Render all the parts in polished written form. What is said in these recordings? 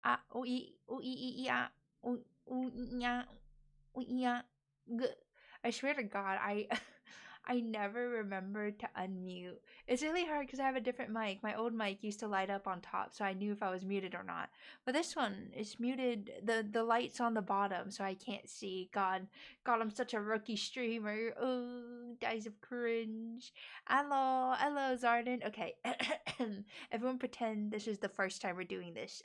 Ah, ooh, ooh, ooh, ooh, yeah, ooh, yeah. I swear to God, I never remember to unmute. It's really hard because I have a different mic. My old mic used to light up on top, so I knew if I was muted or not. But this one is muted. The light's on the bottom, so I can't see. God, I'm such a rookie streamer. Oh, days of cringe. Hello, Zarden. Okay, everyone pretend this is the first time we're doing this.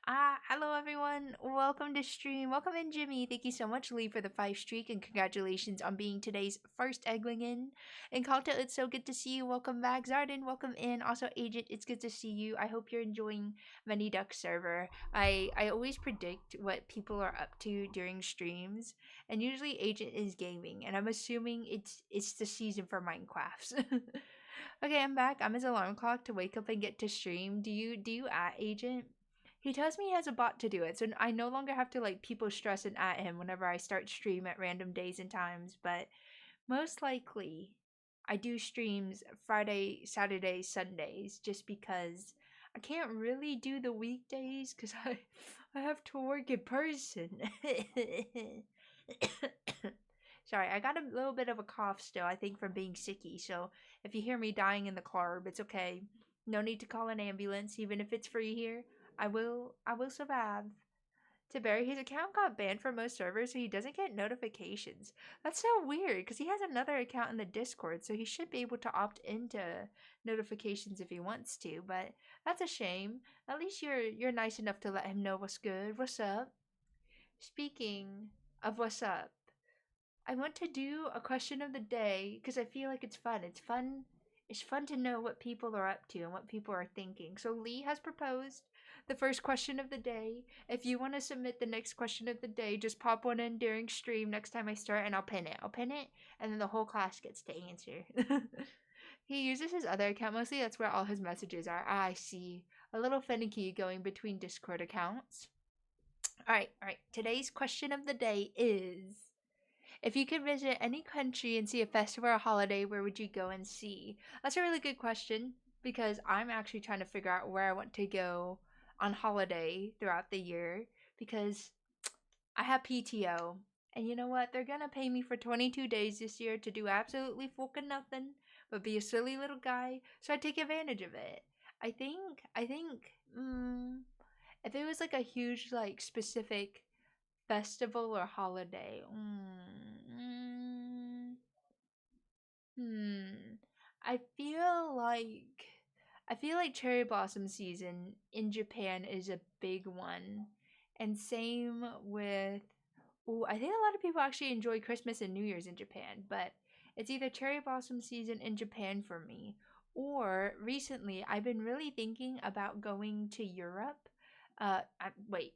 Hello everyone. Welcome to stream. Welcome in, Jimmy. Thank you so much, Lee, for the 5 streak, and congratulations on being today's first Eggling in. And Kalta, it's so good to see you. Welcome back, Zarden. Welcome in. Also, Agent, it's good to see you. I hope you're enjoying Many Duck server. I always predict what people are up to during streams, and usually Agent is gaming, and I'm assuming it's the season for Minecrafts. Okay, I'm back. I'm his alarm clock to wake up and get to stream. Do you at Agent? He tells me he has a bot to do it, so I no longer have to like people stress and at him whenever I start stream at random days and times. But most likely, I do streams Friday, Saturday, Sundays, just because I can't really do the weekdays because I have to work in person. Sorry, I got a little bit of a cough still, I think from being sicky, so if you hear me dying in the car, it's okay. No need to call an ambulance, even if it's free here. I will survive. To Barry, his account got banned from most servers, so he doesn't get notifications. That's so weird, because he has another account in the Discord, so he should be able to opt into notifications if he wants to, but that's a shame. At least you're nice enough to let him know what's good. What's up? Speaking of what's up, I want to do a question of the day because I feel like it's fun. It's fun to know what people are up to and what people are thinking. So Lee has proposed the first question of the day. If you want to submit the next question of the day, just pop one in during stream next time I start and I'll pin it. I'll pin it and then the whole class gets to answer. He uses his other account mostly. That's where all his messages are. I see. A little finicky going between Discord accounts. All right. Today's question of the day is, if you could visit any country and see a festival or a holiday, where would you go and see? That's a really good question because I'm actually trying to figure out where I want to go on holiday throughout the year because I have PTO. And you know what? They're gonna pay me for 22 days this year to do absolutely fucking nothing but be a silly little guy, so I take advantage of it. I think, if it was like a huge, like, specific festival or holiday, Hmm. I feel like I feel like cherry blossom season in Japan is a big one. And same with, oh, I think a lot of people actually enjoy Christmas and New Year's in Japan, but it's either cherry blossom season in Japan for me, or recently I've been really thinking about going to Europe. Wait,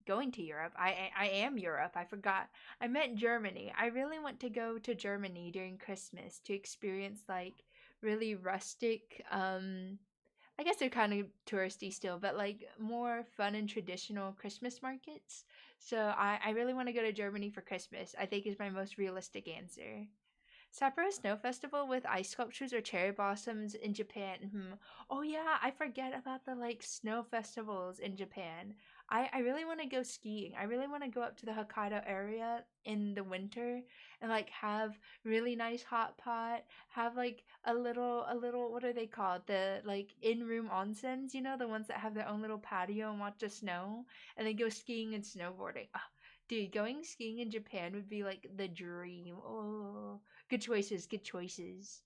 going to Europe. I am Europe. I forgot. I meant Germany. I really want to go to Germany during Christmas to experience like really rustic I guess they're kind of touristy still, but like more fun and traditional Christmas markets. So I really want to go to Germany for Christmas. I think is my most realistic answer. Sapporo Snow Festival with ice sculptures or cherry blossoms in Japan. Oh yeah, I forget about the like snow festivals in Japan. I really want to go skiing. I really want to go up to the Hokkaido area in the winter and like have really nice hot pot, have like a little what are they called? The like in-room onsens, the ones that have their own little patio and watch the snow and then go skiing and snowboarding. Ah, dude, going skiing in Japan would be like the dream. Oh, good choices, good choices.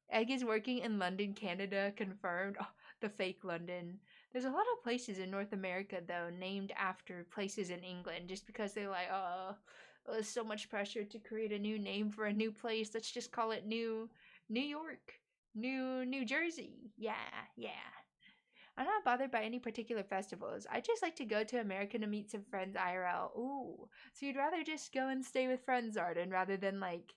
Egg is working in London, Canada, confirmed. Oh, the fake London. There's a lot of places in North America, though, named after places in England just because they're like, oh, there's so much pressure to create a new name for a new place. Let's just call it New York, New Jersey. Yeah. I'm not bothered by any particular festivals. I just like to go to America to meet some friends IRL. Ooh. So you'd rather just go and stay with friends, Arden, rather than like,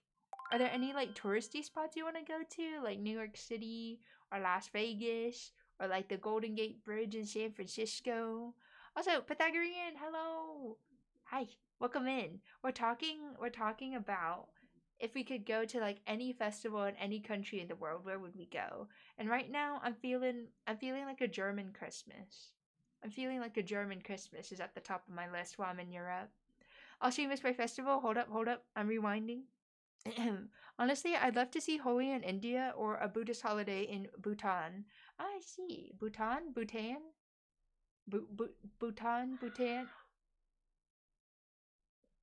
are there any like touristy spots you want to go to? Like New York City or Las Vegas or like the Golden Gate Bridge in San Francisco? Also, Pythagorean, hello. Hi, welcome in. We're talking about if we could go to like any festival in any country in the world, where would we go? And right now I'm feeling like a German Christmas. I'm feeling like a German Christmas is at the top of my list while I'm in Europe. Also, you missed my festival. Hold up. I'm rewinding. Honestly, I'd love to see Holi in India or a Buddhist holiday in Bhutan. I see. Bhutan? Bhutan?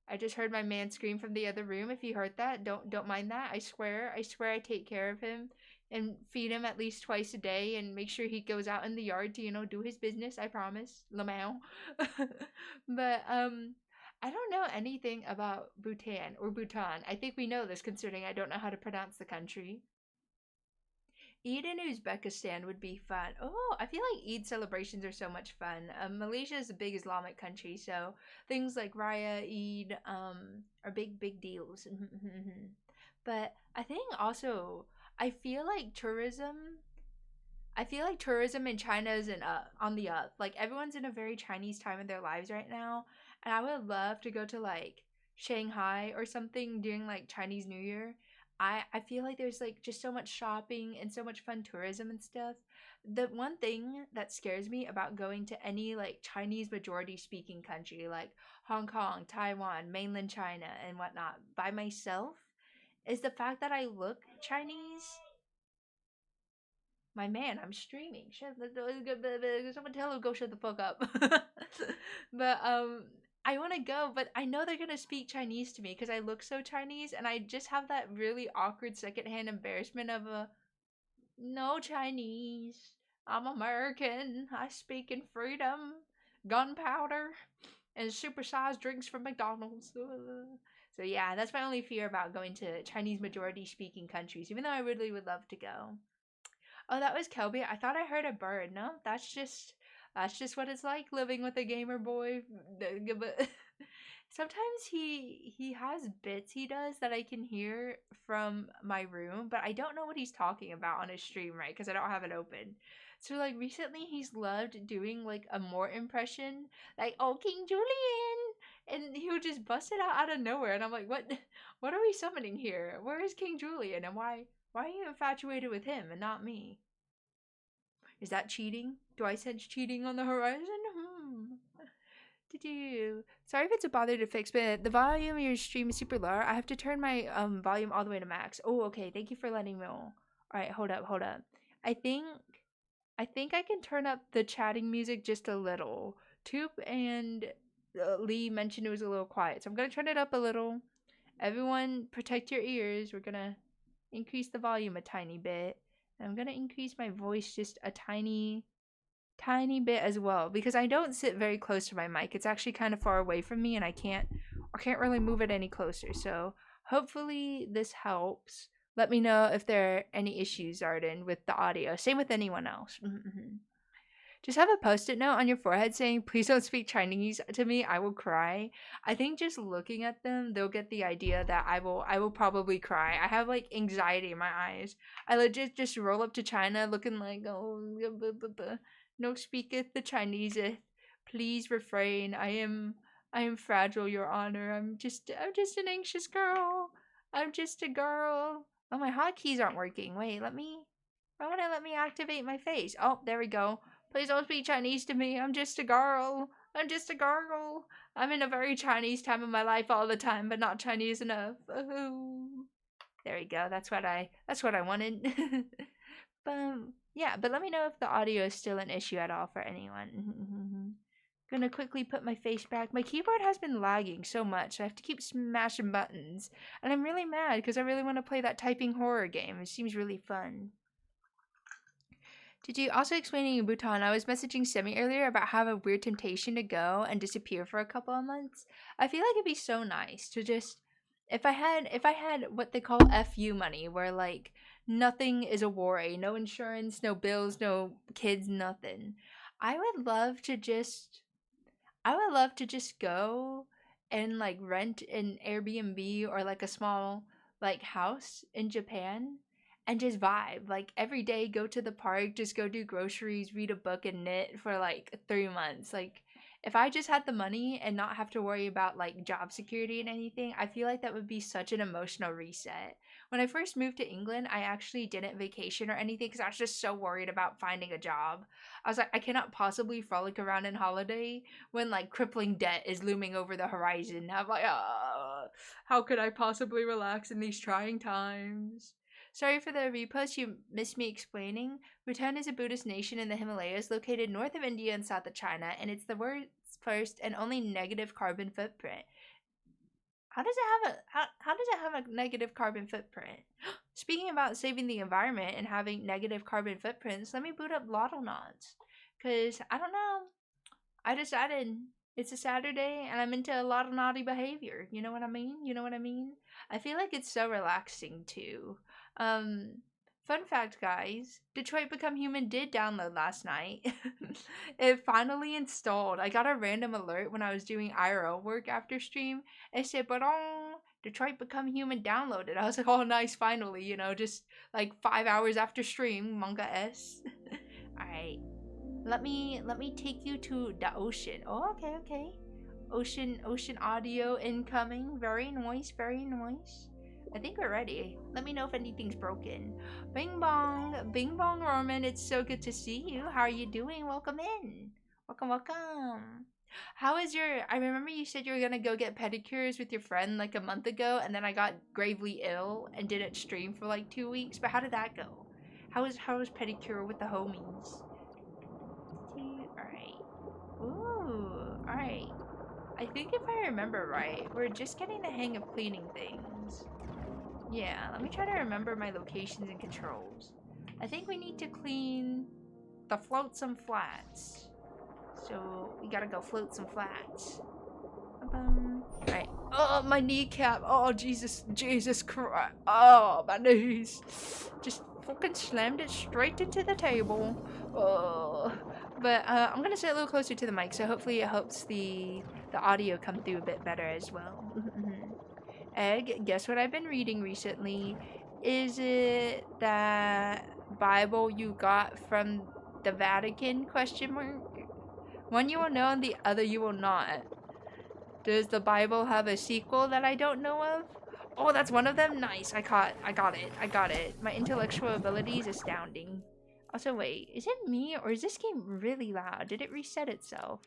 I just heard my man scream from the other room. If you heard that, don't mind that. I swear I take care of him and feed him at least twice a day and make sure he goes out in the yard to, do his business. I promise. Lamau. But I don't know anything about Bhutan or Bhutan. I think we know this considering I don't know how to pronounce the country. Eid in Uzbekistan would be fun. Oh, I feel like Eid celebrations are so much fun. Malaysia is a big Islamic country, so things like Raya, Eid, are big deals. But I think also I feel like tourism I feel like tourism in China is on the up. Like everyone's in a very Chinese time in their lives right now, and I would love to go to like Shanghai or something during like Chinese New Year. I feel like there's like just so much shopping and so much fun tourism and stuff. The one thing that scares me about going to any like Chinese majority speaking country like Hong Kong, Taiwan, mainland China, and whatnot by myself is the fact that I look Chinese. My man, I'm streaming. Someone tell him go shut the fuck up. But I want to go, but I know they're gonna speak Chinese to me because I look so Chinese, and I just have that really awkward secondhand embarrassment of a no Chinese. I'm American. I speak in freedom, gunpowder, and supersized drinks from McDonald's. So yeah, that's my only fear about going to Chinese majority speaking countries, even though I really would love to go. Oh, that was Kelby. I thought I heard a bird. No, that's just what it's like living with a gamer boy. But sometimes he has bits he does that I can hear from my room, but I don't know what he's talking about on his stream, right? Because I don't have it open. So like recently he's loved doing like a more impression, like oh King Julian, and he'll just bust it out of nowhere, and I'm like, what are we summoning here? Where is King Julian, and why are you infatuated with him and not me? Is that cheating? Do I sense cheating on the horizon? Did you? Sorry if it's a bother to fix, but the volume of your stream is super low. I have to turn my volume all the way to max. Oh, okay. Thank you for letting me know. All right, hold up. I think I can turn up the chatting music just a little. Toop and Lee mentioned it was a little quiet, so I'm gonna turn it up a little. Everyone, protect your ears. We're gonna increase the volume a tiny bit. And I'm gonna increase my voice just a tiny bit as well because I don't sit very close to my mic. It's actually kind of far away from me, and I can't really move it any closer. So hopefully this helps. Let me know if there are any issues, Arden, with the audio. Same with anyone else. Just have a post-it note on your forehead saying, please don't speak Chinese to me, I will cry. I think just looking at them, they'll get the idea that I will probably cry. I have like anxiety in my eyes. I legit just roll up to China looking like, oh, no speaketh the Chinese. Please refrain. I am fragile, your honor. I'm just an anxious girl. I'm just a girl. Oh, my hotkeys aren't working. Wait, why won't it let me activate my face? Oh, there we go. Please don't speak Chinese to me. I'm just a girl. I'm just a girl. I'm in a very Chinese time of my life all the time, but not Chinese enough. Oh. There we go. That's what I wanted. But let me know if the audio is still an issue at all for anyone. Gonna quickly put my face back. My keyboard has been lagging so much. I have to keep smashing buttons. And I'm really mad because I really want to play that typing horror game. It seems really fun. Did you also explaining in Bhutan? I was messaging Semi earlier about how I have a weird temptation to go and disappear for a couple of months. I feel like it'd be so nice to just if I had what they call FU money, where like nothing is a worry, no insurance, no bills, no kids, nothing. I would love to just go and like rent an Airbnb or like a small like house in Japan and just vibe. Like every day go to the park, just go do groceries, read a book and knit for like 3 months. Like if I just had the money and not have to worry about like job security and anything, I feel like that would be such an emotional reset. When I first moved to England, I actually didn't vacation or anything because I was just so worried about finding a job. I was like, I cannot possibly frolic around in holiday when like crippling debt is looming over the horizon. I'm like, how could I possibly relax in these trying times? Sorry for the repost you missed me explaining. Bhutan is a Buddhist nation in the Himalayas located north of India and south of China, and it's the world's first and only negative carbon footprint. How does it have how does it have a negative carbon footprint? Speaking about saving the environment and having negative carbon footprints, let me boot up loddlenauts. Cause I don't know. I decided it's a Saturday and I'm into a lot of naughty behavior. You know what I mean? You know what I mean? I feel like it's so relaxing too. Fun fact, guys. Detroit Become Human did download last night. It finally installed. I got a random alert when I was doing IRL work after stream. It said, but Detroit Become Human downloaded. I was like, oh, nice, finally. You know, just like 5 hours after stream. Manga S. Alright. Let me take you to the ocean. Oh, okay. Ocean audio incoming. Very nice, very nice. I think we're ready. Let me know if anything's broken. Bing bong Roman, it's so good to see you. How are you doing? Welcome in. Welcome. How is your, I remember you said you were gonna go get pedicures with your friend like a month ago, and then I got gravely ill and didn't stream for like 2 weeks, but how did that go? How was pedicure with the homies? Alright. Ooh, alright. I think if I remember right, we're just getting the hang of cleaning things. Yeah, let me try to remember my locations and controls. I think we need to clean the floatsome flats. So we gotta go float some flats. Alright. Oh, my kneecap. Oh, Jesus Christ. Oh, my knees. Just fucking slammed it straight into the table. Oh. But I'm gonna sit a little closer to the mic, so hopefully it helps the audio come through a bit better as well. Egg, guess what I've been reading recently? Is it that Bible you got from the Vatican? Question mark. One you will know and the other you will not. Does the Bible have a sequel that I don't know of? Oh, that's one of them? Nice. I got it. My intellectual ability is astounding. Also, wait, is it me or is this game really loud? Did it reset itself?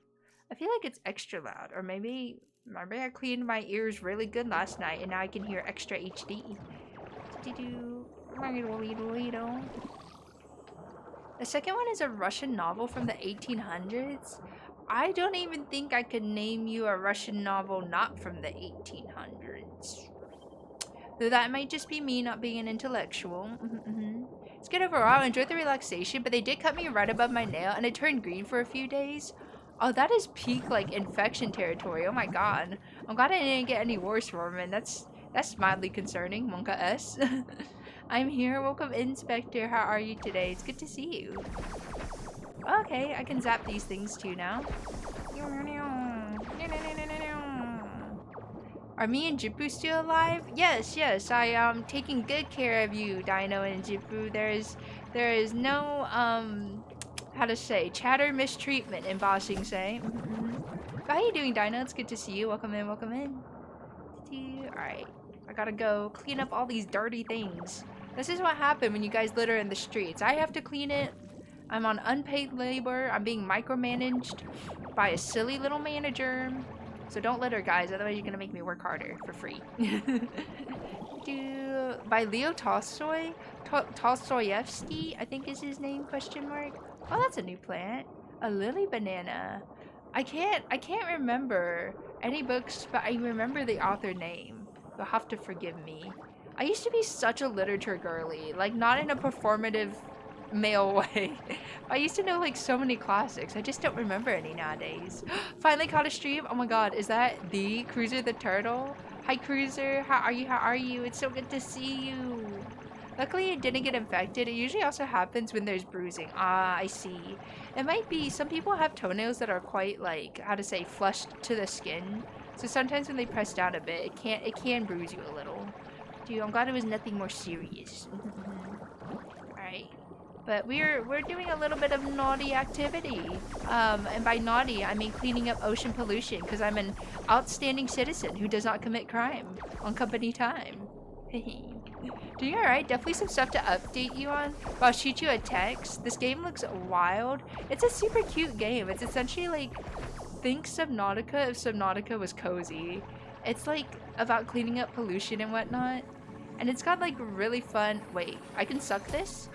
I feel like it's extra loud, or maybe I cleaned my ears really good last night and now I can hear extra HD. The second one is a Russian novel from the 1800s. I don't even think I could name you a Russian novel not from the 1800s. Though that might just be me not being an intellectual. It's good overall. I enjoyed the relaxation, but they did cut me right above my nail and it turned green for a few days. Oh, that is peak like infection territory. Oh my god. I'm glad I didn't get any worse, Roman. That's mildly concerning. Monka S. I'm here. Welcome, Inspector. How are you today? It's good to see you. Okay, I can zap these things too now. Are me and Jipu still alive? Yes. I am taking good care of you, Dino and Jipu. There is no how to say, chatter mistreatment in Bossing Say. How you doing, Dino? It's good to see you. Welcome in. Alright. I gotta go clean up all these dirty things. This is what happened when you guys litter in the streets. I have to clean it. I'm on unpaid labor. I'm being micromanaged by a silly little manager. So don't litter, guys. Otherwise you're gonna make me work harder for free. By Leo Tolstoy? Tolstoyevsky, I think is his name, question mark. Oh, that's a new plant. A lily banana. I can't remember any books, but I remember the author name. You'll have to forgive me. I used to be such a literature girly, like not in a performative male way. I used to know like so many classics. I just don't remember any nowadays. Finally caught a stream. Oh my god, is that the Cruiser the Turtle? Hi Cruiser, how are you? It's so good to see you. Luckily it didn't get infected. It usually also happens when there's bruising. Ah, I see. It might be, some people have toenails that are quite like, how to say, flushed to the skin. So sometimes when they press down a bit, it can bruise you a little. Dude, I'm glad it was nothing more serious. Alright. But we're doing a little bit of naughty activity. And by naughty, I mean cleaning up ocean pollution, because I'm an outstanding citizen who does not commit crime on company time. Doing alright. Definitely some stuff to update you on. But I'll shoot you a text. This game looks wild. It's a super cute game. It's essentially like, think Subnautica if Subnautica was cozy. It's like about cleaning up pollution and whatnot. And it's got like really fun. Wait, I can suck this?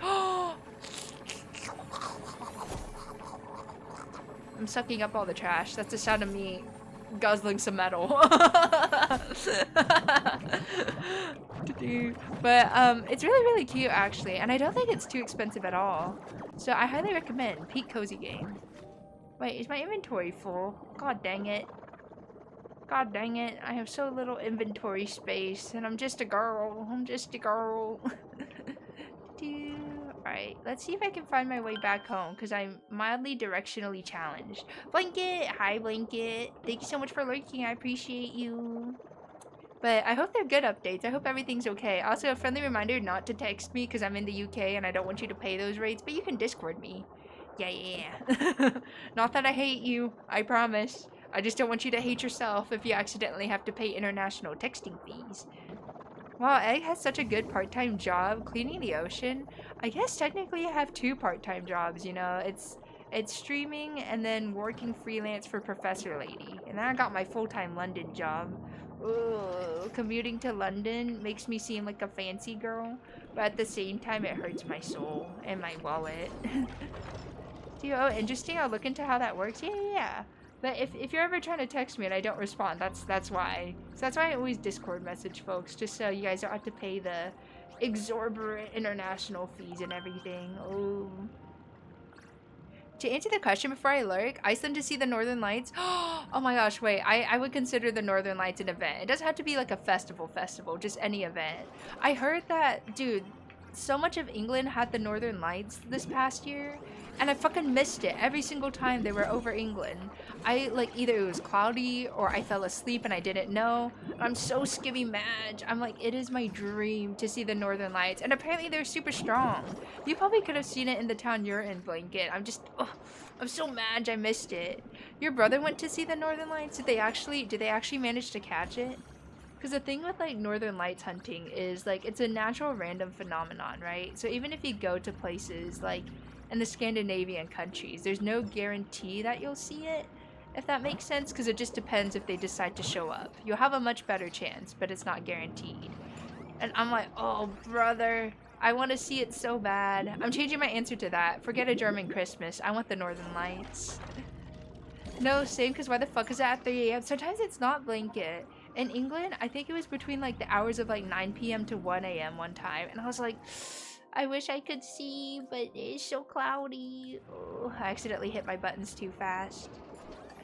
I'm sucking up all the trash. That's the sound of me guzzling some metal. But it's really cute actually, and I don't think it's too expensive at all. So I highly recommend Peak Cozy Game. Wait, is my inventory full? God dang it. God dang it. I have so little inventory space, and I'm just a girl. I'm just a girl. Alright, let's see if I can find my way back home, because I'm mildly directionally challenged. Blanket! Hi, Blanket. Thank you so much for lurking. I appreciate you. But I hope they're good updates. I hope everything's okay. Also, a friendly reminder not to text me, because I'm in the UK, and I don't want you to pay those rates, but you can Discord me. Yeah. Not that I hate you. I promise. I just don't want you to hate yourself if you accidentally have to pay international texting fees. Wow, Egg has such a good part-time job cleaning the ocean. I guess technically I have 2 part-time jobs, you know. It's streaming and then working freelance for Professor Lady. And then I got my full-time London job. Ugh, commuting to London makes me seem like a fancy girl, but at the same time it hurts my soul and my wallet. Oh, interesting. I'll look into how that works. Yeah. But if you're ever trying to text me and I don't respond, that's why. So that's why I always Discord message folks, just so you guys don't have to pay the exorbitant international fees and everything. Oh. To answer the question before I lurk, Iceland to see the Northern Lights. Oh my gosh, wait. I would consider the Northern Lights an event. It doesn't have to be like a festival, just any event. I heard that, dude, so much of England had the Northern Lights this past year, and I fucking missed it every single time they were over England. Either it was cloudy or I fell asleep and I didn't know. I'm so skivvy mad. I'm like, it is my dream to see the Northern Lights, and apparently they're super strong. You probably could have seen it in the town you're in, Blanket. I'm so mad I missed it. Your brother went to see the Northern Lights? Did they actually manage to catch it? Because the thing with like Northern Lights hunting is like it's a natural random phenomenon, right? So even if you go to places like in the Scandinavian countries, there's no guarantee that you'll see it, if that makes sense, because it just depends if they decide to show up. You'll have a much better chance, but it's not guaranteed. And I'm like, oh brother, I want to see it so bad. I'm changing my answer to that. Forget a German Christmas. I want the Northern Lights. No, same, because why the fuck is it at 3 a.m.? Sometimes it's not, Blanket. In England, I think it was between like the hours of like 9 p.m. to 1 a.m. one time, and I was like, I wish I could see, but it's so cloudy. Oh, I accidentally hit my buttons too fast.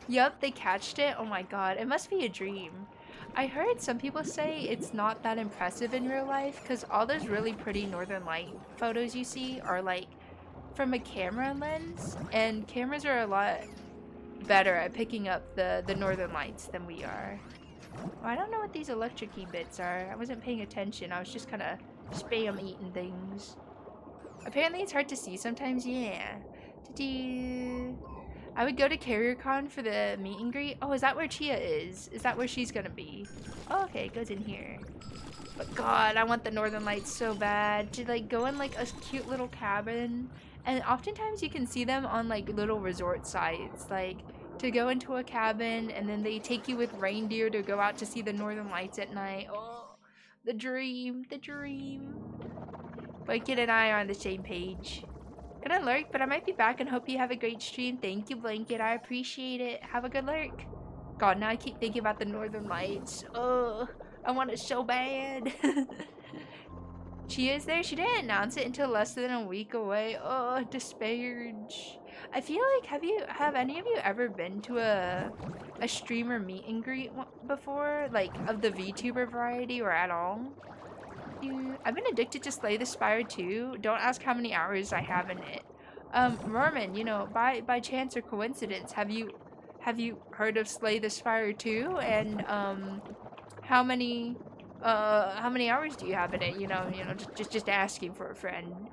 Yup, they catched it. Oh my god, it must be a dream. I heard some people say it's not that impressive in real life because all those really pretty Northern Light photos you see are like from a camera lens, and cameras are a lot better at picking up the Northern Lights than we are. Well, I don't know what these electric-y bits are. I wasn't paying attention. I was just kind of spam eating things. Apparently it's hard to see sometimes. Yeah. I would go to CarrierCon for the meet and greet. Oh, is that where Chia is? Is that where she's gonna be? Oh, okay, it goes in here. But god, I want the Northern Lights so bad. To like go in like a cute little cabin. And oftentimes you can see them on like little resort sites. Like to go into a cabin and then they take you with reindeer to go out to see the Northern Lights at night. Oh, the dream, the dream. Blanket and I are on the same page. Gonna lurk, but I might be back and hope you have a great stream. Thank you, Blanket. I appreciate it. Have a good lurk. God, now I keep thinking about the Northern Lights. Oh, I want it so bad. She is there. She didn't announce it until less than a week away. Oh, disparage. I feel like have any of you ever been to a streamer meet and greet before, like of the VTuber variety or at all? I've been addicted to Slay the Spire too. Don't ask how many hours I have in it. Merman, you know, by chance or coincidence, have you heard of Slay the Spire 2? And how many hours do you have in it? You know, just asking for a friend.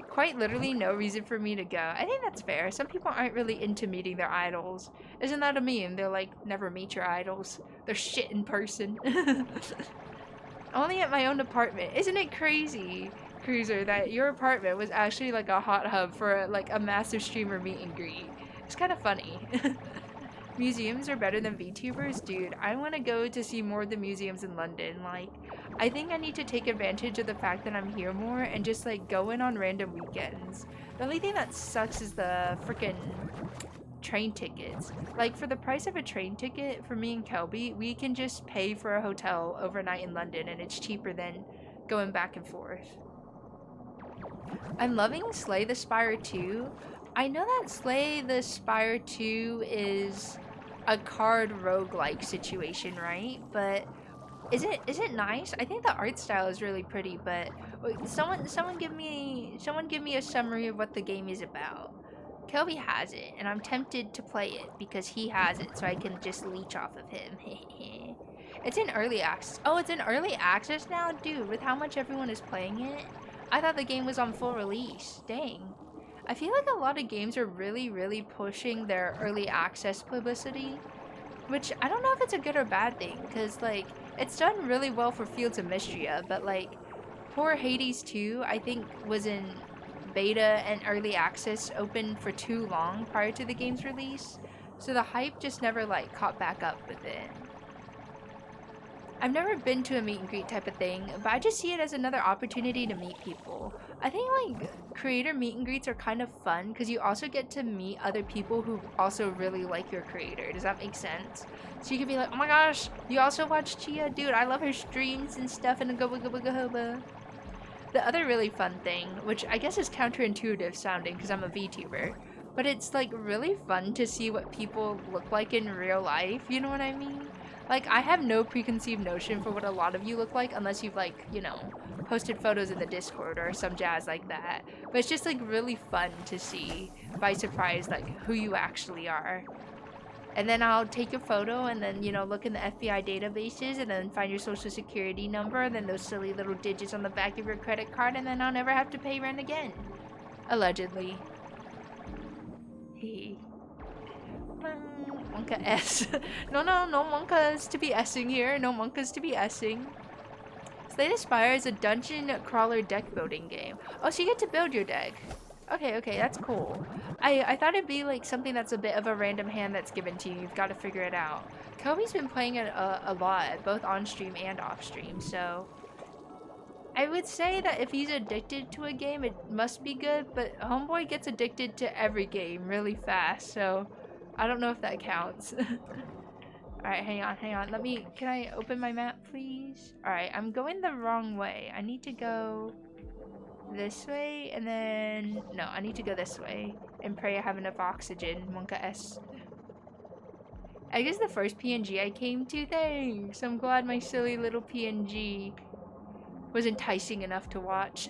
Quite literally no reason for me to go. I think that's fair. Some people aren't really into meeting their idols. Isn't that a meme? They're like, never meet your idols. They're shit in person. Only at my own apartment. Isn't it crazy, Cruiser, that your apartment was actually like a hot hub for like a massive streamer meet and greet? It's kind of funny. Museums are better than VTubers? Dude, I want to go to see more of the museums in London. Like, I think I need to take advantage of the fact that I'm here more and just like go in on random weekends. The only thing that sucks is the freaking train tickets. Like, for the price of a train ticket, for me and Kelby, we can just pay for a hotel overnight in London and it's cheaper than going back and forth. I'm loving Slay the Spire 2. I know that Slay the Spire 2 is a card roguelike situation, right? But is it nice? I think the art style is really pretty, but wait, someone give me a summary of what the game is about. Kelby has it, and I'm tempted to play it because he has it, so I can just leech off of him. It's in early access. Oh, it's in early access now? Dude, with how much everyone is playing it? I thought the game was on full release. Dang. I feel like a lot of games are really pushing their early access publicity, which I don't know if it's a good or bad thing, because like it's done really well for Fields of Mystria, but like poor Hades 2 I think was in beta and early access open for too long prior to the game's release, so the hype just never like caught back up with it. I've never been to a meet and greet type of thing, but I just see it as another opportunity to meet people. I think like creator meet and greets are kind of fun because you also get to meet other people who also really like your creator. Does that make sense? So you can be like, oh my gosh, you also watch Chia? Dude, I love her streams and stuff and the The other really fun thing, which I guess is counterintuitive sounding because I'm a VTuber, but it's like really fun to see what people look like in real life, you know what I mean? Like, I have no preconceived notion for what a lot of you look like unless you've, like, you know, posted photos in the Discord or some jazz like that. But it's just, like, really fun to see by surprise, like, who you actually are. And then I'll take your photo and then, you know, look in the FBI databases and then find your social security number and then those silly little digits on the back of your credit card and then I'll never have to pay rent again. Allegedly. Hee. Monka S. No monkas to be S-ing here. No monkas to be S-ing. Slay the Spire is a dungeon crawler deck building game. Oh, so you get to build your deck. Okay, that's cool. I thought it'd be like something that's a bit of a random hand that's given to you. You've got to figure it out. Kobe's been playing it a lot, both on stream and off stream, so I would say that if he's addicted to a game, it must be good, but Homeboy gets addicted to every game really fast, so I don't know if that counts. Alright, hang on. Can I open my map, please? Alright, I'm going the wrong way. I need to go this way, and then... No, I need to go this way. And pray I have enough oxygen. Monka S. I guess the first PNG I came to, thanks! I'm glad my silly little PNG was enticing enough to watch.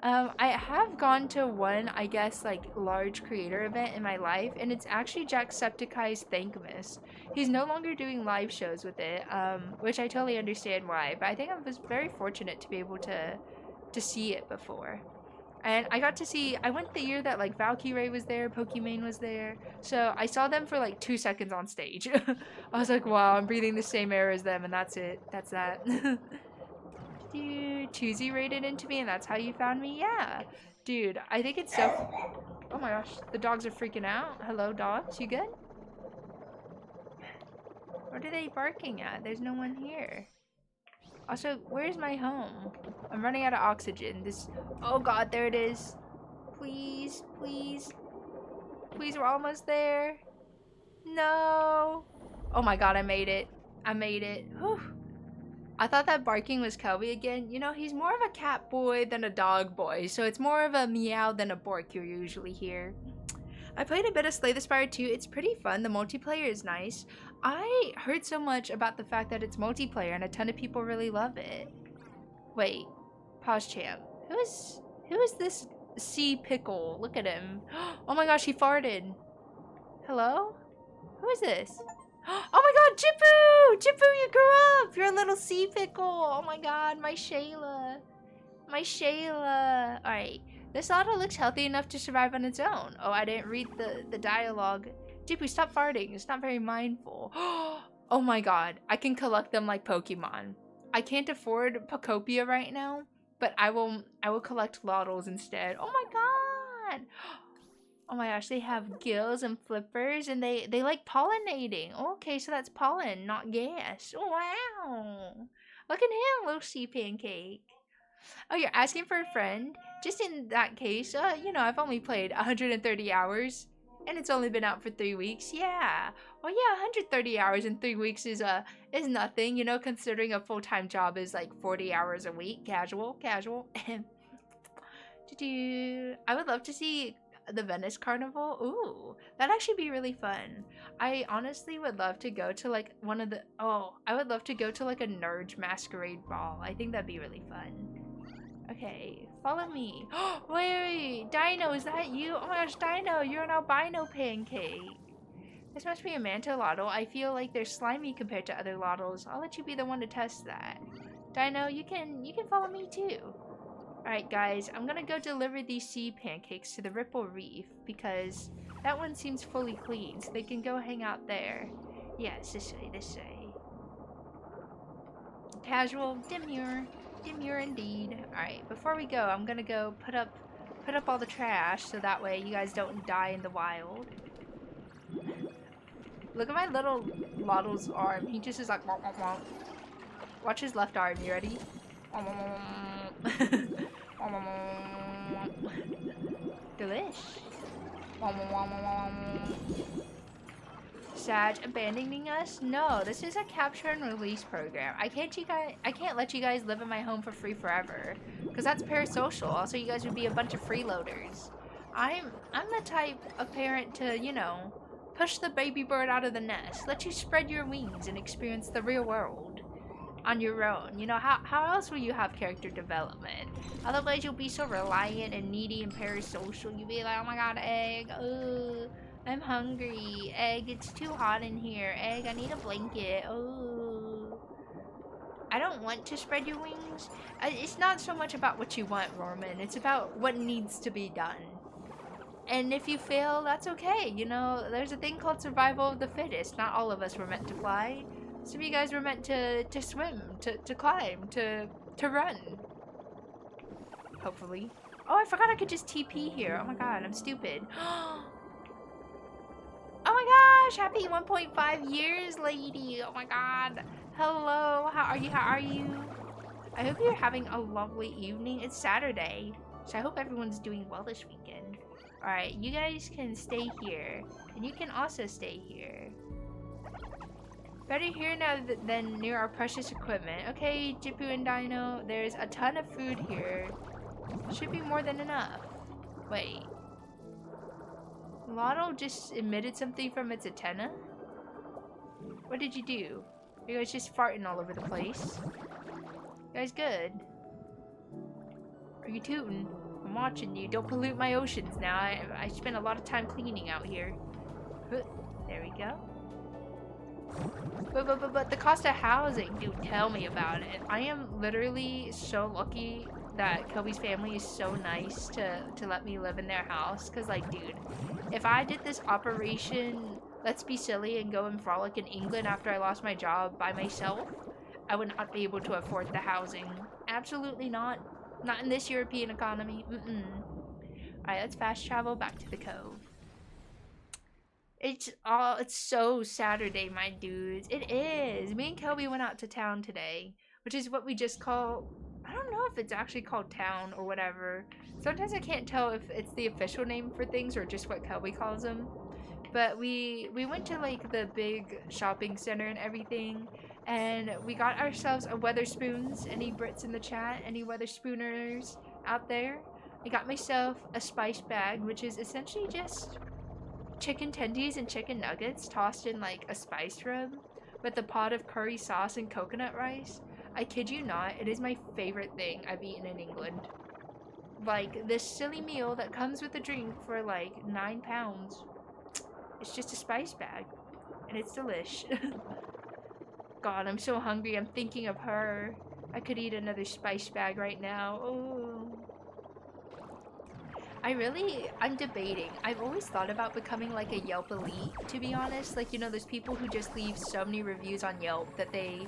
I have gone to one, I guess, like, large creator event in my life, and it's actually Jacksepticeye's Thankmas. He's no longer doing live shows with it, which I totally understand why, but I think I was very fortunate to be able to see it before. And I got to see, I went the year that, like, Valkyrie was there, Pokimane was there, so I saw them for, like, 2 seconds on stage. I was like, wow, I'm breathing the same air as them, and that's it. That's that. Dude, Choosy raided into me and that's how you found me? Yeah. Dude, I think it's so... Oh my gosh, the dogs are freaking out. Hello, dogs, you good? What are they barking at? There's no one here. Also, where's my home? I'm running out of oxygen. Oh god, there it is. Please, please. Please, we're almost there. No. Oh my god, I made it. Whew. I thought that barking was Kelby again. You know, he's more of a cat boy than a dog boy, so it's more of a meow than a bark you usually hear. I played a bit of Slay the Spire 2. It's pretty fun. The multiplayer is nice. I heard so much about the fact that it's multiplayer and a ton of people really love it. Wait. Pause champ. Who is this sea pickle? Look at him. Oh my gosh, he farted. Hello? Who is this? Oh my god, Chippu! Chippu, you grew up! You're a little sea pickle! Oh my god, my Shayla. Alright, this lottle looks healthy enough to survive on its own. Oh, I didn't read the dialogue. Chippu, stop farting. It's not very mindful. Oh my god, I can collect them like Pokemon. I can't afford Pacopia right now, but I will collect lottles instead. Oh my god! Oh my gosh, they have gills and flippers, and they like pollinating. Okay, so that's pollen, not gas. Oh, wow! Look at him, little sea pancake. Oh, you're asking for a friend? Just in that case, you know, I've only played 130 hours, and it's only been out for 3 weeks. Yeah. Well, yeah, 130 hours in 3 weeks is nothing, you know, considering a full-time job is like 40 hours a week. Casual. I would love to see the Venice Carnival. Ooh, that'd actually be really fun. I honestly would love to go to like one of the, I would love to go to like a Nerd Masquerade ball. I think that'd be really fun. Okay, follow me. Wait, Dino, is that you? Oh my gosh, Dino, you're an albino pancake. This must be a manta lottle. I feel like they're slimy compared to other lottles. I'll let you be the one to test that. Dino, you can follow me too. Alright guys, I'm gonna go deliver these sea pancakes to the Ripple Reef because that one seems fully clean, so they can go hang out there. Yes, this way. Casual, demure indeed. Alright, before we go, I'm gonna go put up all the trash so that way you guys don't die in the wild. Look at my little Lottle's arm. He just is like womp womp womp. Watch his left arm, you ready? Delish. Sag abandoning us? No, this is a capture and release program. I can't let you guys live in my home for free forever, because that's parasocial. Also, you guys would be a bunch of freeloaders. I'm the type of parent to, you know, push the baby bird out of the nest, let you spread your wings and experience the real world on your own. You know, how else will you have character development? Otherwise, you'll be so reliant and needy and parasocial. You'll be like, oh my god, Egg, I'm hungry. Egg, it's too hot in here. Egg, I need a blanket. Oh, I don't want to spread your wings. It's not so much about what you want, Norman. It's about what needs to be done. And if you fail, that's okay. You know, there's a thing called survival of the fittest. Not all of us were meant to fly. Some of you guys were meant to swim, to climb, to run. Hopefully. Oh, I forgot I could just TP here. Oh my god, I'm stupid. Oh my gosh, happy 1.5 years, lady. Oh my god. Hello, how are you? I hope you're having a lovely evening. It's Saturday, so I hope everyone's doing well this weekend. Alright, you guys can stay here, and you can also stay here. Better here now than near our precious equipment. Okay, Jipu and Dino, there's a ton of food here. Should be more than enough. Wait. Lottle just emitted something from its antenna? What did you do? You guys just farting all over the place? You guys good? Are you tooting? I'm watching you. Don't pollute my oceans now. I spent a lot of time cleaning out here. There we go. But the cost of housing, dude, tell me about it. I am literally so lucky that Kobe's family is so nice to let me live in their house. Cause like, dude, if I did this operation, let's be silly and go and frolic in England after I lost my job by myself, I would not be able to afford the housing. Absolutely not. Not in this European economy. Alright, let's fast travel back to the cove. It's so Saturday, my dudes. It is. Me and Kobe went out to town today, which is what we just call, I don't know if it's actually called town or whatever. Sometimes I can't tell if it's the official name for things or just what Kobe calls them. But we went to like the big shopping center and everything, and we got ourselves a Weatherspoons. Any Brits in the chat? Any Weatherspooners out there? I got myself a spice bag, which is essentially just chicken tendies and chicken nuggets tossed in like a spice rub with a pot of curry sauce and coconut rice. I kid you not, it is my favorite thing I've eaten in England. Like, this silly meal that comes with a drink for like £9. It's just a spice bag, and it's delish. God, I'm so hungry. I'm thinking of her. I could eat another spice bag right now. Oh. I'm debating. I've always thought about becoming like a Yelp elite, to be honest. Like, you know, there's people who just leave so many reviews on Yelp that they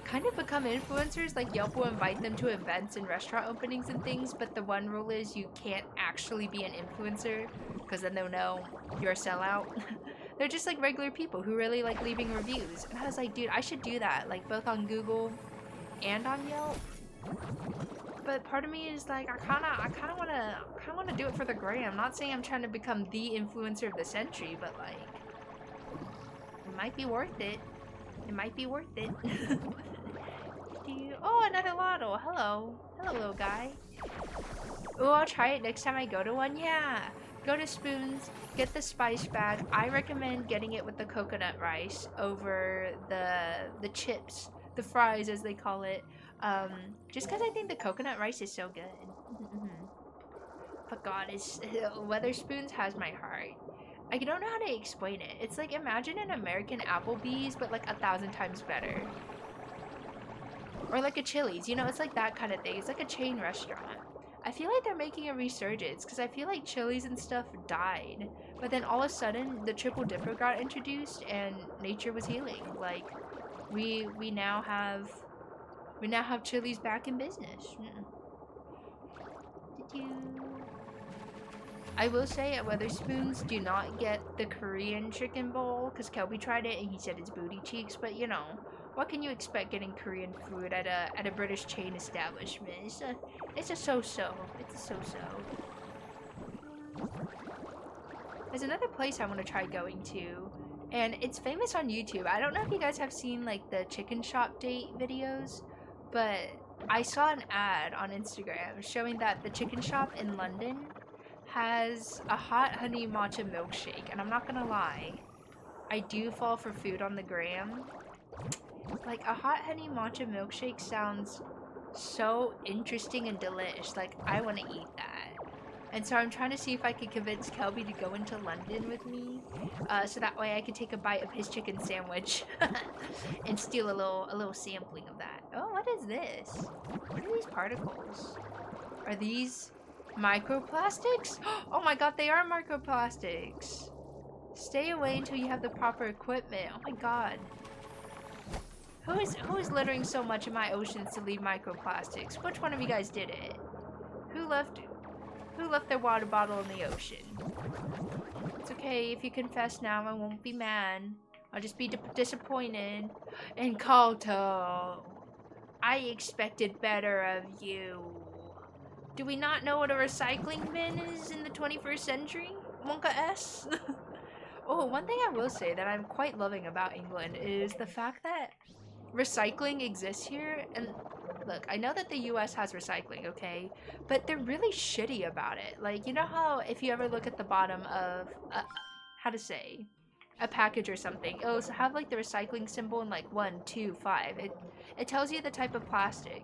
kind of become influencers. Like Yelp will invite them to events and restaurant openings and things, but the one rule is you can't actually be an influencer because then they'll know you're a sellout. They're just like regular people who really like leaving reviews. And I was like, dude, I should do that, like both on Google and on Yelp. But part of me is like, I kind of wanna do it for the gram. I'm not saying I'm trying to become the influencer of the century, but like, it might be worth it. It might be worth it. Oh, another lottle. Hello. Hello, little guy. Oh, I'll try it next time I go to one. Yeah. Go to Spoons, get the spice bag. I recommend getting it with the coconut rice over the chips, the fries as they call it. Just because I think the coconut rice is so good. But God, Weatherspoons has my heart. I don't know how to explain it. It's like, imagine an American Applebee's, but like 1,000 times better. Or like a Chili's, you know, it's like that kind of thing. It's like a chain restaurant. I feel like they're making a resurgence because I feel like Chili's and stuff died. But then all of a sudden, the triple dipper got introduced and nature was healing. Like, we now have Chili's back in business. I will say at Weatherspoons, do not get the Korean chicken bowl because Kelby tried it and he said it's booty cheeks. But you know, what can you expect getting Korean food at a British chain establishment? It's a so-so. It's a so-so. There's another place I want to try going to, and it's famous on YouTube. I don't know if you guys have seen like the chicken shop date videos, but I saw an ad on Instagram showing that the chicken shop in London has a hot honey matcha milkshake, and I'm not gonna lie, I do fall for food on the gram. Like, a hot honey matcha milkshake sounds so interesting and delish. Like, I want to eat that. And so I'm trying to see if I can convince Kelby to go into London with me, so that way I can take a bite of his chicken sandwich and steal a little sampling of that. Oh, what is this? What are these particles? Are these microplastics? Oh my god, they are microplastics. Stay away until you have the proper equipment. Oh my god. Who is littering so much in my oceans to leave microplastics? Which one of you guys did it? Who left their water bottle in the ocean? It's okay if you confess now. I won't be mad. I'll just be disappointed. And Kalto, I expected better of you. Do we not know what a recycling bin is in the 21st century? Monka S? Oh, one thing I will say that I'm quite loving about England is the fact that recycling exists here. And look, I know that the US has recycling, okay? But they're really shitty about it. Like, you know how if you ever look at the bottom of, how to say, a package or something, it'll have like the recycling symbol in like 1, 2, 5. It tells you the type of plastic.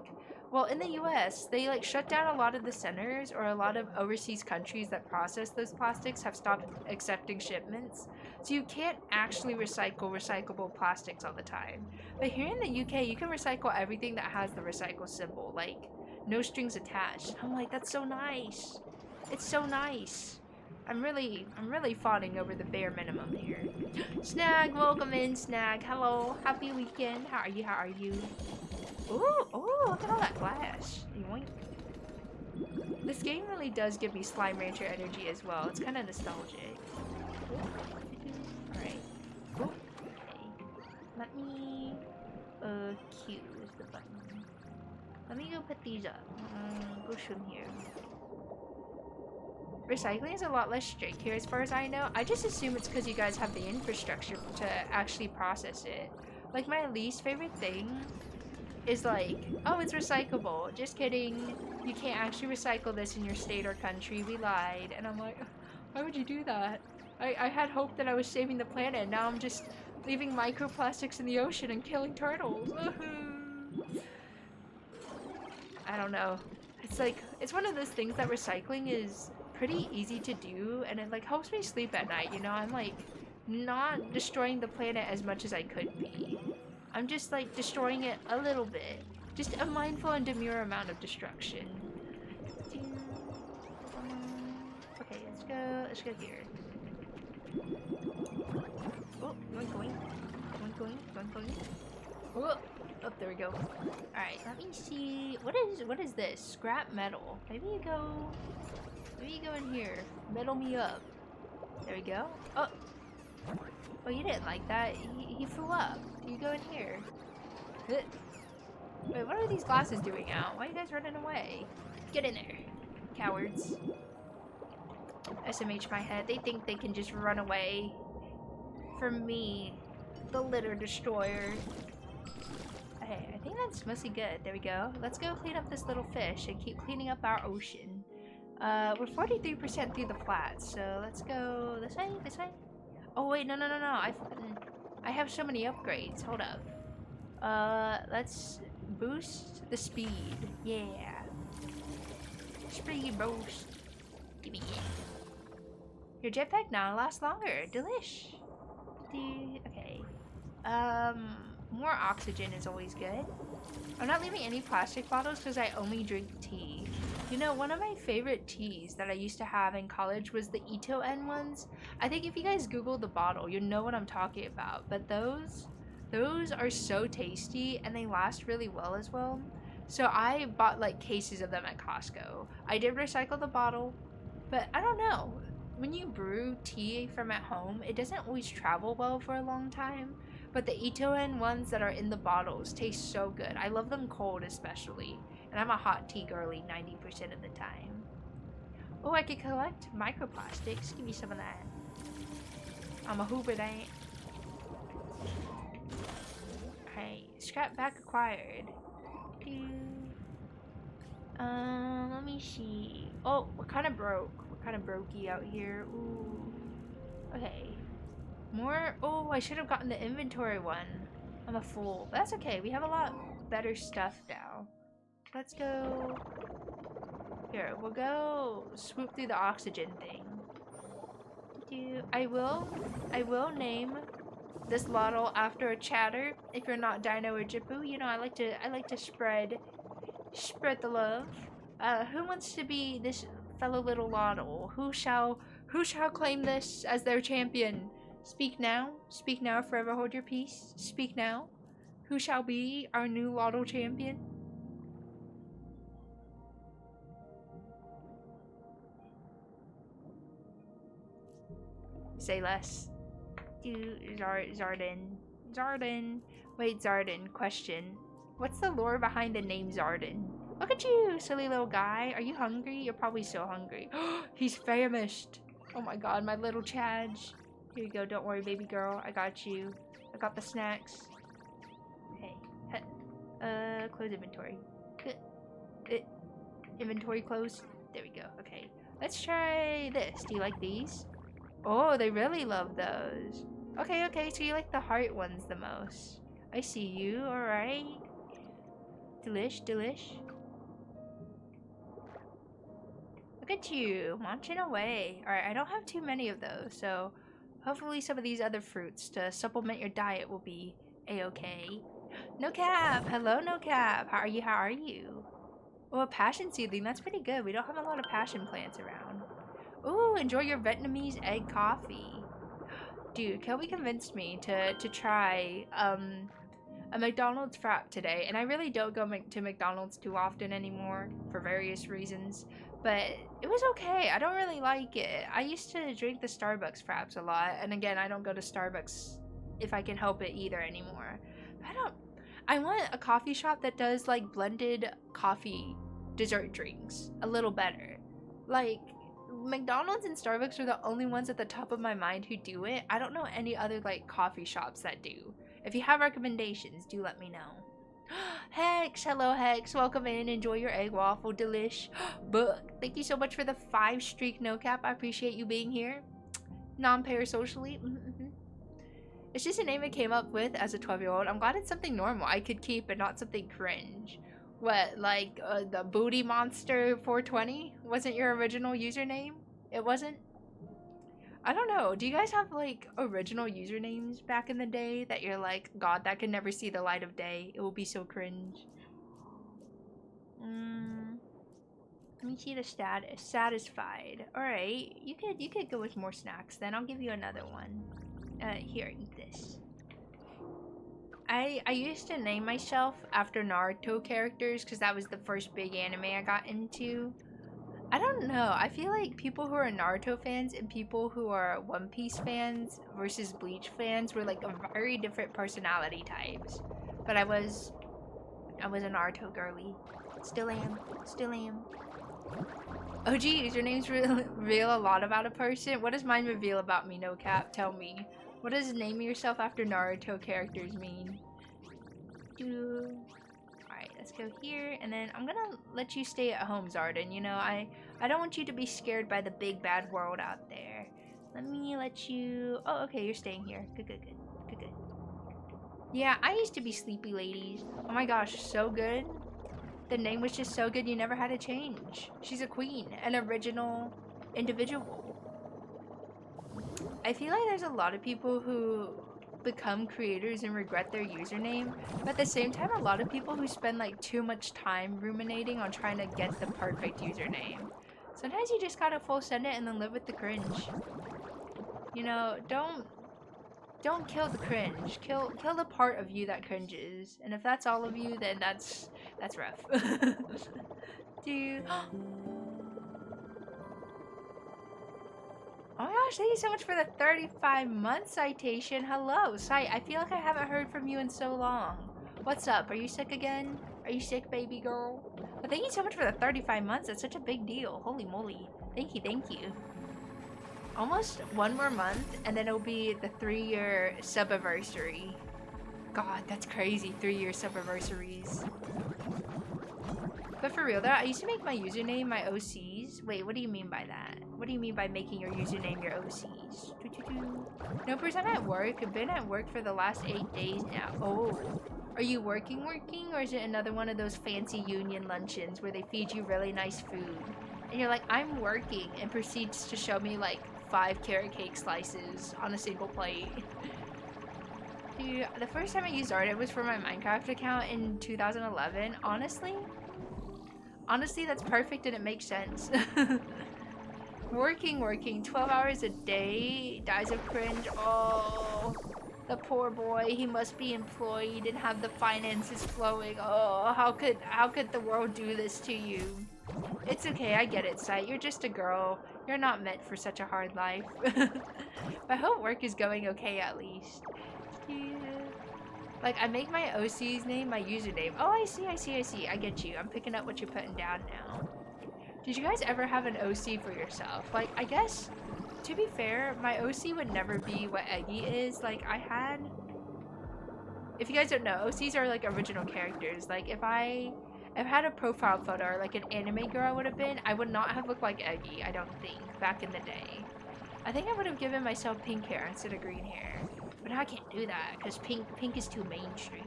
Well, in the US, they like shut down a lot of the centers, or a lot of overseas countries that process those plastics have stopped accepting shipments. So you can't actually recycle recyclable plastics all the time. But here in the UK, you can recycle everything that has the recycle symbol, like no strings attached. I'm like, that's so nice. It's so nice. I'm really fawning over the bare minimum here. Snag, welcome in, Snag. Hello, happy weekend. How are you? How are you? Ooh, look at all that glass. Yoink. This game really does give me Slime Rancher energy as well. It's kind of nostalgic. Alright. Okay. Let me... Q is the button. Let me go put these up. Go swim here. Recycling is a lot less strict here as far as I know. I just assume it's because you guys have the infrastructure to actually process it. Like, my least favorite thing is like, oh, it's recyclable. Just kidding. You can't actually recycle this in your state or country. We lied. And I'm like, why would you do that? I had hope that I was saving the planet. Now I'm just leaving microplastics in the ocean and killing turtles. I don't know. It's like, it's one of those things that recycling is pretty easy to do, and it like helps me sleep at night, you know? I'm like not destroying the planet as much as I could be. I'm just like destroying it a little bit. Just a mindful and demure amount of destruction. Okay, let's go here. Oh, going. Oh, Oh, there we go. Alright, let me see. What is this? Scrap metal. Maybe you go in here. Metal me up. There we go. Oh. Oh, you didn't like that. He flew up. You go in here. Wait, what are these glasses doing out? Why are you guys running away? Get in there, cowards. SMH my head. They think they can just run away from me, the litter destroyer. Okay, I think that's mostly good. There we go. Let's go clean up this little fish and keep cleaning up our ocean. We're 43% through the flats, so let's go this way, this way. Oh wait, no. I have so many upgrades. Hold up. Let's boost the speed. Yeah. Speed boost. Give me it. Your jetpack now lasts longer. Delish. Okay. More oxygen is always good. I'm not leaving any plastic bottles because I only drink tea. You know, one of my favorite teas that I used to have in college was the Ito N ones. I think if you guys Google the bottle, you'll know what I'm talking about. But those are so tasty and they last really well as well. So I bought like cases of them at Costco. I did recycle the bottle, but I don't know. When you brew tea from at home, it doesn't always travel well for a long time. But the Itoen ones that are in the bottles taste so good. I love them cold especially. And I'm a hot tea girly 90% of the time. Oh, I could collect microplastics. Give me some of that. I'm a hooper that. Hey, scrap back acquired. Let me see. Oh, we're kind of broke. We're kind of brokey out here. Ooh. Okay. More. Oh, I should have gotten the inventory one. I'm a fool. But that's okay. We have a lot better stuff now. Let's go. Here, we'll go swoop through the oxygen thing. I will name this lottle after a chatter. If you're not Dino or Jippo, you know I like to spread the love. Who wants to be this fellow little lottle? Who shall claim this as their champion? Speak now, forever hold your peace. Speak now. Who shall be our new lottle champion? Say less. Zarden. Wait, Zarden, question. What's the lore behind the name Zarden? Look at you, silly little guy. Are you hungry? You're probably so hungry. He's famished. Oh my god, my little Chadge. Here you go, don't worry, baby girl. I got you. I got the snacks. Hey. Close inventory. Inventory close. There we go. Okay. Let's try this. Do you like these? Oh, they really love those. Okay, so you like the heart ones the most. I see you, alright. Delish. Look at you, munching away. Alright, I don't have too many of those, so hopefully some of these other fruits to supplement your diet will be a-okay. No Cap! Hello, No Cap! How are you? Oh, a passion seedling, that's pretty good. We don't have a lot of passion plants around. Ooh, enjoy your Vietnamese egg coffee. Dude, Kelby convinced me to try a McDonald's frap today, and I really don't go to McDonald's too often anymore for various reasons, but it was okay. I don't really like it. I used to drink the Starbucks fraps a lot, and again, I don't go to Starbucks if I can help it either anymore. I want a coffee shop that does like blended coffee dessert drinks a little better. Like, McDonald's and Starbucks are the only ones at the top of my mind who do it. I don't know any other like coffee shops that do. If you have recommendations, do let me know. Hex, hello Hex, welcome in. Enjoy your egg waffle, delish. Book, thank you so much for the 5 streak No Cap. I appreciate you being here. Non-parasocially. It's just a name I came up with as a 12-year-old. I'm glad it's something normal I could keep and not something cringe. What, like the Booty Monster 420 wasn't your original username? It wasn't? I don't know. Do you guys have like original usernames back in the day that you're like, God, that could never see the light of day. It will be so cringe. Let me see the status. Satisfied. Alright. You could go with more snacks then. I'll give you another one. Here, eat this. I used to name myself after Naruto characters because that was the first big anime I got into. I don't know. I feel like people who are Naruto fans and people who are One Piece fans versus Bleach fans were like a very different personality types. But I was a Naruto girly. Still am. Still am. Oh geez, your names reveal a lot about a person. What does mine reveal about me, no cap? Tell me. What does naming yourself after Naruto characters mean? Alright, let's go here, and then I'm gonna let you stay at home, Zardan. You know, I don't want you to be scared by the big bad world out there. Let me let you... Oh, okay, you're staying here. Good, good, good. Good, good. Yeah, I used to be Sleepy Ladies. Oh my gosh, so good. The name was just so good you never had to change. She's a queen, an original individual. I feel like there's a lot of people who become creators and regret their username, but at the same time a lot of people who spend like too much time ruminating on trying to get the perfect username. Sometimes you just gotta full send it and then live with the cringe. You know, don't kill the cringe. Kill the part of you that cringes. And if that's all of you, then that's rough. Dude. Oh my gosh, thank you so much for the 35-month citation. Hello, Sight. I feel like I haven't heard from you in so long. What's up? Are you sick again? Are you sick, baby girl? But thank you so much for the 35 months. That's such a big deal. Holy moly. Thank you, thank you. Almost one more month, and then it'll be the 3-year sub-anniversary. God, that's crazy. 3-year sub-anniversaries. But for real though, I used to make my username my OCs. Wait, what do you mean by that? What do you mean by making your username your OCs? No, because I'm at work. I've been at work for the last 8 days now. Oh, are you working, or is it another one of those fancy union luncheons where they feed you really nice food? And you're like, I'm working, and proceeds to show me like 5 carrot cake slices on a single plate. Dude, the first time I used Art, was for my Minecraft account in 2011. Honestly, that's perfect and it makes sense. Working, 12 hours a day, dies of cringe. Oh, the poor boy. He must be employed and have the finances flowing. Oh, how could the world do this to you? It's okay, I get it, Sight. You're just a girl. You're not meant for such a hard life. I hope work is going okay at least. Yeah. Like, I make my OC's name my username. Oh, I see. I get you. I'm picking up what you're putting down now. Did you guys ever have an OC for yourself? Like, I guess, to be fair, my OC would never be what Eggie is. Like, if you guys don't know, OCs are like original characters. Like, if I had a profile photo or like an anime girl I would have been, I would not have looked like Eggie, I don't think, back in the day. I think I would have given myself pink hair instead of green hair. But now I can't do that because pink is too mainstream.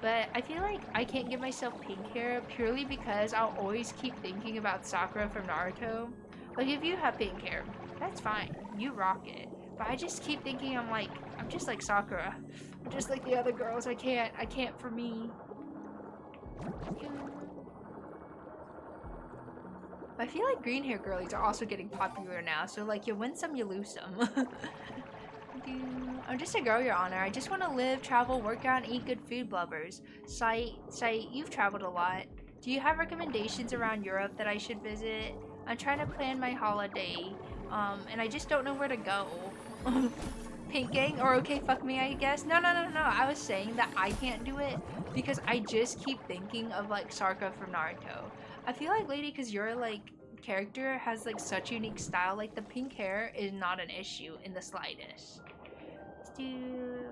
But I feel like I can't give myself pink hair purely because I'll always keep thinking about Sakura from Naruto. Like, if you have pink hair, that's fine. You rock it. But I just keep thinking I'm just like Sakura. I'm just like the other girls. I can't for me. I feel like green hair girlies are also getting popular now, so like you win some, you lose some. I'm just a girl, Your Honor. I just want to live, travel, work out, and eat good food, blubbers. Sight, you've traveled a lot. Do you have recommendations around Europe that I should visit? I'm trying to plan my holiday, and I just don't know where to go. Pink gang, or okay, fuck me, I guess. No. I was saying that I can't do it because I just keep thinking of like Sakura from Naruto. I feel like, lady, because your like character has like such unique style, like the pink hair is not an issue in the slightest. Dude,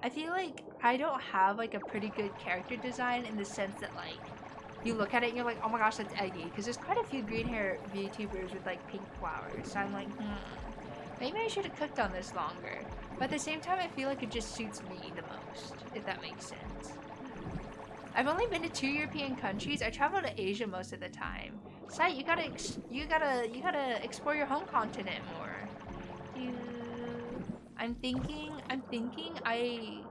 I feel like I don't have like a pretty good character design in the sense that like you look at it and you're like, oh my gosh, that's Eggie, because there's quite a few green hair VTubers with like pink flowers. So I'm like, maybe I should have cooked on this longer. But at the same time, I feel like it just suits me the most, if that makes sense. I've only been to 2 European countries. I travel to Asia most of the time. Sight, you gotta explore your home continent more. I'm thinking I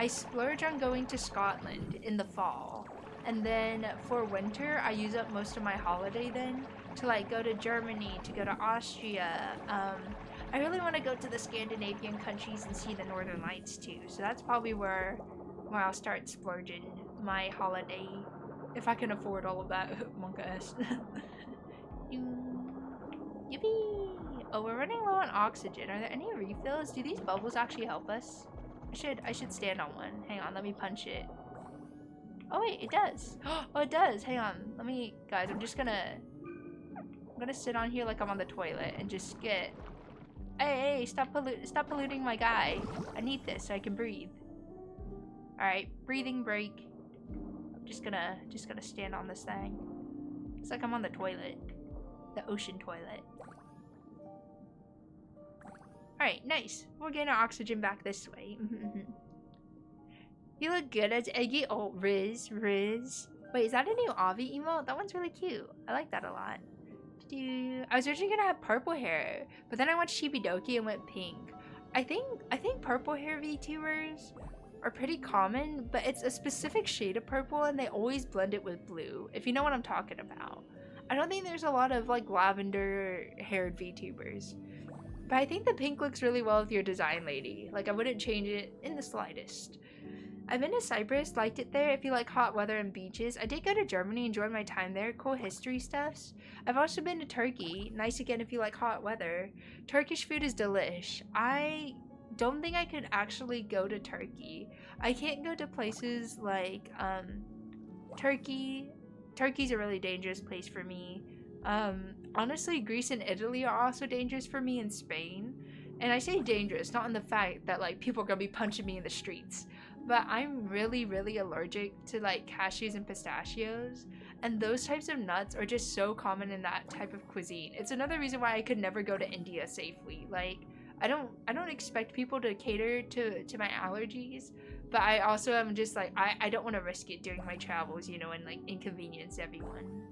splurge on going to Scotland in the fall, and then for winter I use up most of my holiday then to like go to Germany, to go to Austria. I really want to go to the Scandinavian countries and see the Northern Lights too. So that's probably where I'll start splurging my holiday, if I can afford all of that. Monka-esque. Yippee! Oh, we're running low on oxygen. Are there any refills? Do these bubbles actually help us? I should stand on one. Hang on, let me punch it. Oh wait, it does. Oh, it does. Hang on. Let me, guys. I'm gonna sit on here like I'm on the toilet and just get. Hey, stop polluting my guy. I need this so I can breathe. All right, breathing break. I'm just gonna stand on this thing. It's like I'm on the toilet, the ocean toilet. All right, nice. We're getting our oxygen back this way. You look good as Eggie. Oh, Riz. Wait, is that a new Avi emote? That one's really cute. I like that a lot. I was originally gonna have purple hair, but then I watched Shibidoki and went pink. I think purple hair VTubers are pretty common, but it's a specific shade of purple and they always blend it with blue, if you know what I'm talking about. I don't think there's a lot of like lavender haired VTubers. But I think the pink looks really well with your design, lady. Like, I wouldn't change it in the slightest. I've been to Cyprus, liked it there if you like hot weather and beaches. I did go to Germany, enjoyed my time there, cool history stuffs. I've also been to Turkey, nice again if you like hot weather. Turkish food is delish. I don't think I could actually go to Turkey. I can't go to places like Turkey. Turkey's a really dangerous place for me. Honestly, Greece and Italy are also dangerous for me, and Spain. And I say dangerous, not in the fact that like people are gonna be punching me in the streets, but I'm really allergic to like cashews and pistachios, and those types of nuts are just so common in that type of cuisine. It's another reason why I could never go to India safely. Like, I don't expect people to cater to my allergies, but I also am just like, I don't want to risk it during my travels, you know, and like inconvenience everyone.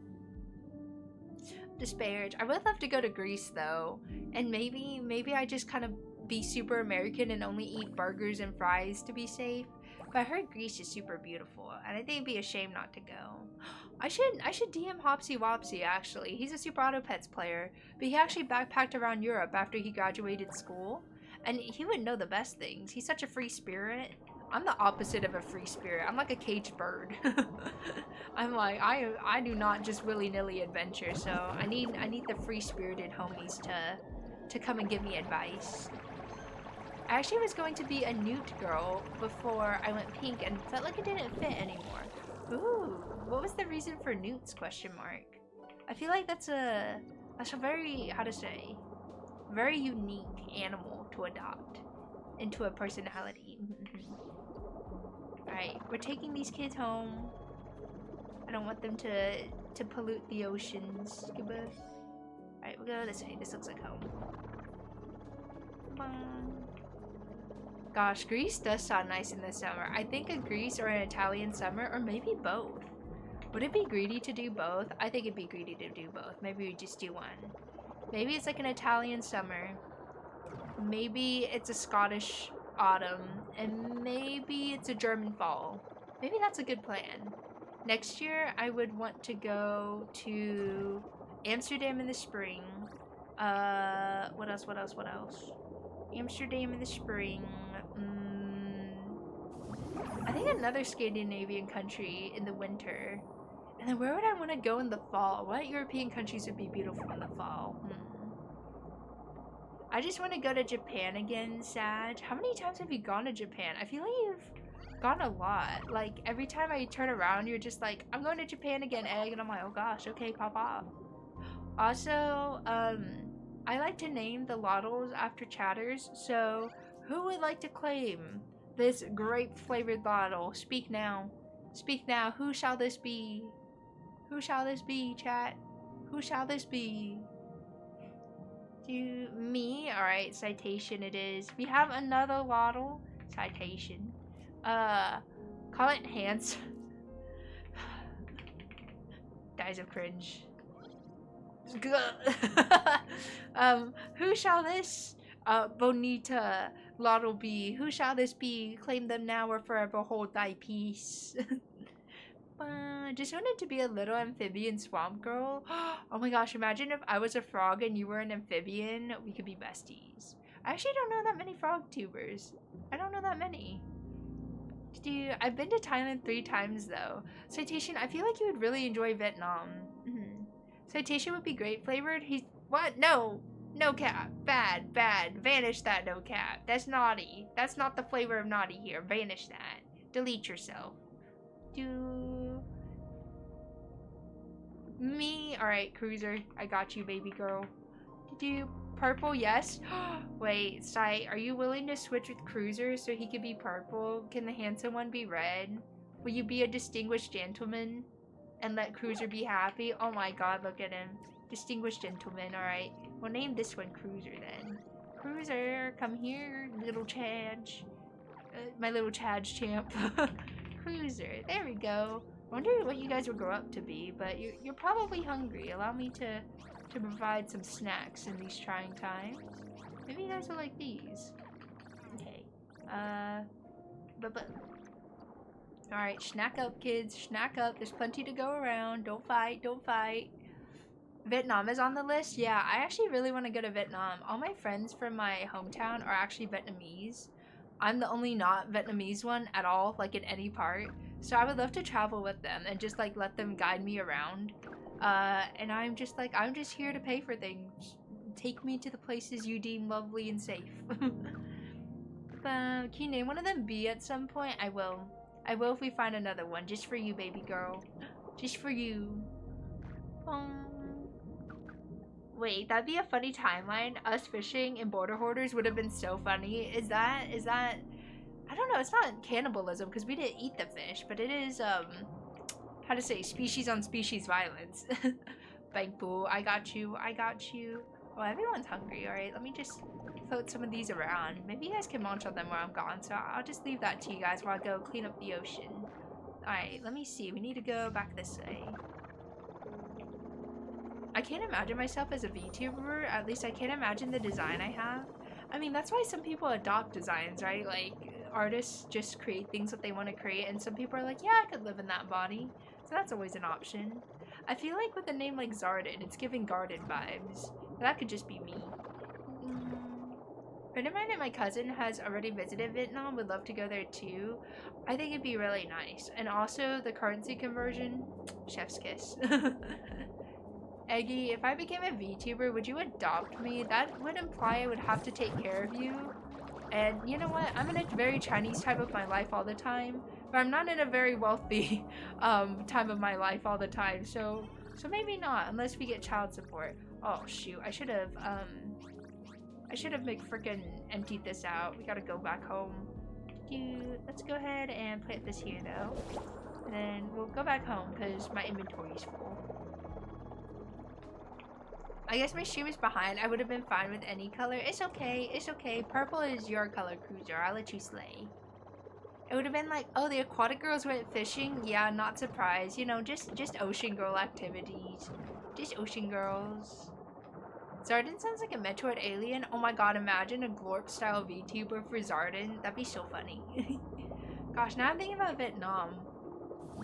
Disparage. I would love to go to Greece though, and maybe I just kind of be super American and only eat burgers and fries to be safe. But I heard Greece is super beautiful, and I think it'd be a shame not to go. I should DM Hopsy Wopsy actually. He's a Super Auto Pets player, but he actually backpacked around Europe after he graduated school, and he would know the best things. He's such a free spirit. I'm the opposite of a free spirit. I'm like a caged bird. I'm like, I do not just willy-nilly adventure, so I need the free-spirited homies to come and give me advice. I actually was going to be a newt girl before I went pink and felt like it didn't fit anymore. Ooh, what was the reason for newts, question mark? I feel like that's a very, how to say, very unique animal to adopt into a personality. Alright, we're taking these kids home. I don't want them to pollute the oceans. Alright, we'll go this way. This looks like home. Come on. Gosh, Greece does sound nice in the summer. I think a Greece or an Italian summer, or maybe both. Would it be greedy to do both? I think it'd be greedy to do both. Maybe we just do one. Maybe it's like an Italian summer. Maybe it's a Scottish autumn, and maybe it's a German fall. Maybe that's a good plan. Next year, I would want to go to Amsterdam in the spring. What else? Amsterdam in the spring. I think another Scandinavian country in the winter. And then where would I want to go in the fall? What European countries would be beautiful in the fall? I just want to go to Japan again, Sag. How many times have you gone to Japan? I feel like you've gone a lot. Like, every time I turn around, you're just like, I'm going to Japan again, Egg. And I'm like, oh gosh, okay, pop off. Also, I like to name the loddles after chatters. So, who would like to claim this grape-flavored loddle? Speak now. Speak now. Who shall this be? Who shall this be, chat? Who shall this be? To me? Alright, citation it is. We have another loddle. Citation. Call it Hans. Guys of cringe. Who shall this bonita loddle be? Who shall this be? Claim them now or forever hold thy peace. Just wanted to be a little amphibian swamp girl. Oh my gosh, imagine if I was a frog and you were an amphibian. We could be besties. I actually don't know that many frog tubers. I don't know that many. Dude, I've been to Thailand 3 times though. Citation, I feel like you would really enjoy Vietnam. Citation would be great flavored. He's what? No. No cap. Bad. Bad. Vanish that no cap. That's naughty. That's not the flavor of naughty here. Vanish that. Delete yourself. Do me. Alright, Cruiser. I got you, baby girl. Do purple, yes. Wait, Sai, are you willing to switch with Cruiser so he could be purple? Can the handsome one be red? Will you be a distinguished gentleman and let Cruiser be happy? Oh my god, look at him. Distinguished gentleman, alright. We'll name this one Cruiser then. Cruiser, come here, little Chadge. My little Chadge champ. Cruiser, there we go. I wonder what you guys will grow up to be, but you're probably hungry. Allow me to provide some snacks in these trying times. Maybe you guys will like these. Okay. But. Alright, snack up, kids. Snack up. There's plenty to go around. Don't fight. Don't fight. Vietnam is on the list? Yeah, I actually really want to go to Vietnam. All my friends from my hometown are actually Vietnamese. I'm the only not Vietnamese one at all, like in any part. So I would love to travel with them and just like let them guide me around. And I'm just here to pay for things. Take me to the places you deem lovely and safe. Can you name one of them B at some point? I will. I will if we find another one. Just for you, baby girl. Just for you. Wait, that'd be a funny timeline. Us fishing in Border Hoarders would have been so funny. Is that... I don't know, it's not cannibalism because we didn't eat the fish, but it is, how to say, species on species violence. Bank boo, I got you, I got you. Oh, everyone's hungry, alright, let me just float some of these around. Maybe you guys can munch on them while I'm gone, so I'll just leave that to you guys while I go clean up the ocean. Alright, let me see, we need to go back this way. I can't imagine myself as a VTuber, at least I can't imagine the design I have. I mean, that's why some people adopt designs, right? Like, artists just create things that they want to create, and some people are like, yeah, I could live in that body. So that's always an option. I feel like with a name like Zarden, it's giving garden vibes. That could just be me. A friend of mine and my cousin has already visited Vietnam, would love to go there too. I think it'd be really nice. And also, the currency conversion, chef's kiss. Eggie, if I became a VTuber, would you adopt me? That would imply I would have to take care of you. And you know what? I'm in a very Chinese time of my life all the time, but I'm not in a very wealthy time of my life all the time. So maybe not, unless we get child support. Oh shoot, I should have freaking emptied this out. We gotta go back home. Let's go ahead and plant this here though. And then we'll go back home because my inventory's full. I guess my shoe is behind. I would have been fine with any color. It's okay. It's okay. Purple is your color, Cruiser. I'll let you slay. It would have been like, oh, the aquatic girls went fishing. Yeah, not surprised. You know, just ocean girl activities. Just ocean girls. Zarden sounds like a Metroid alien. Oh my god, imagine a Glorp style VTuber for Zarden. That'd be so funny. Gosh, now I'm thinking about Vietnam.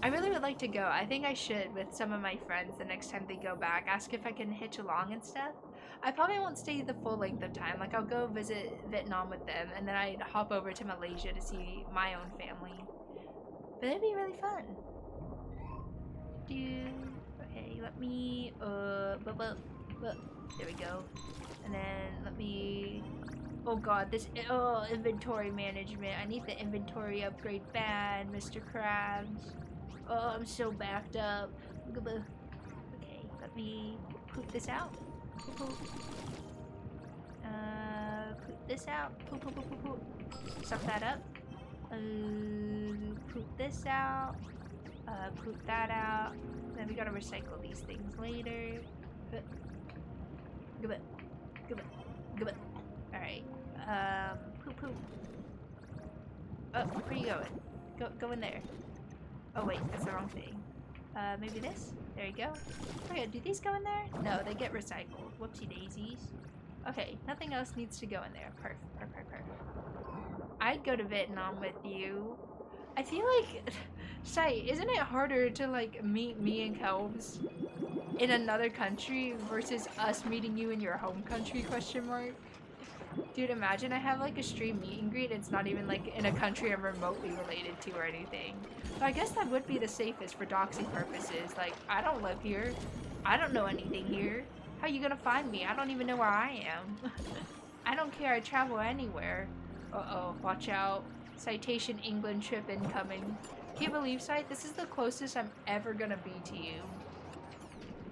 I really would like to go. I think I should with some of my friends the next time they go back. Ask if I can hitch along and stuff. I probably won't stay the full length of time. Like, I'll go visit Vietnam with them, and then I'd hop over to Malaysia to see my own family. But it'd be really fun. Okay, let me, there we go. And then let me, oh god, inventory management. I need the inventory upgrade bad, Mr. Krabs. Oh, I'm so backed up. Okay, let me poop this out. Poop. Poop this out. Poop. Suck that up. Poop this out. Poop that out. Then we gotta recycle these things later. Good. Alright. Poop. Oh, where are you going? Go in there. Oh wait, that's the wrong thing. Maybe this? There you go. Okay, do these go in there? No, they get recycled. Whoopsie daisies. Okay, nothing else needs to go in there. Perfect. I'd go to Vietnam with you. I feel like, Sai, isn't it harder to like meet me and Kelbs in another country versus us meeting you in your home country, question mark? Dude, imagine I have like a stream meet and greet. It's not even like in a country I'm remotely related to or anything. But I guess that would be the safest for doxing purposes. Like, I don't live here. I don't know anything here. How you gonna find me? I don't even know where I am. I don't care. I travel anywhere. Uh-oh, watch out. Citation England trip incoming. Can you believe, Sight? This is the closest I'm ever gonna be to you.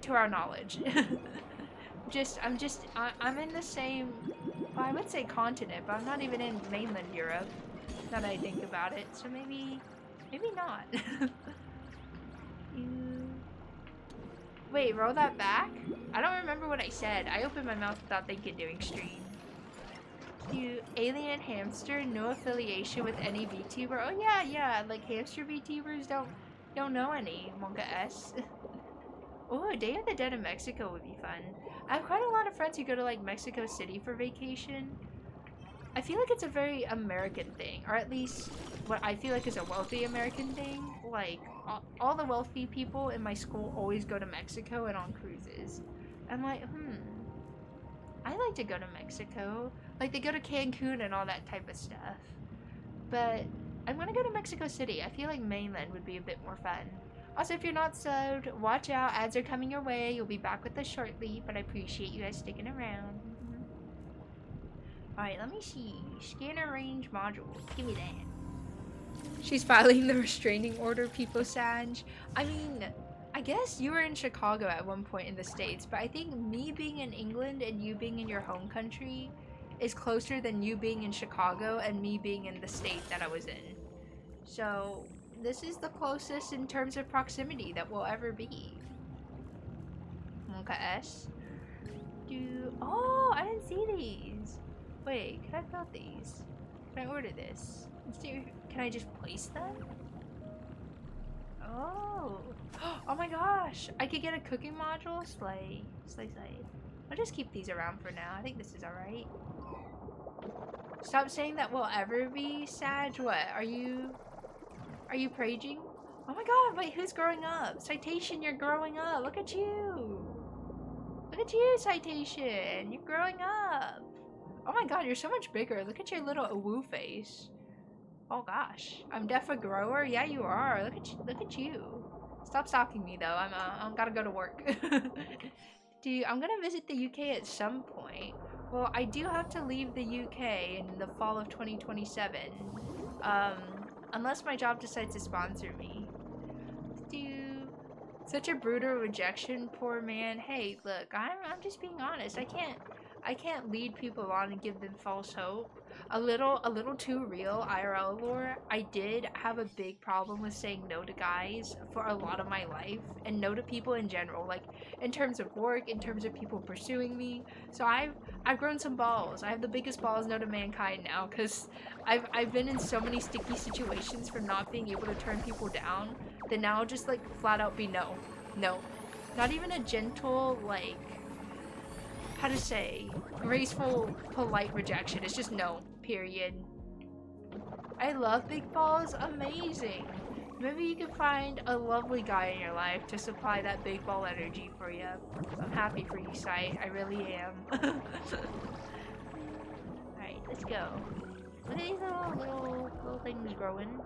To our knowledge. I'm in the same, well, I would say continent, but I'm not even in mainland Europe, now that I think about it, so maybe not. Wait, roll that back? I don't remember what I said. I opened my mouth without thinking during stream. You alien hamster, no affiliation with any VTuber? Oh yeah, like hamster VTubers don't know any, Monka S. Oh, Day of the Dead in Mexico would be fun. I have quite a lot of friends who go to like Mexico City for vacation. I feel like it's a very American thing, or at least what I feel like is a wealthy American thing. Like all the wealthy people in my school always go to Mexico and on cruises. I'm like, I like to go to Mexico. Like they go to Cancun and all that type of stuff. But I'm gonna go to Mexico City. I feel like mainland would be a bit more fun. Also, if you're not subbed, watch out. Ads are coming your way. You'll be back with us shortly, but I appreciate you guys sticking around. Alright, let me see. Scanner range module. Give me that. She's filing the restraining order, people, Sanj. I mean, I guess you were in Chicago at one point in the States, but I think me being in England and you being in your home country is closer than you being in Chicago and me being in the state that I was in. So this is the closest in terms of proximity that we'll ever be. Monka S. Oh, I didn't see these. Wait, can I build these? Can I order this? Can I just place them? Oh. Oh my gosh. I could get a cooking module. Slay. I'll just keep these around for now. I think this is alright. Stop saying that we'll ever be, Sag. What? Are you praging? Oh my god, wait, who's growing up? Citation, you're growing up. Look at you. Look at you, Citation. You're growing up. Oh my god, you're so much bigger. Look at your little woo face. Oh gosh. I'm def a grower? Yeah, you are. Look at you. Stop stalking me though. I'm gotta go to work. Dude, I'm gonna visit the UK at some point. Well, I do have to leave the UK in the fall of 2027. Unless my job decides to sponsor me. Dude, such a brutal rejection, poor man. Hey, look, I'm just being honest. I can't lead people on and give them false hope. A little too real IRL lore. I did have a big problem with saying no to guys for a lot of my life, and no to people in general, like in terms of work, in terms of people pursuing me. So I've grown some balls. I have the biggest balls known to mankind now, because I've been in so many sticky situations from not being able to turn people down that now I'll just like flat out be no. Not even a gentle, like, how to say, graceful, polite rejection. It's just no, period. I love big balls. Amazing. Maybe you can find a lovely guy in your life to supply that big ball energy for you. I'm happy for you, Sight. I really am. Alright, let's go. Look at these little things growing.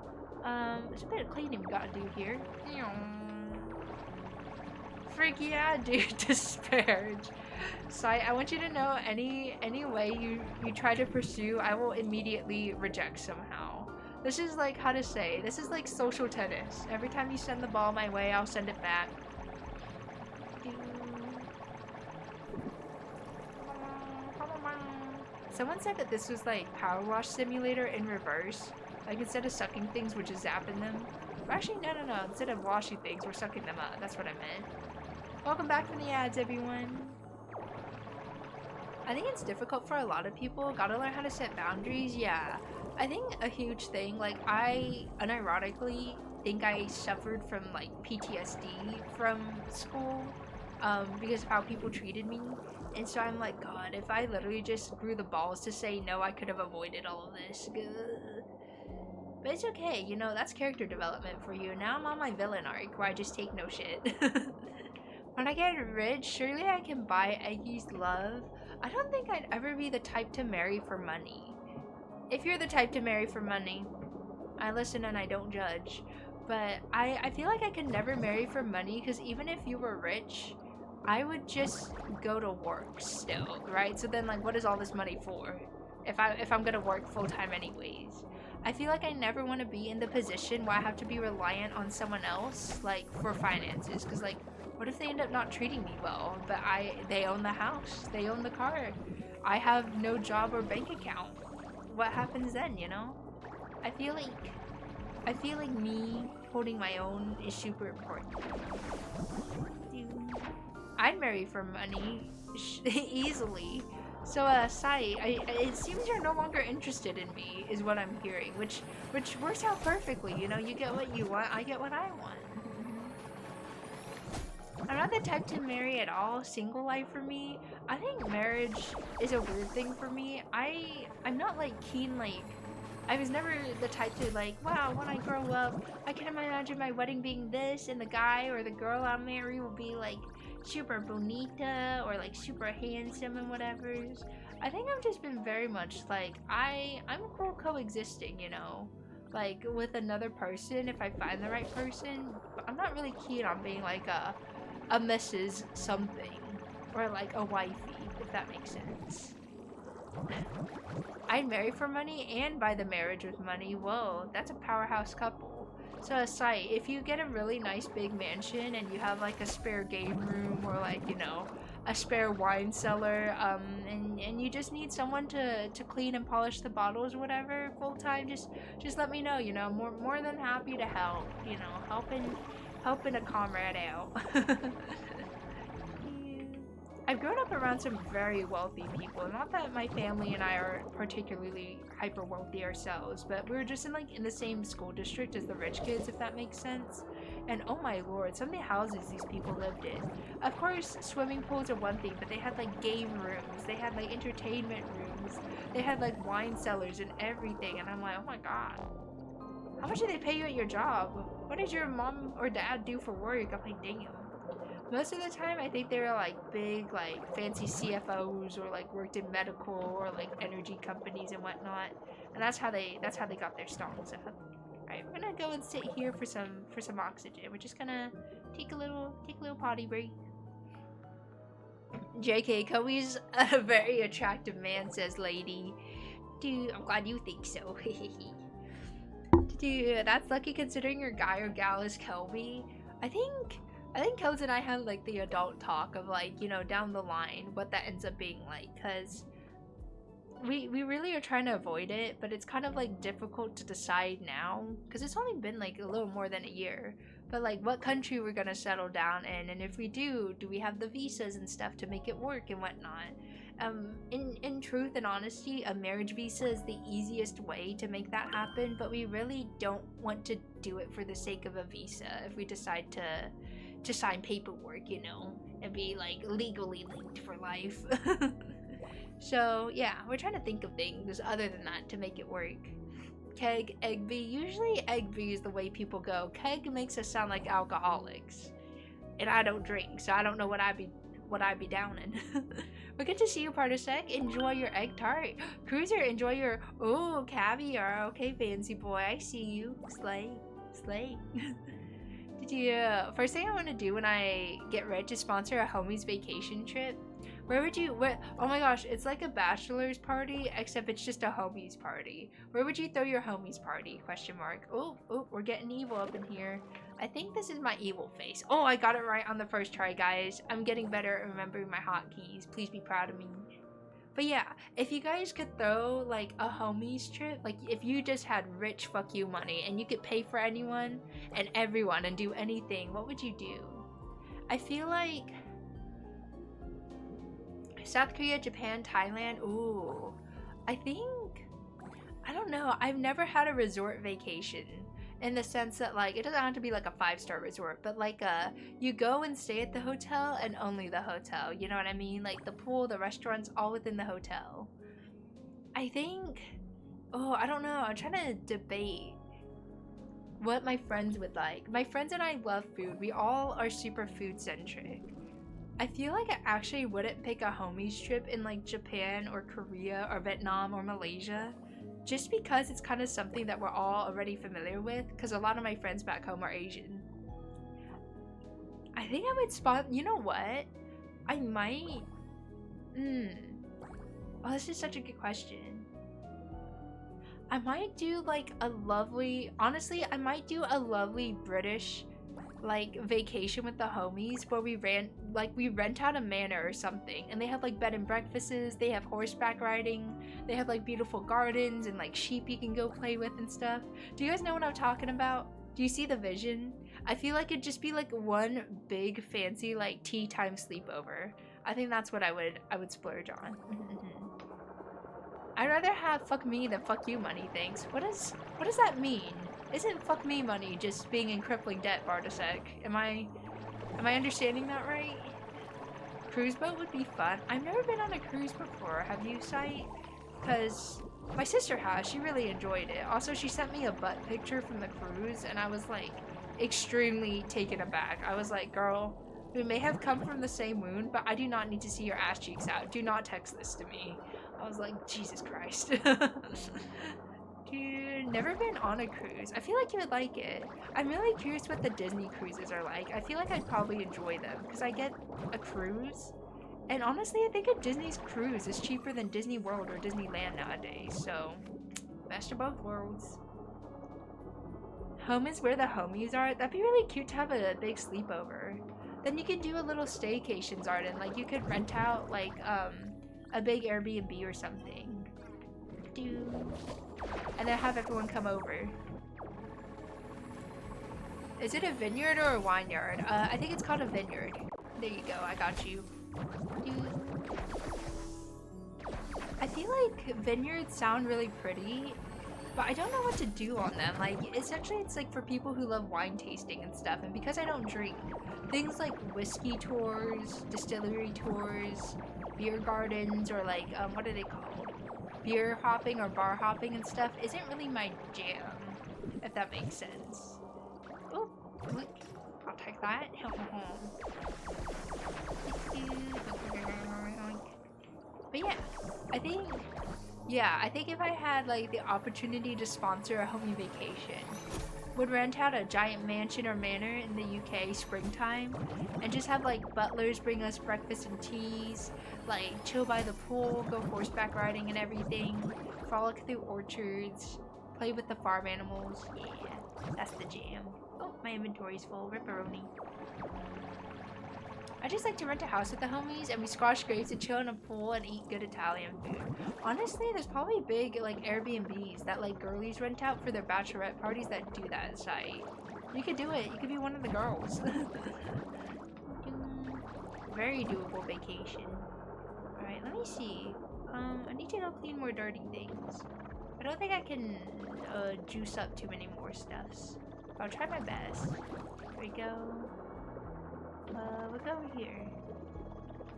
There's a bit of cleaning we gotta do here. Frick yeah, dude. Disparage. Sight, I want you to know any way you try to pursue, I will immediately reject somehow. This is like, how to say, this is like social tennis. Every time you send the ball my way, I'll send it back. Someone said that this was like Power Wash Simulator in reverse. Like instead of sucking things, we're just zapping them. Or actually, no. Instead of washing things, we're sucking them up. That's what I meant. Welcome back from the ads, everyone. I think it's difficult for a lot of people. Gotta learn how to set boundaries. Yeah. I think a huge thing, like I unironically think I suffered from like PTSD from school because of how people treated me. And so I'm like, God, if I literally just grew the balls to say no, I could have avoided all of this. But it's okay, you know, that's character development for you. Now I'm on my villain arc where I just take no shit. When I get rich, surely I can buy Eggie's love. I don't think I'd ever be the type to marry for money. If you're the type to marry for money, I listen and I don't judge. But I feel like I could never marry for money because even if you were rich, I would just go to work still, right? So then, like, what is all this money for? If I'm gonna work full time anyways. I feel like I never want to be in the position where I have to be reliant on someone else, like, for finances. Because, like, what if they end up not treating me well? But they own the house, they own the car. I have no job or bank account. What happens then, you know? I feel like me holding my own is super important. I'd marry for money easily. So, Sai, it seems you're no longer interested in me, is what I'm hearing, which works out perfectly. You know, you get what you want, I get what I want. I'm not the type to marry at all. Single life for me, I think marriage is a weird thing for me. I'm not like keen, like, I was never the type to like, wow, when I grow up, I can imagine my wedding being this and the guy or the girl I'll marry will be like super bonita or like super handsome and whatever. I think I've just been very much like, I'm cool coexisting, you know, like with another person if I find the right person, but I'm not really keen on being like a Mrs. something or like a wifey, if that makes sense. I'd marry for money and buy the marriage with money. Whoa, that's a powerhouse couple. So, Asai, if you get a really nice big mansion and you have like a spare game room or like, you know, a spare wine cellar, and you just need someone to clean and polish the bottles or whatever full time, just let me know, you know, more than happy to help, you know, helping a comrade out. I've grown up around some very wealthy people. Not that my family and I are particularly hyper wealthy ourselves, but we were just in the same school district as the rich kids, if that makes sense. And oh my lord, some of the houses these people lived in. Of course, swimming pools are one thing, but they had like game rooms, they had like entertainment rooms, they had like wine cellars and everything. And I'm like, oh my god, how much do they pay you at your job? What does your mom or dad do for work? I'm like, damn. Most of the time, I think they were like big, like fancy CFOs or like worked in medical or like energy companies and whatnot, and that's how they got their stocks up. All right, we're gonna go and sit here for some oxygen. We're just gonna take a little potty break. JK, Koi's a very attractive man, says Lady. Dude, I'm glad you think so. Dude, that's lucky considering your guy or gal is Kelby. I think Codes and I had like the adult talk of like, you know, down the line what that ends up being like, because we really are trying to avoid it, but it's kind of like difficult to decide now because it's only been like a little more than a year. But like what country we're gonna settle down in, and if we do we have the visas and stuff to make it work and whatnot. In truth and honesty, a marriage visa is the easiest way to make that happen, but we really don't want to do it for the sake of a visa if we decide to sign paperwork, you know, and be like legally linked for life. So yeah, we're trying to think of things other than that to make it work. Keg, Eggbee. Usually Eggbee is the way people go. Keg makes us sound like alcoholics, and I don't drink, so I don't know what I'd be downing. We're good to see you, Partisec. Enjoy your egg tart. Cruiser, enjoy your caviar. Okay, fancy boy, I see you. Slay. First thing I want to do when I get rich is sponsor a homie's vacation trip. Oh my gosh, it's like a bachelor's party, except it's just a homie's party. Where would you throw your homie's party? Question mark. Oh, we're getting evil up in here. I think this is my evil face. Oh, I got it right on the first try, guys. I'm getting better at remembering my hotkeys. Please be proud of me. But yeah, if you guys could throw like a homies trip, like if you just had rich fuck you money and you could pay for anyone and everyone and do anything, what would you do? I feel like South Korea, Japan, Thailand. Ooh, I don't know. I've never had a resort vacation in the sense that like it doesn't have to be like a 5-star resort, but like you go and stay at the hotel and only the hotel. You know what I mean? Like the pool, the restaurants, all within the hotel. I think. Oh, I don't know. I'm trying to debate. what my friends would like. My friends and I love food. We all are super food centric. I feel like I actually wouldn't pick a homies trip in like Japan or Korea or Vietnam or Malaysia, just because it's kind of something that we're all already familiar with, because a lot of my friends back home are Asian. I think I would spot, you know what? I might, oh, this is such a good question. I might do like a lovely, honestly, I might do a lovely British like vacation with the homies where we rent out a manor or something, and they have like bed and breakfasts, they have horseback riding, they have like beautiful gardens and like sheep you can go play with and stuff. Do you guys know what I'm talking about? Do you see the vision? I feel like it'd just be like one big fancy like tea time sleepover. I think that's what I would splurge on. I'd rather have fuck me than fuck you money, thanks. What does that mean? Isn't fuck me money just being in crippling debt, Bartasek? Am I understanding that right? Cruise boat would be fun. I've never been on a cruise before. Have you, Sight? Because my sister has. She really enjoyed it. Also, she sent me a butt picture from the cruise, and I was like extremely taken aback. I was like, girl, we may have come from the same wound, but I do not need to see your ass cheeks out. Do not text this to me. I was like, Jesus Christ. Dude, never been on a cruise. I feel like you would like it. I'm really curious what the Disney cruises are like. I feel like I'd probably enjoy them because I get a cruise. And honestly, I think a Disney's cruise is cheaper than Disney World or Disneyland nowadays. So, best of both worlds. Home is where the homies are. That'd be really cute to have a big sleepover. Then you could do a little staycations, Arden. Like you could rent out like a big Airbnb or something. And then have everyone come over. Is it a vineyard or a vineyard? I think it's called a vineyard. There you go, I got you. I feel like vineyards sound really pretty, but I don't know what to do on them. Like, essentially it's like for people who love wine tasting and stuff, and because I don't drink, things like whiskey tours, distillery tours, beer gardens, or like, what are they called? Beer hopping or bar hopping and stuff isn't really my jam, if that makes sense. Oh, I'll take that. But yeah, I think if I had like the opportunity to sponsor a homie vacation, would rent out a giant mansion or manor in the UK springtime and just have like butlers bring us breakfast and teas, like chill by the pool, go horseback riding and everything, frolic through orchards, play with the farm animals. Yeah, that's the jam. Oh, my inventory's full. Ripperoni. I just like to rent a house with the homies and we squash grapes and chill in a pool and eat good Italian food. Honestly, there's probably big like Airbnbs that like girlies rent out for their bachelorette parties that do that site. You could do it. You could be one of the girls. Very doable vacation. Alright, let me see. I need to go clean more dirty things. I don't think I can juice up too many more stuffs. I'll try my best. There we go. Look over here.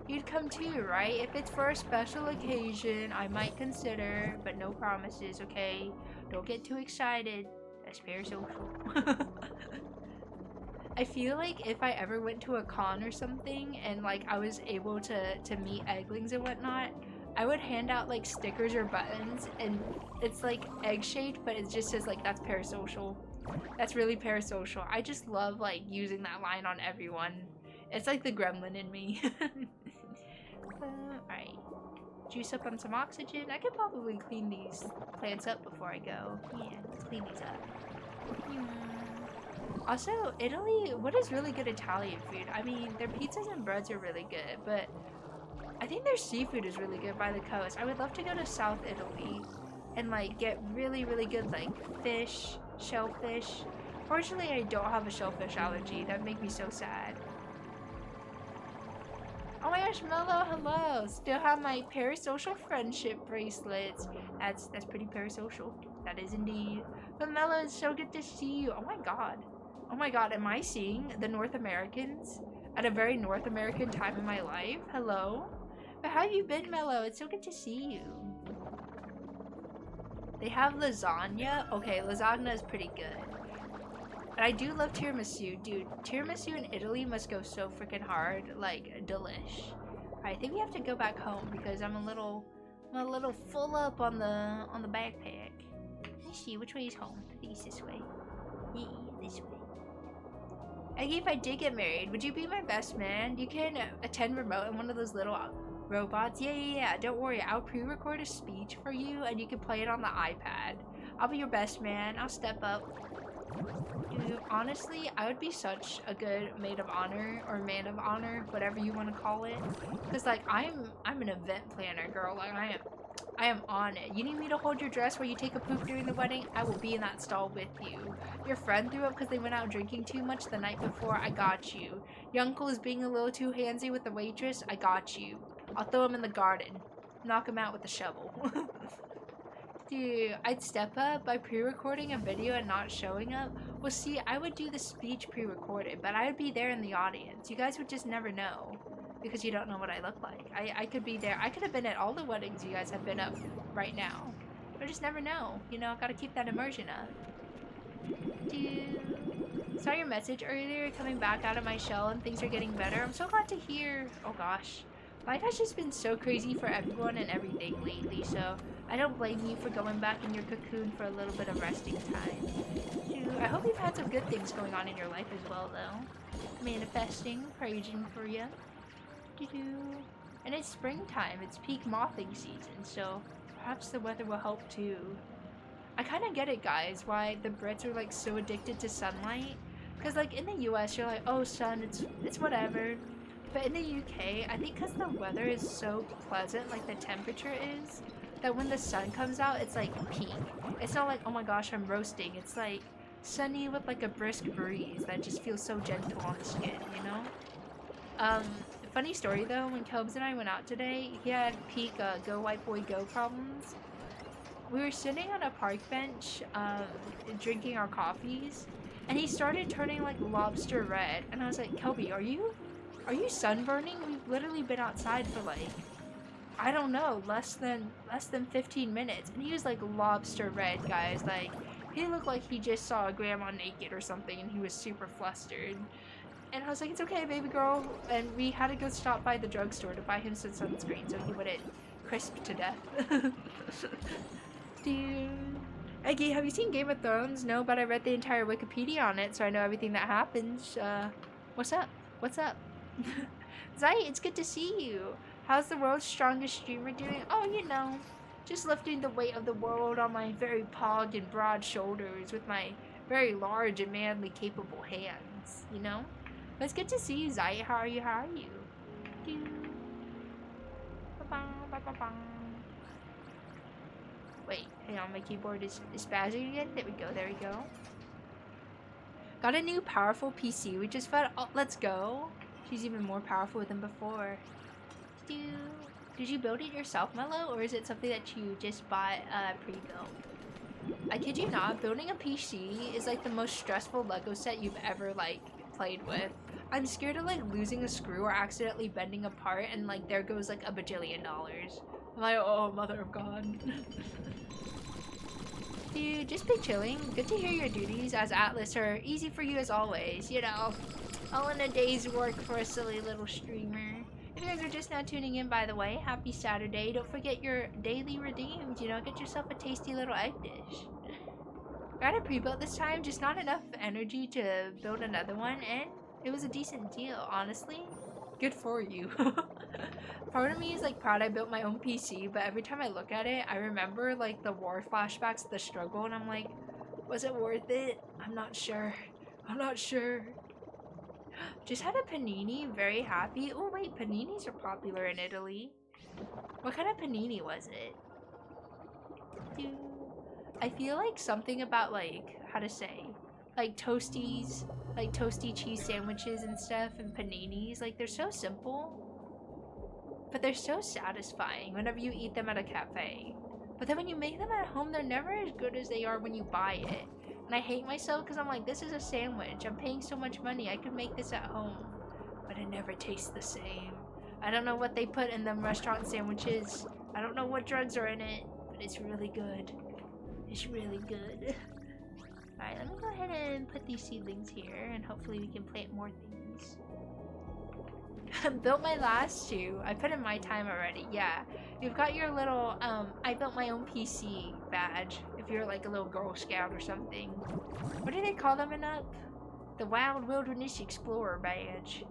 You'd come too, right? If it's for a special occasion, I might consider, but no promises, okay? Don't get too excited. That's parasocial. I feel like if I ever went to a con or something and like I was able to meet Egglings and whatnot, I would hand out like stickers or buttons and it's like egg shaped, but it just says like that's parasocial. That's really parasocial. I just love like using that line on everyone. It's like the gremlin in me. Alright. Juice up on some oxygen. I could probably clean these plants up before I go. Yeah, let's clean these up. Also, Italy, what is really good Italian food? I mean, their pizzas and breads are really good, but I think their seafood is really good by the coast. I would love to go to South Italy and like get really, really good like fish, shellfish. Fortunately, I don't have a shellfish allergy. That would make me so sad. Oh my gosh, Mello, hello! Still have my parasocial friendship bracelets. That's pretty parasocial. That is indeed. But Mello, it's so good to see you. Oh my god. Oh my god, am I seeing the North Americans at a very North American time in my life? Hello? But how have you been, Mello? It's so good to see you. They have lasagna? Okay, lasagna is pretty good. And I do love tiramisu, dude. Tiramisu in Italy must go so freaking hard, like delish. Alright, I think we have to go back home because I'm a little full up on the backpack. Let's see, which way is home? I think it's this way. Yeah, this way. Eggie, if I did get married, would you be my best man? You can attend remote in one of those little robots. Yeah. Don't worry, I'll pre-record a speech for you and you can play it on the iPad. I'll be your best man. I'll step up. Dude, honestly, I would be such a good maid of honor or man of honor, whatever you want to call it. Cause like I'm an event planner, girl. Like I am on it. You need me to hold your dress while you take a poop during the wedding? I will be in that stall with you. Your friend threw up because they went out drinking too much the night before? I got you. Your uncle is being a little too handsy with the waitress? I got you. I'll throw him in the garden. Knock him out with a shovel. Dude, I'd step up by pre-recording a video and not showing up. Well, see, I would do the speech pre-recorded, but I would be there in the audience. You guys would just never know because you don't know what I look like. I could be there. I could have been at all the weddings you guys have been up right now. I just never know. You know, gotta keep that immersion up. Dude, saw your message earlier, coming back out of my shell and things are getting better. I'm so glad to hear. Oh gosh. Life has just been so crazy for everyone and everything lately, so I don't blame you for going back in your cocoon for a little bit of resting time. Dude, I hope you've had some good things going on in your life as well, though. Manifesting, praising for you. And it's springtime, it's peak mothing season, so perhaps the weather will help too. I kind of get it, guys, why the Brits are like so addicted to sunlight. Because like in the US, you're like, oh sun, it's whatever. But in the UK, I think because the weather is so pleasant, like the temperature is, that when the sun comes out, it's like peak. It's not like, oh my gosh, I'm roasting. It's like sunny with like a brisk breeze that just feels so gentle on the skin, you know? Funny story though, when Kelbs and I went out today, he had peak go white boy go problems. We were sitting on a park bench, drinking our coffees, and he started turning like lobster red. And I was like, Kelby, are you sunburning? We've literally been outside for like, I don't know, less than 15 minutes. And he was like lobster red, guys. Like, he looked like he just saw a grandma naked or something and he was super flustered. And I was like, it's okay, baby girl. And we had to go stop by the drugstore to buy him some sunscreen so he wouldn't crisp to death. Dude. Eggie, have you seen Game of Thrones? No, but I read the entire Wikipedia on it, so I know everything that happens. What's up? What's up? Zai, it's good to see you. How's the world's strongest streamer doing? Oh, you know, just lifting the weight of the world on my very pogged and broad shoulders with my very large and manly capable hands, you know? But it's good to see you, Zai. How are you? How are you? Wait, hang on, my keyboard is spazzing again. There we go, there we go. Got a new powerful PC. We just found, oh, let's go. She's even more powerful than before. Did you build it yourself, Mello, or is it something that you just bought pre-built? I kid you not, building a PC is like the most stressful Lego set you've ever like played with. I'm scared of like losing a screw or accidentally bending a part and like there goes like $1 bajillion. I'm like, oh mother of God. Dude, just be chilling. Good to hear your duties as Atlas are easy for you as always, you know. All in a day's work for a silly little streamer. If you guys are just now tuning in, by the way, happy Saturday. Don't forget your daily redeems, you know, get yourself a tasty little egg dish. Got it pre-built this time, just not enough energy to build another one, and it was a decent deal, honestly. Good for you. Part of me is like proud I built my own PC, but every time I look at it, I remember like the war flashbacks, the struggle, and I'm like, was it worth it? I'm not sure. I'm not sure. Just had a panini, very happy. Oh wait, paninis are popular in Italy. What kind of panini was it? Dude. I feel like something about like, how to say, like toasties, like toasty cheese sandwiches and stuff and paninis, like they're so simple, but they're so satisfying whenever you eat them at a cafe. But then when you make them at home, they're never as good as they are when you buy it. And I hate myself because I'm like, this is a sandwich. I'm paying so much money. I could make this at home. But it never tastes the same. I don't know what they put in them restaurant sandwiches. I don't know what drugs are in it. But it's really good. It's really good. Alright, let me go ahead and put these seedlings here, and hopefully we can plant more things. Built my last 2. I put in my time already. Yeah, you've got your little I built my own PC badge if you're like a little Girl Scout or something. What do they call them in up? The Wild Wilderness Explorer badge.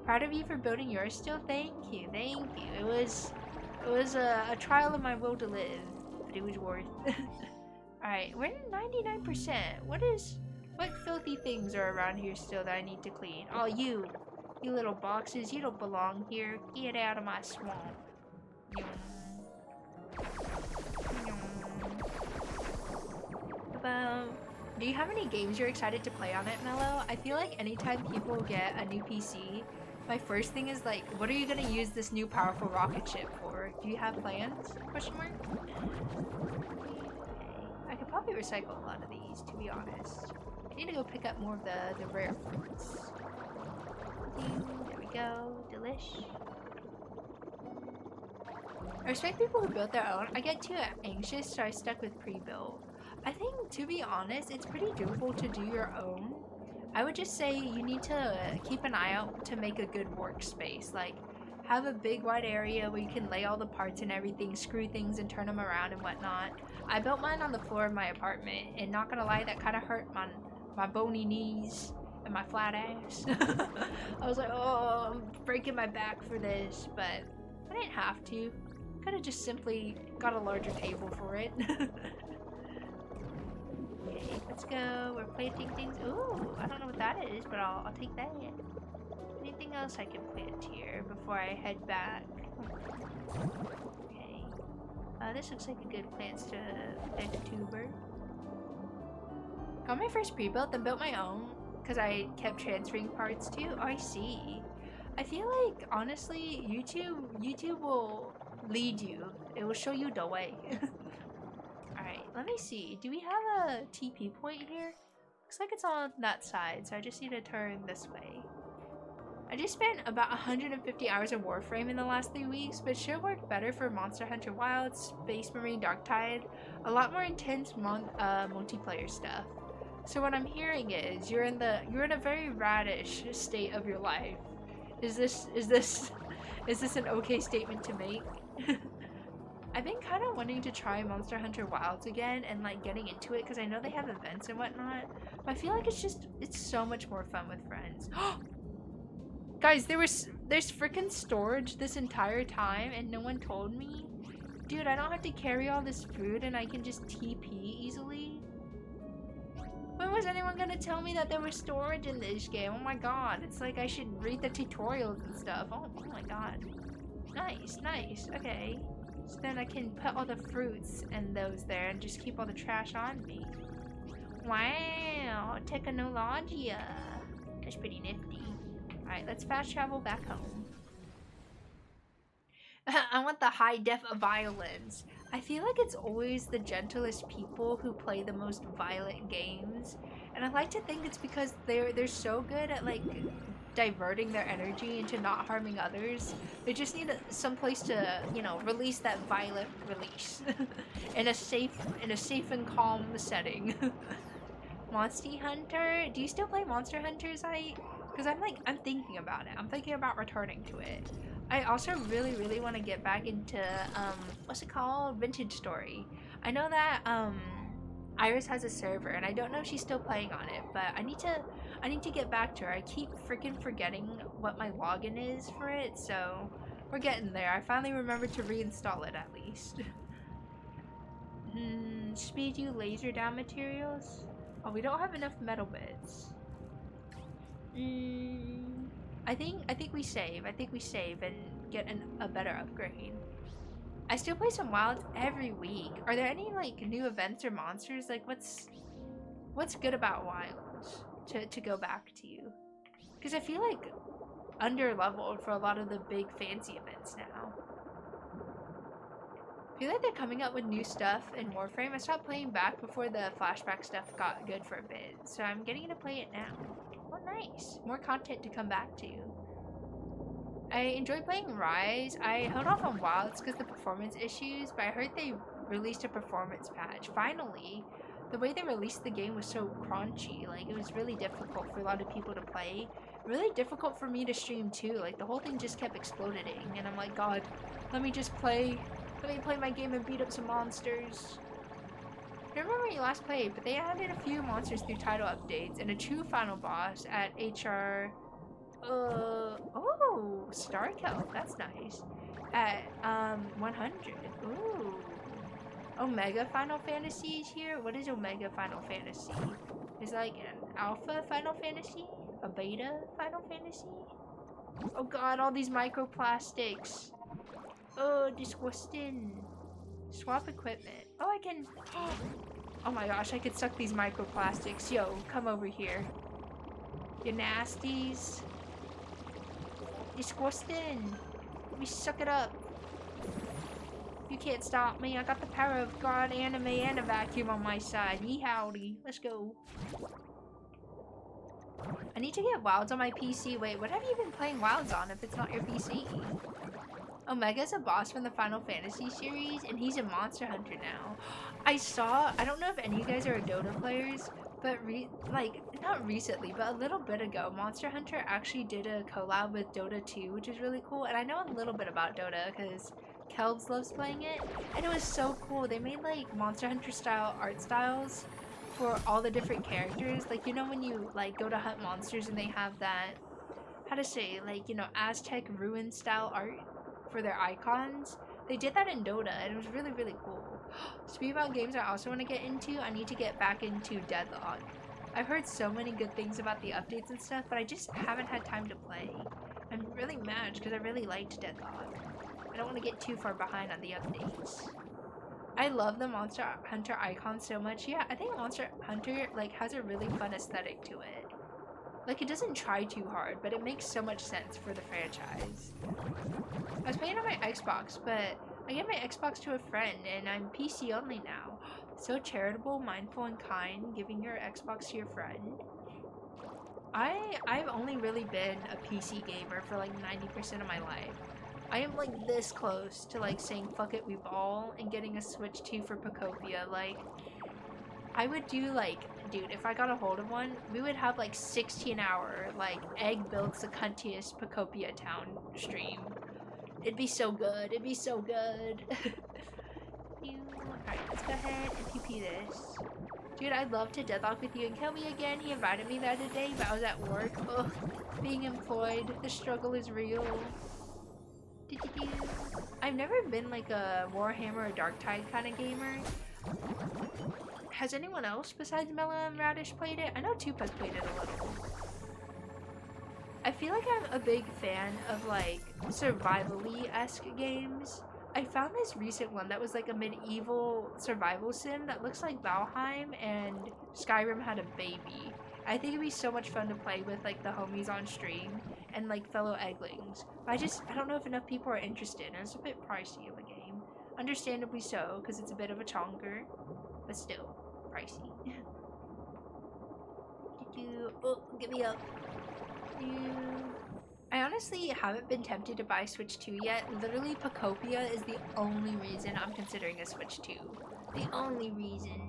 Proud of you for building yours still. Thank you, thank you. It was a trial of my will to live, but it was worth. Alright, we're at 99%. What filthy things are around here still that I need to clean? Oh, you little boxes, you don't belong here. Get out of my swamp. Do you have any games you're excited to play on it, Mello? I feel like anytime people get a new PC, my first thing is like, what are you gonna use this new powerful rocket ship for? Do you have plans? Question mark? I could probably recycle a lot of these, to be honest. I need to go pick up more of the rare fruits. There we go. Delish. I respect people who build their own. I get too anxious, so I stuck with pre-built. I think, to be honest, it's pretty doable to do your own. I would just say you need to keep an eye out to make a good workspace. Like, have a big wide area where you can lay all the parts and everything, screw things and turn them around and whatnot. I built mine on the floor of my apartment, and not gonna lie, that kind of hurt my bony knees and my flat ass. I was like, oh, I'm breaking my back for this, but I didn't have to. Could have just simply got a larger table for it. Okay, let's go. We're planting things. Ooh, I don't know what that is, but I'll take that. Anything else I can plant here before I head back? Okay. This looks like a good place to plant a tuber. Got my first pre-built, then built my own because I kept transferring parts too. Oh, I see. I feel like, honestly, YouTube will lead you. It will show you the way. Alright, let me see. Do we have a TP point here? Looks like it's on that side, so I just need to turn this way. I just spent about 150 hours of Warframe in the last 3 weeks, but should work better for Monster Hunter Wilds, Space Marine Darktide, a lot more intense multiplayer stuff. So what I'm hearing is you're in a very radish state of your life. Is this an okay statement to make? I've been kind of wanting to try Monster Hunter Wilds again and like getting into it because I know they have events and whatnot. But I feel like it's so much more fun with friends. Guys, there's freaking storage this entire time and no one told me. Dude, I don't have to carry all this food and I can just TP easily. When was anyone gonna tell me that there was storage in this game? Oh my god, it's like I should read the tutorials and stuff. Oh my god. Nice, nice, okay. So then I can put all the fruits and those there and just keep all the trash on me. Wow, technologia. That's pretty nifty. Alright, let's fast travel back home. I want the high def violence. I feel like it's always the gentlest people who play the most violent games. And I like to think it's because they're so good at like diverting their energy into not harming others. They just need some place to, you know, release that violent release in a safe and calm setting. Monster Hunter? Do you still play Monster Hunter, Zite? Because I'm thinking about it. I'm thinking about returning to it. I also really want to get back into what's it called? Vintage Story. I know that Iris has a server and I don't know if she's still playing on it, but I need to get back to her. I keep freaking forgetting what my login is for it, so we're getting there. I finally remembered to reinstall it at least. Speed you laser down materials? Oh, we don't have enough metal bits. I think we save. I think we save and get a better upgrade. I still play some Wilds every week. Are there any like new events or monsters? Like what's good about Wilds to go back to you? Because I feel like under leveled for a lot of the big fancy events now. I feel like they're coming up with new stuff in Warframe. I stopped playing back before the flashback stuff got good for a bit, so I'm getting to play it now. Oh, nice. More content to come back to. I enjoy playing Rise. I held off on Wilds because of the performance issues, but I heard they released a performance patch. Finally. the way they released the game was so crunchy. Like, it was really difficult for a lot of people to play. Really difficult for me to stream too. Like, the whole thing just kept exploding, and I'm like, God, let me play my game and beat up some monsters. I don't remember when you last played, but they added a few monsters through title updates and a true final boss at HR. Oh, Star Kelp, that's nice. At 100. Ooh. Omega Final Fantasy is here? What is Omega Final Fantasy? Is like an Alpha Final Fantasy? A Beta Final Fantasy? Oh god, all these microplastics. Oh, disgusting. Swap equipment. Oh, I can... Oh my gosh, I could suck these microplastics. Yo, come over here. You nasties. Disgusting. Let me suck it up. You can't stop me. I got the power of God, anime, and a vacuum on my side. Yee howdy. Let's go. I need to get Wilds on my PC. Wait, what have you been playing Wilds on if it's not your PC? Omega's a boss from the Final Fantasy series, and he's a Monster Hunter now. I don't know if any of you guys are Dota players, but not recently, but a little bit ago, Monster Hunter actually did a collab with Dota 2, which is really cool. And I know a little bit about Dota because Kelbs loves playing it, and it was so cool. They made like Monster Hunter style art styles for all the different characters. Like, you know, when you like go to hunt monsters and they have that, how to say, like, you know, Aztec ruin style art for their icons. They did that in Dota, and it was really, really cool. Speaking about games I also want to get into, I need to get back into Deadlock. I've heard so many good things about the updates and stuff, but I just haven't had time to play. I'm really mad because I really liked Deadlock. I don't want to get too far behind on the updates. I love the Monster Hunter icon so much. Yeah, I think Monster Hunter like has a really fun aesthetic to it. Like, it doesn't try too hard, but it makes so much sense for the franchise. I was playing on my Xbox, but I gave my Xbox to a friend, and I'm PC only now. So charitable, mindful, and kind, giving your Xbox to your friend. I've only really been a PC gamer for like 90% of my life. I am like this close to like saying fuck it, we ball, and getting a Switch 2 for Pocopia. Like, I would do like, dude, if I got a hold of one, we would have like 16-hour like Egg builds the cuntiest Pocopia town stream. It'd be so good. It'd be so good. Alright, let's go ahead and PP this. Dude, I'd love to deadlock with you and kill me again. He invited me the other day, but I was at work. Ugh, being employed, the struggle is real. I've never been like a Warhammer or Darktide kind of gamer. Has anyone else besides Mellow and Radish played it? I know Tupa's played it a little. I feel like I'm a big fan of like survival-y-esque games. I found this recent one that was like a medieval survival sim that looks like Valheim and Skyrim had a baby. I think it'd be so much fun to play with like the homies on stream and like fellow Egglings. I don't know if enough people are interested, and it's a bit pricey of a game. Understandably so, because it's a bit of a chonker, but still pricey. Oh, get me up. I honestly haven't been tempted to buy Switch 2 yet. Literally, Pocopia is the only reason I'm considering a Switch 2. The only reason.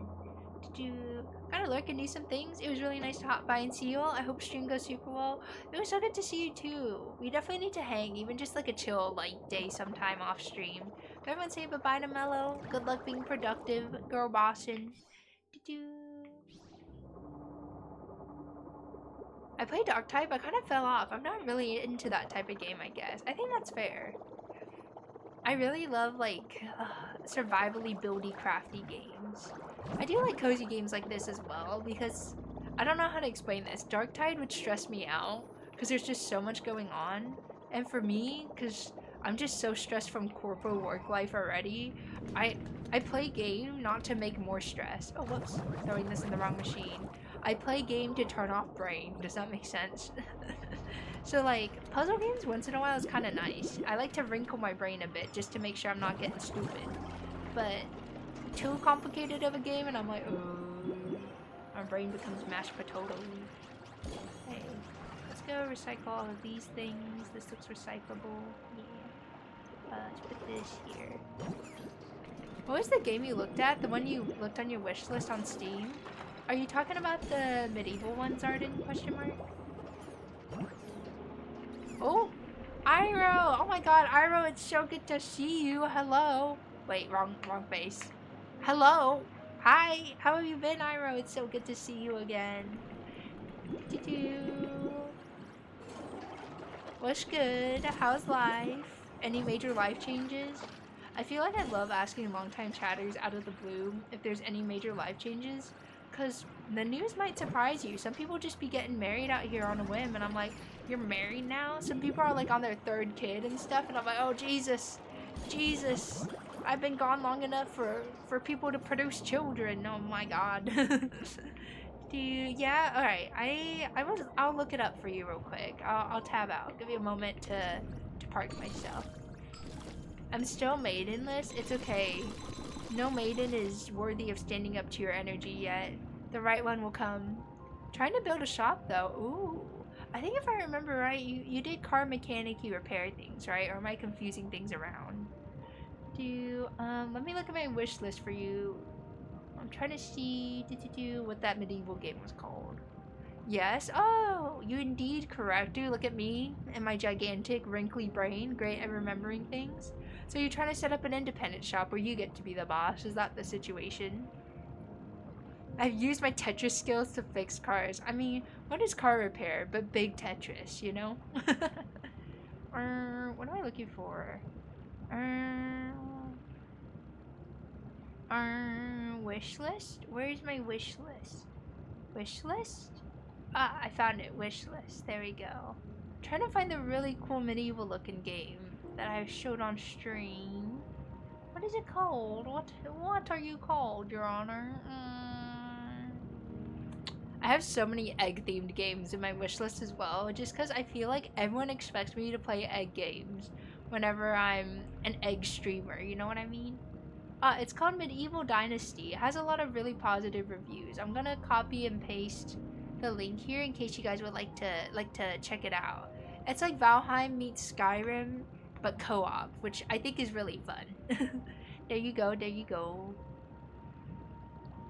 Gotta lurk and do some things. It was really nice to hop by and see you all. I hope stream goes super well. It was so good to see you too. We definitely need to hang, even just like a chill like day sometime off stream. Everyone say bye-bye to Mello. Good luck being productive, girl bossing. I played Darktide, but I kind of fell off. I'm not really into that type of game, I guess. I think that's fair. I really love like survivally buildy crafty games. I do like cozy games like this as well because I don't know how to explain this. Darktide would stress me out because there's just so much going on, and for me, because I'm just so stressed from corporate work life already, I play game not to make more stress. Oh, whoops, throwing this in the wrong machine. I play game to turn off brain. Does that make sense? So like puzzle games once in a while is kind of nice. I like to wrinkle my brain a bit just to make sure I'm not getting stupid. But too complicated of a game and I'm like, oh, my brain becomes mashed potato. Hey, let's go recycle all of these things. This looks recyclable. Yeah. Let's put this here. What was the game you looked at? The one you looked on your wish list on Steam? Are you talking about the medieval ones, Arden? Question mark. Oh, Iro! Oh my god, Iro, it's so good to see you. Hello. Wait, wrong face. Hello. Hi. How have you been, Iro? It's so good to see you again. What's good? How's life? Any major life changes? I feel like I love asking longtime chatters out of the blue if there's any major life changes, because the news might surprise you. Some people just be getting married out here on a whim, and I'm like, you're married now? Some people are like on their third kid and stuff, and I'm like, oh Jesus, Jesus, I've been gone long enough for people to produce children. Oh my God. Yeah, all right. I'll look it up for you real quick. I'll tab out. Give you a moment to park myself. I'm still maidenless. It's okay. No maiden is worthy of standing up to your energy yet. The right one will come. Trying to build a shop though. Ooh. I think if I remember right, you did car mechanic-y repair things, right? Or am I confusing things around? Let me look at my wish list for you. I'm trying to see what that medieval game was called. Yes. Oh, you indeed correct. Dude, look at me and my gigantic wrinkly brain. Great at remembering things. So you're trying to set up an independent shop where you get to be the boss. Is that the situation? I've used my Tetris skills to fix cars. I mean, what is car repair but big Tetris, you know? What am I looking for? Wish list? Where's my wish list? Wish list? Ah, I found it. Wish list. There we go. I'm trying to find the really cool medieval looking game that I showed on stream. What is it called? What are you called, Your Honor? I have so many egg themed games in my wish list as well, just because I feel like everyone expects me to play egg games whenever I'm an egg streamer, you know what I mean? It's called Medieval Dynasty. It has a lot of really positive reviews. I'm gonna copy and paste the link here in case you guys would like to check it out. It's like Valheim meets Skyrim, but co-op, which I think is really fun. There you go, there you go.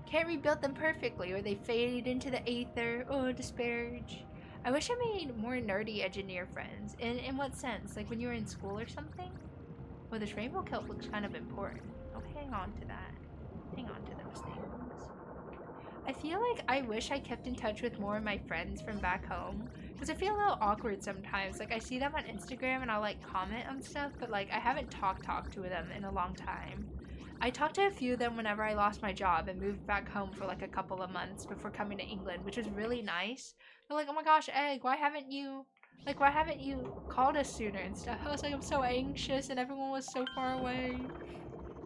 Can't rebuild them perfectly or they fade into the aether. Oh, disparage. I wish I made more nerdy engineer friends. In what sense? Like when you were in school or something? Well, this rainbow kelp looks kind of important. Oh, hang on to that. Hang on to those things. I feel like I wish I kept in touch with more of my friends from back home. Because I feel a little awkward sometimes. Like I see them on Instagram and I'll like comment on stuff, but like I haven't talked to them in a long time. I talked to a few of them whenever I lost my job and moved back home for like a couple of months before coming to England, which was really nice. They're like, oh my gosh, Egg, why haven't you called us sooner and stuff? I was like, I'm so anxious and everyone was so far away.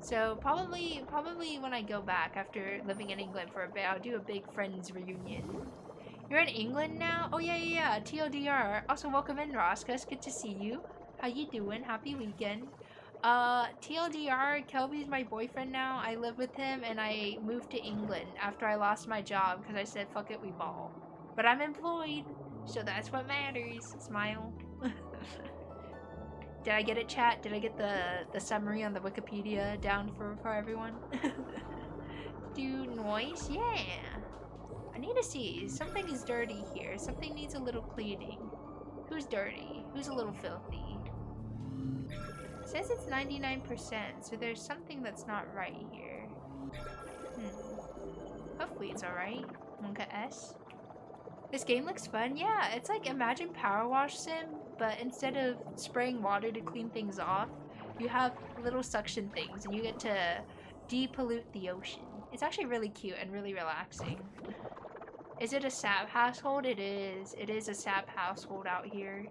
So probably when I go back after living in England for a bit, I'll do a big friends reunion. You're in England now? Oh yeah. TLDR. Also welcome in, Rosca. It's good to see you. How you doing? Happy weekend. TLDR, Kelby's my boyfriend now. I live with him and I moved to England after I lost my job because I said fuck it, we ball. But I'm employed, so that's what matters. Smile. Did I get it, chat? Did I get the summary on the Wikipedia down for everyone? Do noise? Yeah. I need to see. Something is dirty here. Something needs a little cleaning. Who's dirty? Who's a little filthy? It says it's 99%, so there's something that's not right here. Hopefully it's alright. Monka S. This game looks fun. Yeah, it's like imagine Power Wash Sim, but instead of spraying water to clean things off, you have little suction things and you get to depollute the ocean. It's actually really cute and really relaxing. Is it a sap household? It is. It is a sap household out here.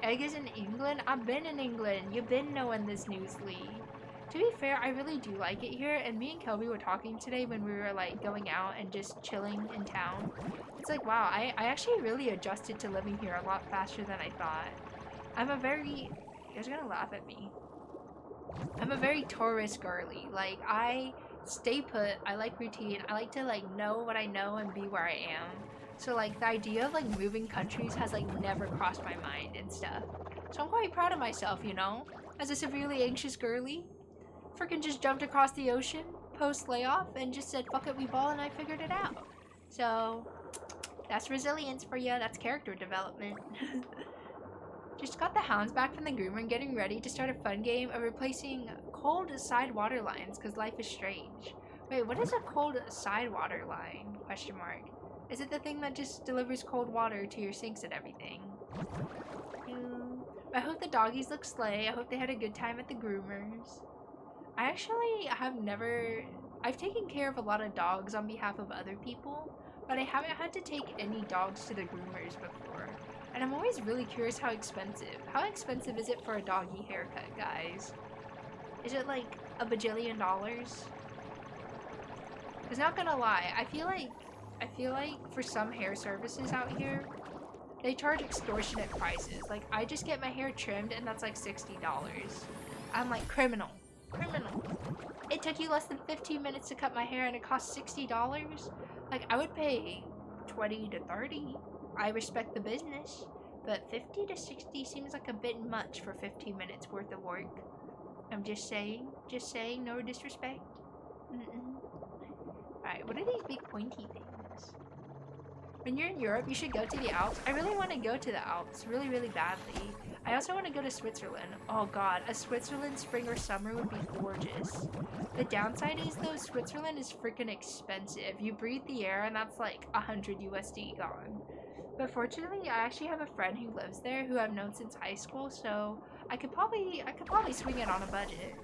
Egg is in England? I've been in England. You've been knowing this news, Lee. To be fair, I really do like it here, and me and Kelby were talking today when we were like going out and just chilling in town. It's like, wow, I actually really adjusted to living here a lot faster than I thought. You guys are gonna laugh at me. I'm a very tourist girly. Like, I stay put, I like routine, I like to like know what I know and be where I am. So like the idea of like moving countries has like never crossed my mind and stuff. So I'm quite proud of myself, you know? As a severely anxious girly. Freaking just jumped across the ocean post-layoff and just said, fuck it, we ball, and I figured it out. So, that's resilience for you. That's character development. Just got the hounds back from the groomer and getting ready to start a fun game of replacing cold side water lines because life is strange. Wait, what is a cold side water line? Question mark. Is it the thing that just delivers cold water to your sinks and everything? I hope the doggies look slay. I hope they had a good time at the groomers. I actually have never... I've taken care of a lot of dogs on behalf of other people, but I haven't had to take any dogs to the groomers before. And I'm always really curious how expensive. How expensive is it for a doggy haircut, guys? Is it like a bajillion dollars? Cause not gonna lie, I feel like for some hair services out here, they charge extortionate prices. Like I just get my hair trimmed and that's like $60. I'm like, criminal. It took you less than 15 minutes to cut my hair and it cost $60? Like I would pay 20 to 30. I respect the business, but 50 to 60 seems like a bit much for 15 minutes worth of work. I'm just saying, no disrespect. Alright, what are these big pointy things? When you're in Europe, you should go to the Alps. I really want to go to the Alps, really, really badly. I also want to go to Switzerland. Oh god, a Switzerland spring or summer would be gorgeous. The downside is though, Switzerland is freaking expensive. You breathe the air and that's like 100 USD gone. But fortunately, I actually have a friend who lives there who I've known since high school, so I could probably swing it on a budget.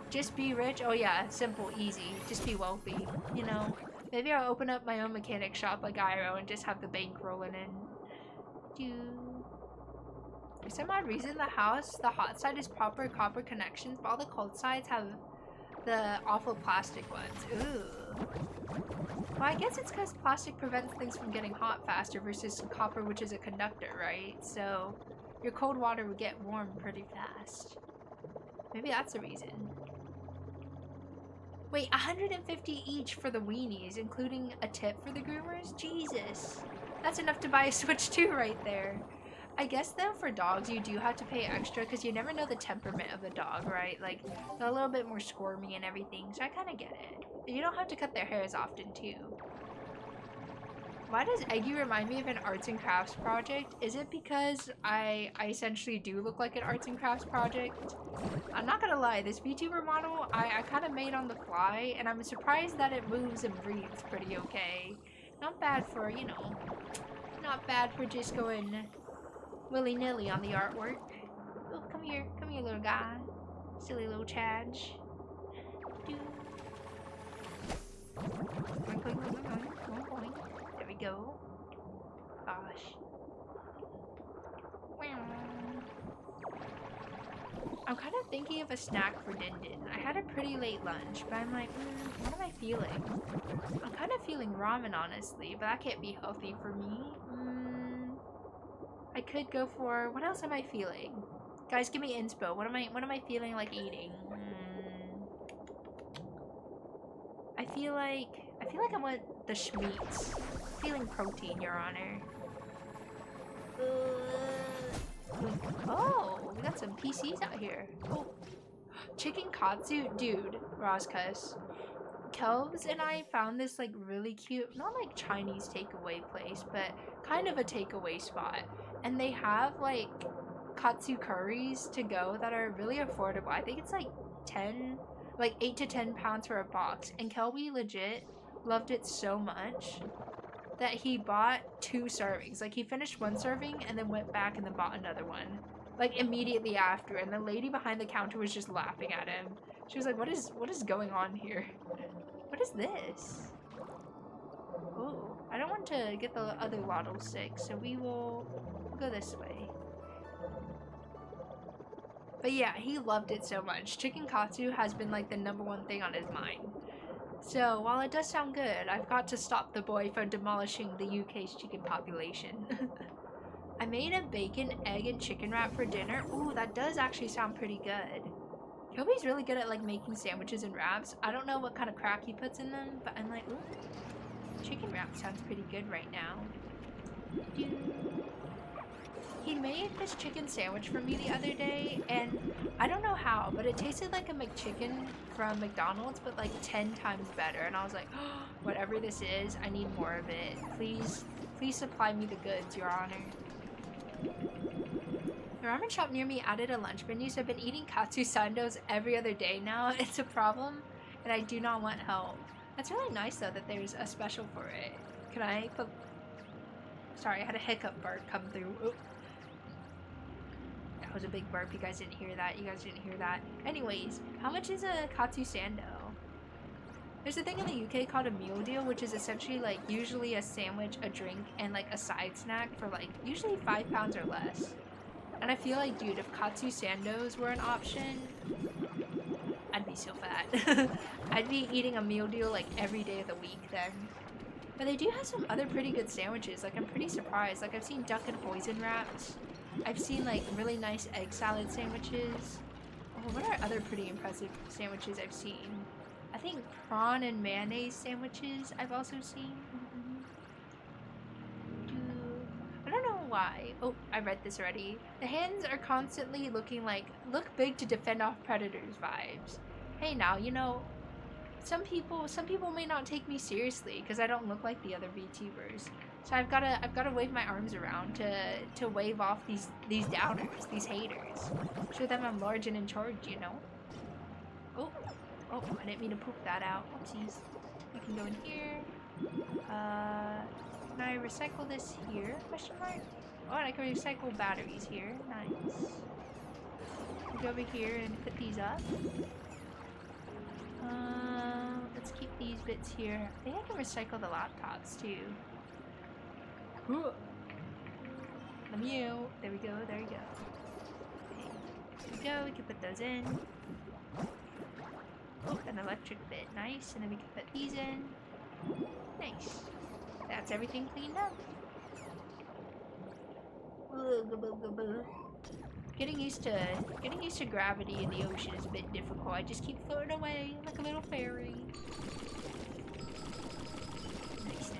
Just be rich? Oh yeah, simple, easy. Just be wealthy, you know? Maybe I'll open up my own mechanic shop like Iro and just have the bank rolling in. For some odd reason, the hot side is proper copper connections, but all the cold sides have the awful plastic ones. Ooh. Well, I guess it's because plastic prevents things from getting hot faster versus copper, which is a conductor, right? So your cold water would get warm pretty fast. Maybe that's the reason. Wait, 150 each for the weenies, including a tip for the groomers? Jesus. That's enough to buy a Switch 2 right there. I guess though for dogs you do have to pay extra because you never know the temperament of the dog, right? Like they're a little bit more squirmy and everything, so I kind of get it. But you don't have to cut their hair as often too. Why does Eggie remind me of an arts and crafts project? Is it because I essentially do look like an arts and crafts project? I'm not gonna lie, this VTuber model I kind of made on the fly, and I'm surprised that it moves and breathes pretty okay. Not bad for, you know, not bad for just going willy-nilly on the artwork. Oh, come here little guy. Silly little Chadge. There we go. Gosh. I'm kind of thinking of a snack for Din Din. I had a pretty late lunch, but I'm like, what am I feeling? I'm kind of feeling ramen, honestly, but that can't be healthy for me. I could go for, what else am I feeling? Guys, give me inspo. What am I feeling like eating? I feel like I want the schmeats. Feeling protein, Your Honor. Oh, we got some PCs out here. Oh, chicken katsu, dude. Roscuss. Kelvs and I found this like really cute, not like Chinese takeaway place, but kind of a takeaway spot. And they have like katsu curries to go that are really affordable. I think it's like 8 to 10 pounds for a box. And Kelby legit loved it so much that he bought 2 servings. Like he finished 1 serving and then went back and then bought another one. Like immediately after. And the lady behind the counter was just laughing at him. She was like, what is going on here? What is this? Oh, I don't want to get the other lottle sick, so we'll go this way. But yeah, he loved it so much. Chicken katsu has been like the #1 thing on his mind. So while it does sound good, I've got to stop the boy from demolishing the UK's chicken population. I made a bacon, egg, and chicken wrap for dinner. Ooh, that does actually sound pretty good. Kobe's really good at like making sandwiches and wraps. I don't know what kind of crap he puts in them, but I'm like, ooh, chicken wrap sounds pretty good right now. he made this chicken sandwich for me the other day, and I don't know how, but it tasted like a McChicken from McDonald's, but like 10 times better. And I was like, oh, whatever this is, I need more of it. Please supply me the goods, Your Honor. The ramen shop near me added a lunch menu, so I've been eating katsu sandos every other day now. It's a problem, and I do not want help. That's really nice, though, that there's a special for it. Can I put... Sorry, I had a hiccup burp come through. Ooh. That was a big burp. You guys didn't hear that. You guys didn't hear that. Anyways, how much is a katsu sando? There's a thing in the UK called a meal deal, which is essentially like usually a sandwich, a drink, and like a side snack for like usually £5 or less. And I feel like, dude, if katsu sandos were an option, I'd be so fat. I'd be eating a meal deal like every day of the week then. But they do have some other pretty good sandwiches. Like, I'm pretty surprised. Like, I've seen duck and hoisin wraps. I've seen like really nice egg salad sandwiches. Oh, what are other pretty impressive sandwiches I've seen? I think prawn and mayonnaise sandwiches I've also seen. I don't know why. Oh, I read this already. The hands are constantly looking like, look big to defend off predators vibes. Hey now, you know, some people may not take me seriously because I don't look like the other VTubers. So I've gotta wave my arms around to wave off these downers, these haters. Show them I'm large and in charge, you know? Oh, I didn't mean to poop that out. Oopsies. We can go in here. Can I recycle this here? Question mark? Oh, and I can recycle batteries here. Nice. Go over here and put these up. Let's keep these bits here. I think I can recycle the laptops too. Let me out. There we go, there we go. Okay. There we go, we can put those in. Oh, an electric bit. Nice. And then we can put these in. Nice. That's everything cleaned up. Getting used to gravity in the ocean is a bit difficult. I just keep floating away like a little fairy. Nice.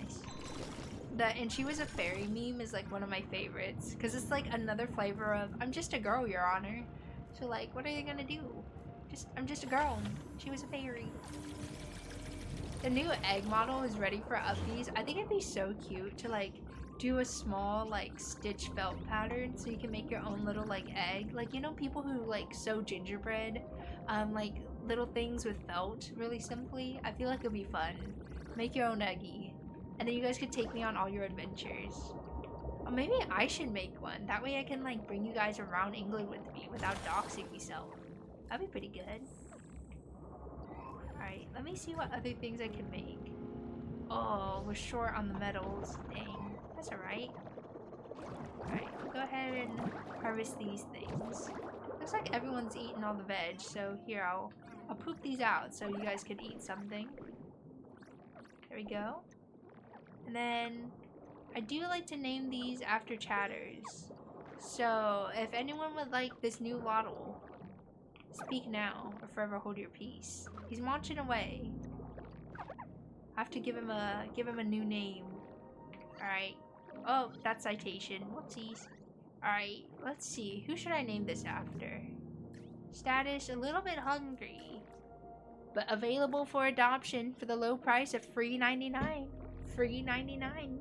And she was a fairy meme is like one of my favorites because it's like another flavor of I'm just a girl, Your Honor. So like, what are you gonna do? I'm just a girl. She was a fairy. The new egg model is ready for upbees. I think it'd be so cute to like do a small like stitch felt pattern so you can make your own little like egg. Like, you know, people who like sew gingerbread, like little things with felt really simply. I feel like it'd be fun. Make your own Eggie. And then you guys could take me on all your adventures. Or maybe I should make one. That way I can like bring you guys around England with me without doxing myself. That'd be pretty good. Alright, let me see what other things I can make. Oh, we're short on the metals. Dang. That's alright. Alright, we'll go ahead and harvest these things. Looks like everyone's eating all the veg, so here, I'll poop these out so you guys can eat something. There we go. And then, I do like to name these after chatters. So, if anyone would like this new lottle, speak now, or forever hold your peace. He's marching away. I have to give him a new name. Alright. Oh, that's citation. Whoopsies. Alright, let's see. Who should I name this after? Status, a little bit hungry. But available for adoption for the low price of free $99. Free $99.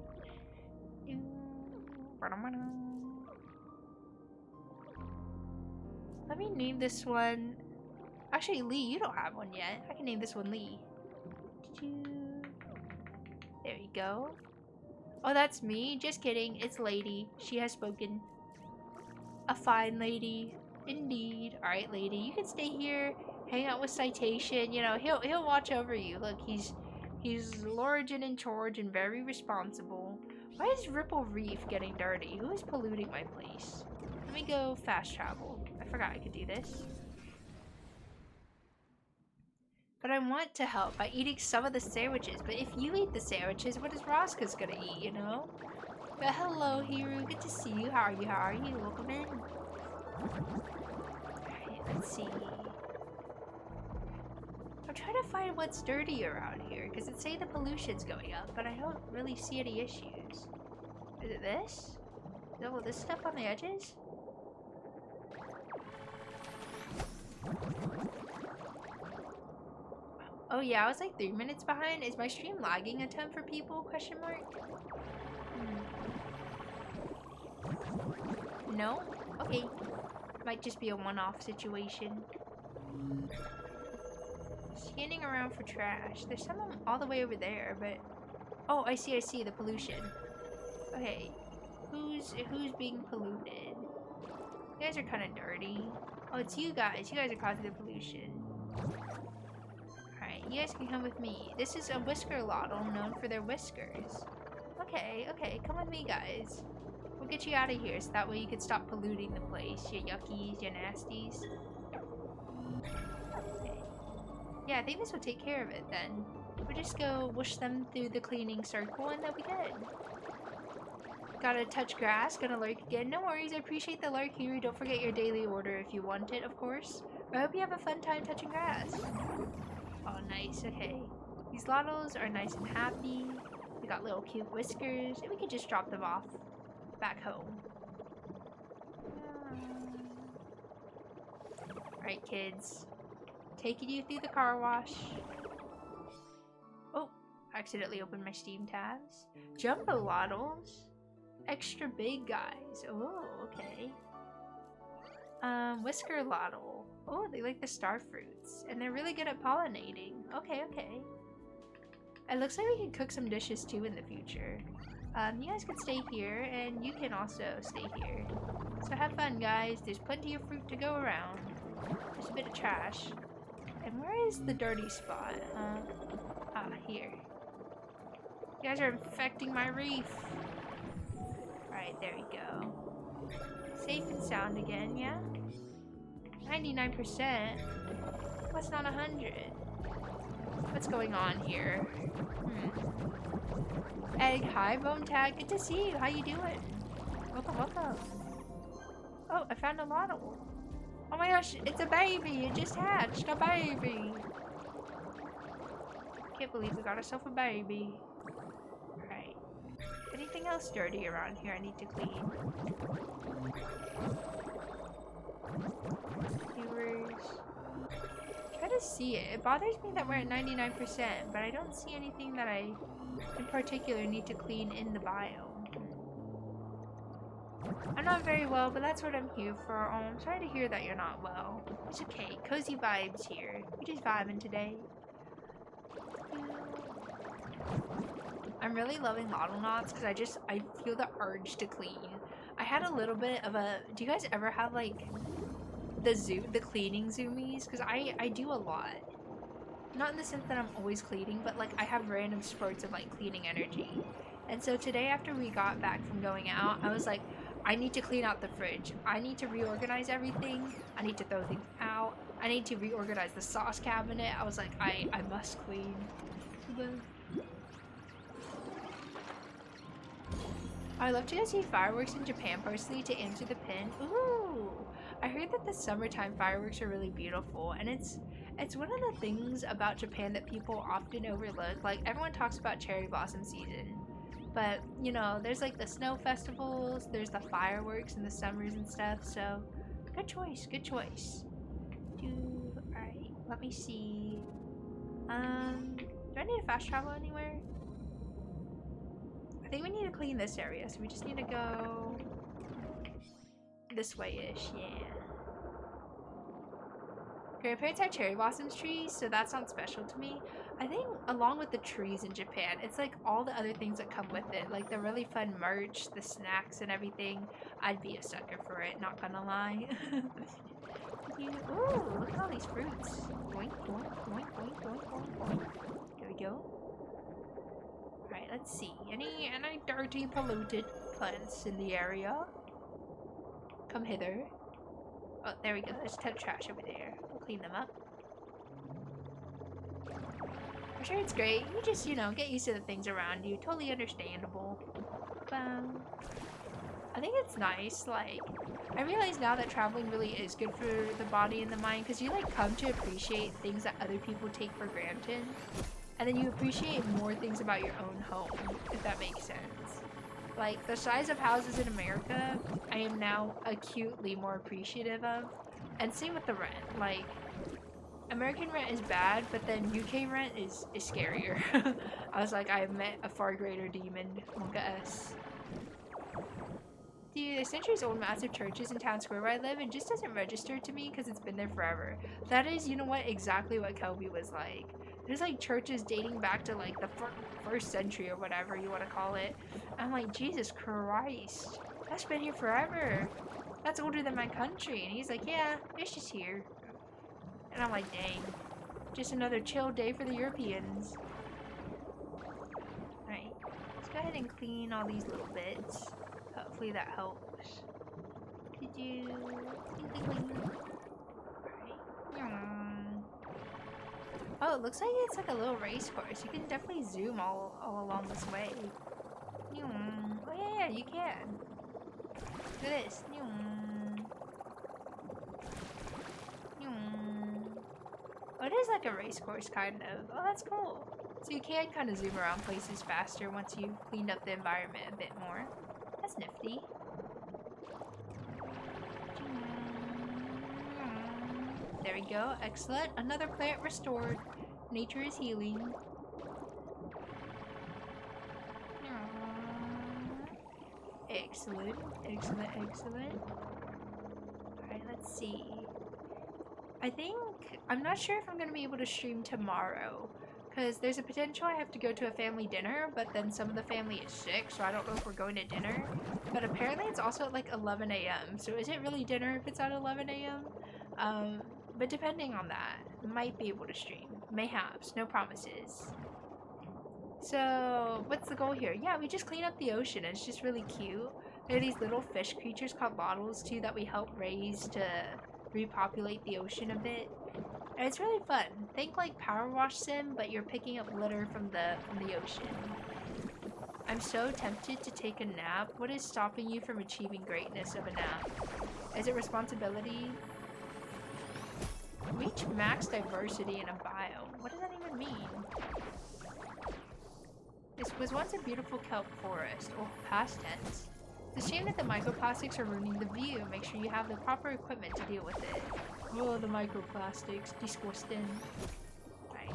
Let me name this one. Actually, Lee, you don't have one yet. I can name this one Lee. There we go. Oh, that's me? Just kidding. It's Lady. She has spoken. A fine lady. Indeed. Alright, Lady. You can stay here. Hang out with Citation. You know, he'll watch over you. Look, he's large and in charge and very responsible. Why is Ripple Reef getting dirty? Who is polluting my place? Let me go fast travel. I forgot I could do this. But I want to help by eating some of the sandwiches. But if you eat the sandwiches, what is Roscoe's gonna eat, you know? But hello, Hiru. Good to see you. How are you? How are you? Welcome in. Alright, let's see. I'm trying to find what's dirty around here, because it say the pollution's going up, but I don't really see any issues. Is it this? Oh, this stuff on the edges? Oh yeah, I was like 3 minutes behind. Is my stream lagging a ton for people? Question mark. No? Okay. Might just be a one-off situation. Scanning around for trash. There's some all the way over there, but... Oh, I see, the pollution. Okay. Who's being polluted? You guys are kind of dirty. Oh, it's you guys. You guys are causing the pollution. Alright, you guys can come with me. This is a whisker lottle known for their whiskers. Okay, come with me, guys. We'll get you out of here so that way you can stop polluting the place. You yuckies, you nasties. Okay. Yeah, I think this will take care of it then. We'll just go whoosh them through the cleaning circle and they'll be good. Gotta touch grass, gonna lurk again. No worries, I appreciate the lurk here. Don't forget your daily order if you want it, of course. I hope you have a fun time touching grass. Oh, nice, okay. These lottles are nice and happy. They got little cute whiskers, and we could just drop them off back home. Alright, kids. Taking you through the car wash. Oh, accidentally opened my Steam tabs. Jumbo lottles. Extra big guys. Oh, okay. Whisker lottle. Oh, they like the star fruits. And they're really good at pollinating. Okay. It looks like we can cook some dishes too in the future. You guys can stay here, and you can also stay here. So have fun, guys. There's plenty of fruit to go around. There's a bit of trash. And where is the dirty spot? Here. You guys are infecting my reef. Alright, there we go. Safe and sound again, yeah? 99%? What's not 100? What's going on here? Egg, hi, Bone Tag. Good to see you. How you doing? Welcome. Oh, I found a lottle. Oh my gosh, it's a baby. It just hatched. A baby. Can't believe we got ourselves a baby. Alright. Anything else dirty around here I need to clean? Viewers. Try to see it. It bothers me that we're at 99%, but I don't see anything that I, in particular, need to clean in the biome. I'm not very well, but that's what I'm here for. Oh, I'm sorry to hear that you're not well. It's okay. Cozy vibes here. We're just vibing today. I'm really loving loddlenauts because I feel the urge to clean. I had a little bit of a... Do you guys ever have, like, the cleaning zoomies? Because I do a lot. Not in the sense that I'm always cleaning, but, like, I have random spurts of, like, cleaning energy. And so today, after we got back from going out, I was like, I need to clean out the fridge. I need to reorganize everything. I need to throw things out. I need to reorganize the sauce cabinet. I was like, I must clean. I love to go see fireworks in Japan personally to answer the pin. Ooh! I heard that the summertime fireworks are really beautiful, and it's one of the things about Japan that people often overlook. Like, everyone talks about cherry blossom season. But, you know, there's like the snow festivals, there's the fireworks in the summers and stuff, so good choice. Alright, let me see. Do I need to fast travel anywhere? I think we need to clean this area, so we just need to go this way-ish, yeah. Grandparents have cherry blossoms trees, so that's not special to me. I think along with the trees in Japan, it's like all the other things that come with it, like the really fun merch, the snacks and everything. I'd be a sucker for it, not gonna lie. Ooh, look at all these fruits. Boink, boink, boink, boink, boink, boink, boink. There we go. Alright, let's see. Any dirty, polluted plants in the area? Come hither. Oh, there we go. There's a ton of trash over there. We'll clean them up. I'm sure it's great. You just, you know, get used to the things around you. Totally understandable. I think it's nice. Like, I realize now that traveling really is good for the body and the mind, because you, like, come to appreciate things that other people take for granted. And then you appreciate more things about your own home, if that makes sense. Like, the size of houses in America, I am now acutely more appreciative of. And same with the rent. Like, American rent is bad, but then UK rent is scarier. I was like, I have met a far greater demon. Monka S. Dude, the centuries-old massive churches in town square where I live, it just doesn't register to me because it's been there forever. That is, you know what, exactly what Kelby was like. There's like churches dating back to like the first century or whatever you want to call it. I'm like, Jesus Christ, that's been here forever. That's older than my country. And he's like, yeah, it's just here. And I'm like, dang, just another chill day for the Europeans. Alright, let's go ahead and clean all these little bits. Hopefully that helps. Could you... Oh, it looks like it's like a little race course. You can definitely zoom all along this way. Oh yeah, you can. Look at this. Oh, it is like a race course, kind of. Oh, that's cool. So you can kind of zoom around places faster once you've cleaned up the environment a bit more. That's nifty. There we go. Excellent. Another plant restored. Nature is healing. Excellent. Excellent. Excellent. Alright, let's see. I'm not sure if I'm going to be able to stream tomorrow. Because there's a potential I have to go to a family dinner, but then some of the family is sick, so I don't know if we're going to dinner. But apparently it's also at like 11 a.m. So is it really dinner if it's at 11 a.m.? But depending on that, might be able to stream. Mayhaps, no promises. So, what's the goal here? Yeah, we just clean up the ocean. It's just really cute. There are these little fish creatures called loddles too that we help raise to repopulate the ocean a bit. And it's really fun. Think like Power Wash Sim, but you're picking up litter from the ocean. I'm so tempted to take a nap. What is stopping you from achieving greatness of a nap? Is it responsibility? Reach max diversity in a biome. What does that even mean? This was once a beautiful kelp forest. Oh, past tense. It's a shame that the microplastics are ruining the view. Make sure you have the proper equipment to deal with it. Oh, the microplastics. Disgusting. Right.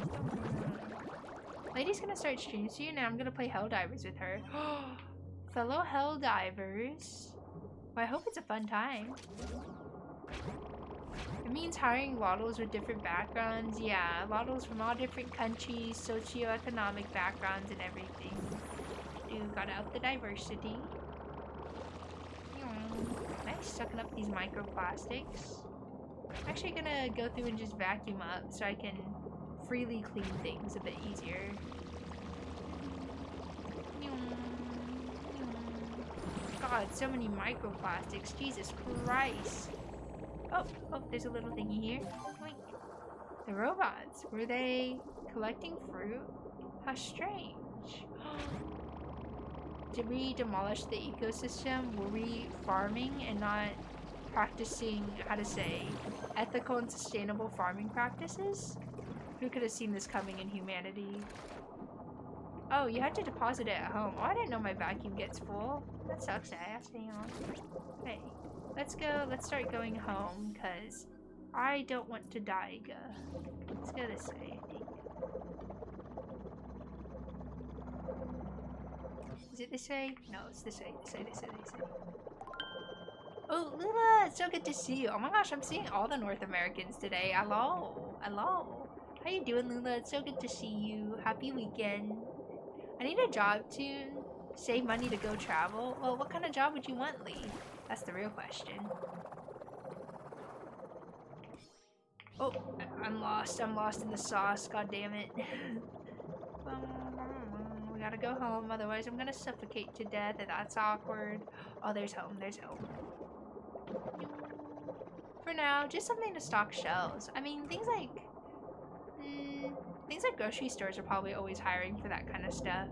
Lady's gonna start stream soon and I'm gonna play Helldivers with her. Fellow Helldivers. Well, I hope it's a fun time. It means hiring loddles with different backgrounds. Yeah, loddles from all different countries, socioeconomic backgrounds and everything. Dude, gotta up the diversity. Nice, sucking up these microplastics. I'm actually gonna go through and just vacuum up so I can freely clean things a bit easier. God, so many microplastics. Jesus Christ. Oh, there's a little thingy here. Oink. The robots. Were they collecting fruit? How strange. Did we demolish the ecosystem? Were we farming and not practicing, how to say, ethical and sustainable farming practices? Who could have seen this coming in humanity? Oh, you had to deposit it at home. Oh, I didn't know my vacuum gets full. That sucks ass. Hang on. Hey, let's go. Let's start going home, because I don't want to die. Let's go this way, I think. Is it this way? No, it's this way. This way, this way, this way. Oh, Lula! It's so good to see you. Oh my gosh, I'm seeing all the North Americans today. Hello. Hello. How you doing, Lula? It's so good to see you. Happy weekend. I need a job to save money to go travel. Well, what kind of job would you want, Lee? That's the real question. Oh, I'm lost. I'm lost in the sauce. God damn it. We gotta go home, otherwise I'm gonna suffocate to death, and that's awkward. Oh, there's home. There's home. For now, just something to stock shelves. I mean, things like grocery stores are probably always hiring for that kind of stuff.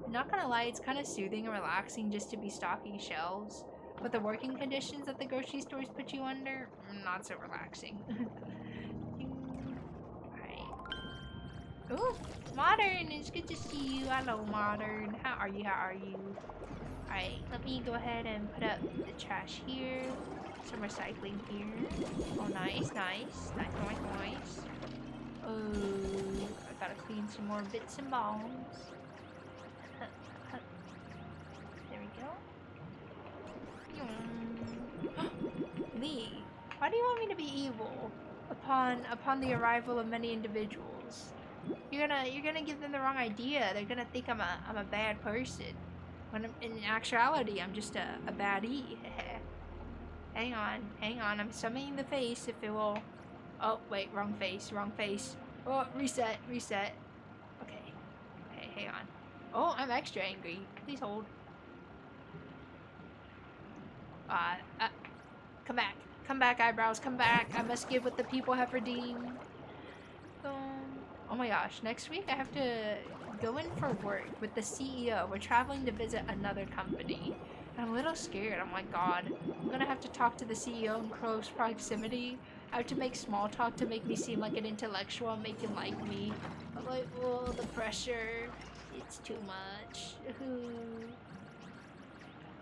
I'm not gonna lie, it's kind of soothing and relaxing just to be stocking shelves. But the working conditions that the grocery stores put you under, not so relaxing. Alright. Ooh, Modern, it's good to see you. Hello, Modern. How are you? How are you? Alright, let me go ahead and put up the trash here. Some recycling here. Oh, nice, nice. Nice, nice, nice. Oh, I gotta clean some more bits and bombs. There we go. Lee, why do you want me to be evil upon the arrival of many individuals? You're gonna give them the wrong idea. They're gonna think I'm a bad person. When in actuality, I'm just a baddie. Hang on. I'm summoning the face if it will. Oh wait, wrong face. Oh, reset. Okay, hang on. Oh, I'm extra angry. Please hold. Come back, eyebrows. Come back. I must give what the people have redeemed. Oh my gosh, next week I have to go in for work with the CEO. We're traveling to visit another company. And I'm a little scared. I'm like, God, I'm gonna have to talk to the CEO in close proximity. I have to make small talk to make me seem like an intellectual and make him like me. I'm like, oh, the pressure. It's too much.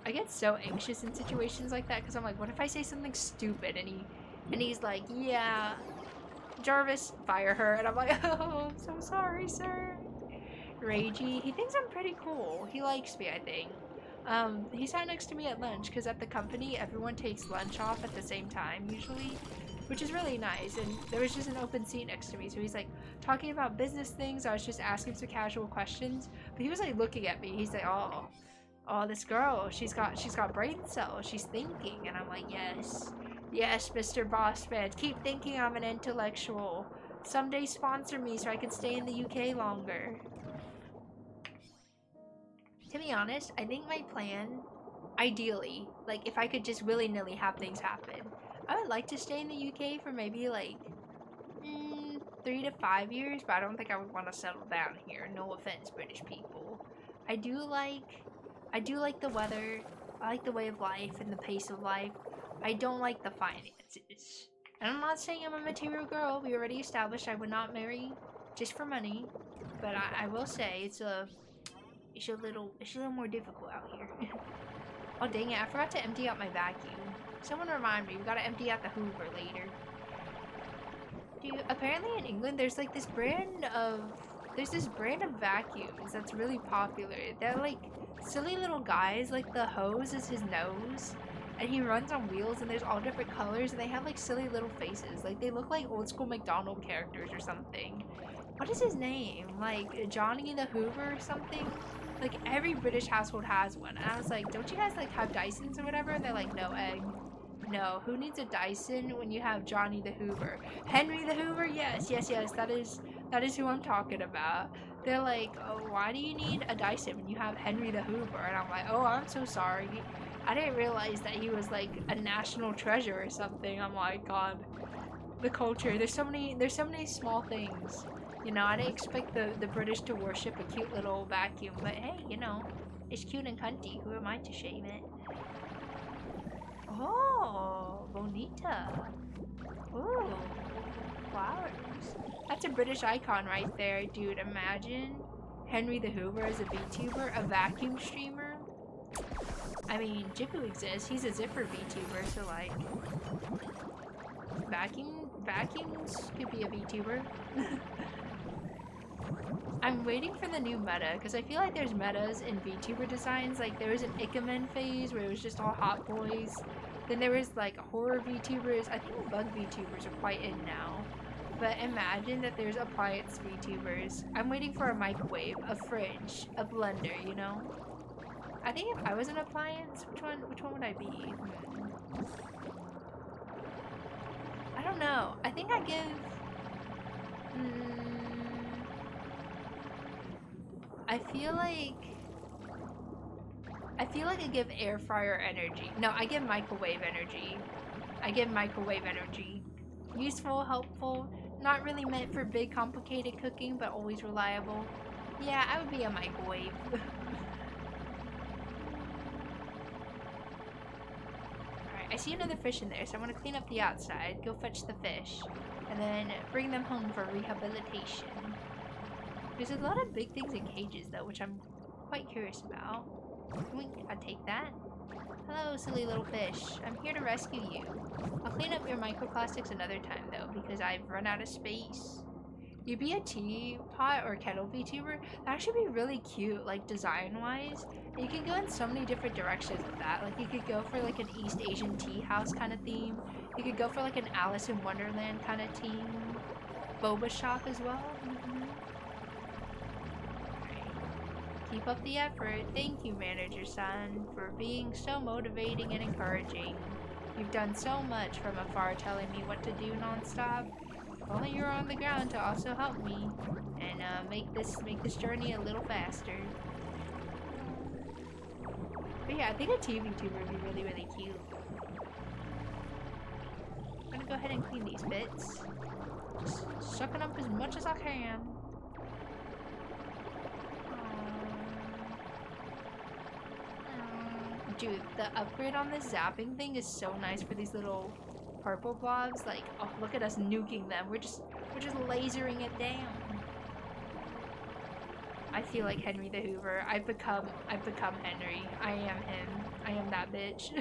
I get so anxious in situations like that because I'm like, what if I say something stupid and he's like, yeah, Jarvis, fire her, and I'm like, oh, I'm so sorry, sir. Ragey, he thinks I'm pretty cool. He likes me, I think. He sat next to me at lunch because at the company everyone takes lunch off at the same time usually, which is really nice. And there was just an open seat next to me, so he's like talking about business things. I was just asking some casual questions, but he was like looking at me. He's like, oh, this girl, she's got brain cells. She's thinking, and I'm like, yes, Mr. Bossman, keep thinking I'm an intellectual. Someday sponsor me so I can stay in the UK longer. To be honest, I think my plan, ideally, like if I could just willy-nilly have things happen, I would like to stay in the UK for maybe like 3 to 5 years, but I don't think I would want to settle down here. No offense, British people. I do like the weather. I like the way of life and the pace of life. I don't like the finances. And I'm not saying I'm a material girl. We already established I would not marry just for money. But I will say it's a little more difficult out here. Oh dang it, I forgot to empty out my vacuum. Someone remind me, we gotta empty out the Hoover later. Dude, apparently in England there's this brand of vacuums that's really popular. They're like silly little guys, like the hose is his nose. And he runs on wheels and there's all different colors and they have like silly little faces. Like they look like old school McDonald characters or something. What is his name? Like Johnny the Hoover or something? Like every British household has one. And I was like, don't you guys like have Dysons or whatever? And they're like, no, Egg. No, who needs a Dyson when you have Johnny the Hoover? Henry the Hoover? Yes, that is who I'm talking about. They're like, oh, why do you need a Dyson when you have Henry the Hoover? And I'm like, oh, I'm so sorry. I didn't realize that he was like a national treasure or something. I'm like, God, the culture. There's so many small things. You know, I didn't expect the British to worship a cute little vacuum, but hey, you know, it's cute and cunty. Who am I to shame it? Oh, bonita. Ooh, flowers. That's a British icon right there, dude. Imagine Henry the Hoover as a VTuber, a vacuum streamer. I mean, Jiku exists. He's a zipper VTuber, so like, vacuums could be a VTuber. I'm waiting for the new meta, because I feel like there's metas in VTuber designs. Like, there was an Ikemen phase where it was just all hot boys. Then there was, like, horror VTubers. I think bug VTubers are quite in now. But imagine that there's appliance VTubers. I'm waiting for a microwave, a fridge, a blender, you know? I think if I was an appliance, which one would I be? I don't know. I think I give... I feel like I give air fryer energy. No, I give microwave energy. Useful, helpful, not really meant for big complicated cooking, but always reliable. Yeah, I would be a microwave. Alright, I see another fish in there, so I want to clean up the outside, go fetch the fish, and then bring them home for rehabilitation. There's a lot of big things in cages though, which I'm quite curious about. I'll take that. Hello, silly little fish. I'm here to rescue you. I'll clean up your microplastics another time, though, because I've run out of space. You'd be a teapot or kettle VTuber. That actually be really cute, like design-wise. You can go in so many different directions with that. Like you could go for like an East Asian tea house kind of theme. You could go for like an Alice in Wonderland kind of theme. Boba shop as well. Keep up the effort. Thank you, Manager Son, for being so motivating and encouraging. You've done so much from afar, telling me what to do non-stop. Only you're on the ground to also help me and make this journey a little faster. But yeah, I think a TV tuber would be really, really cute. I'm gonna go ahead and clean these bits. Just sucking up as much as I can. Dude, the upgrade on this zapping thing is so nice for these little purple blobs. Like, oh, look at us nuking them. We're just lasering it down. I feel like Henry the Hoover. I've become Henry. I am him. I am that bitch.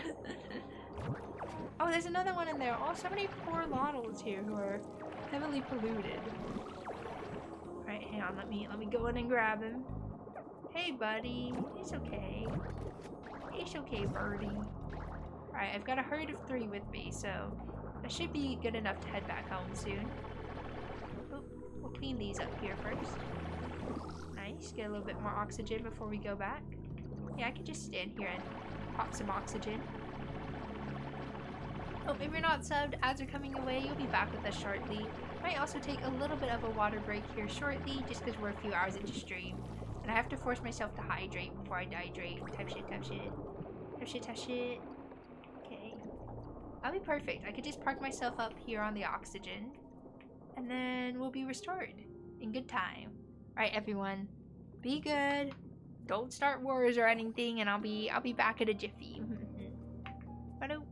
Oh, there's another one in there. Oh, so many poor loddles here who are heavily polluted. Alright, hang on, let me go in and grab him. Hey buddy, it's okay. It's okay, birdie. Alright, I've got a herd of 3 with me, so I should be good enough to head back home soon. Oh, we'll clean these up here first. Nice, get a little bit more oxygen before we go back. Yeah, I could just stand here and pop some oxygen. Oh, if you're not subbed, ads are coming away. You'll be back with us shortly. Might also take a little bit of a water break here shortly, just because we're a few hours into stream. And I have to force myself to hydrate before I dehydrate. Type shit, type shit. Type shit, type shit. Okay. That'll be perfect. I could just park myself up here on the oxygen. And then we'll be restored in good time. Alright, everyone. Be good. Don't start wars or anything, and I'll be back at a jiffy. Bye-do.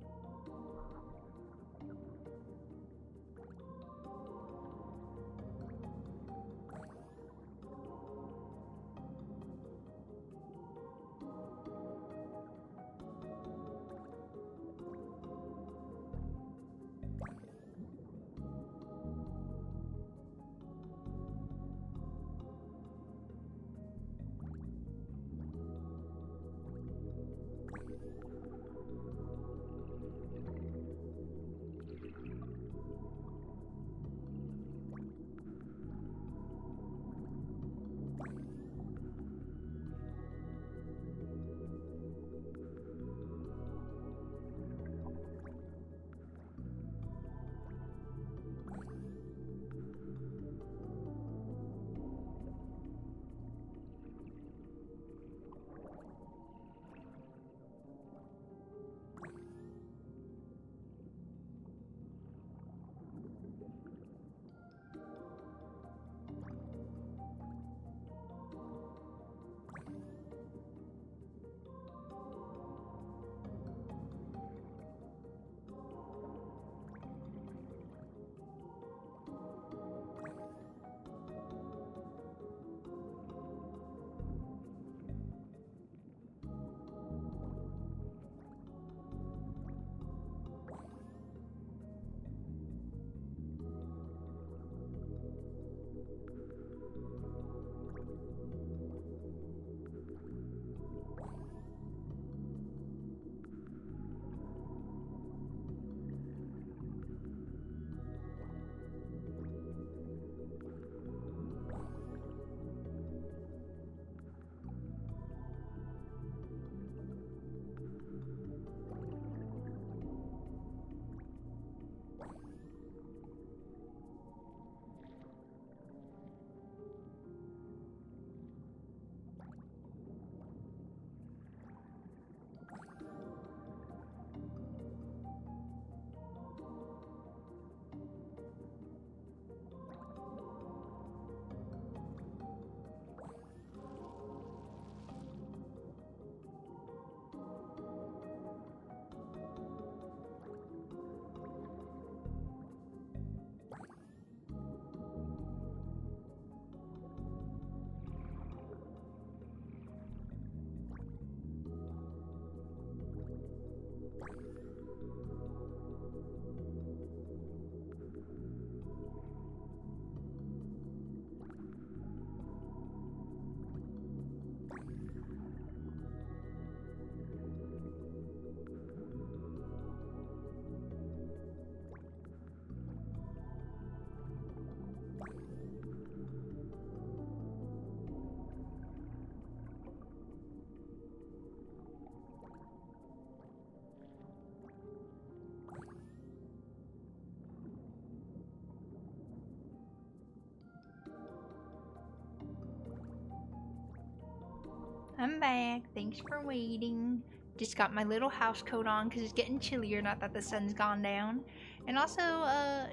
I'm back. Thanks for waiting. Just got my little house coat on because it's getting chillier, not that the sun's gone down. And also,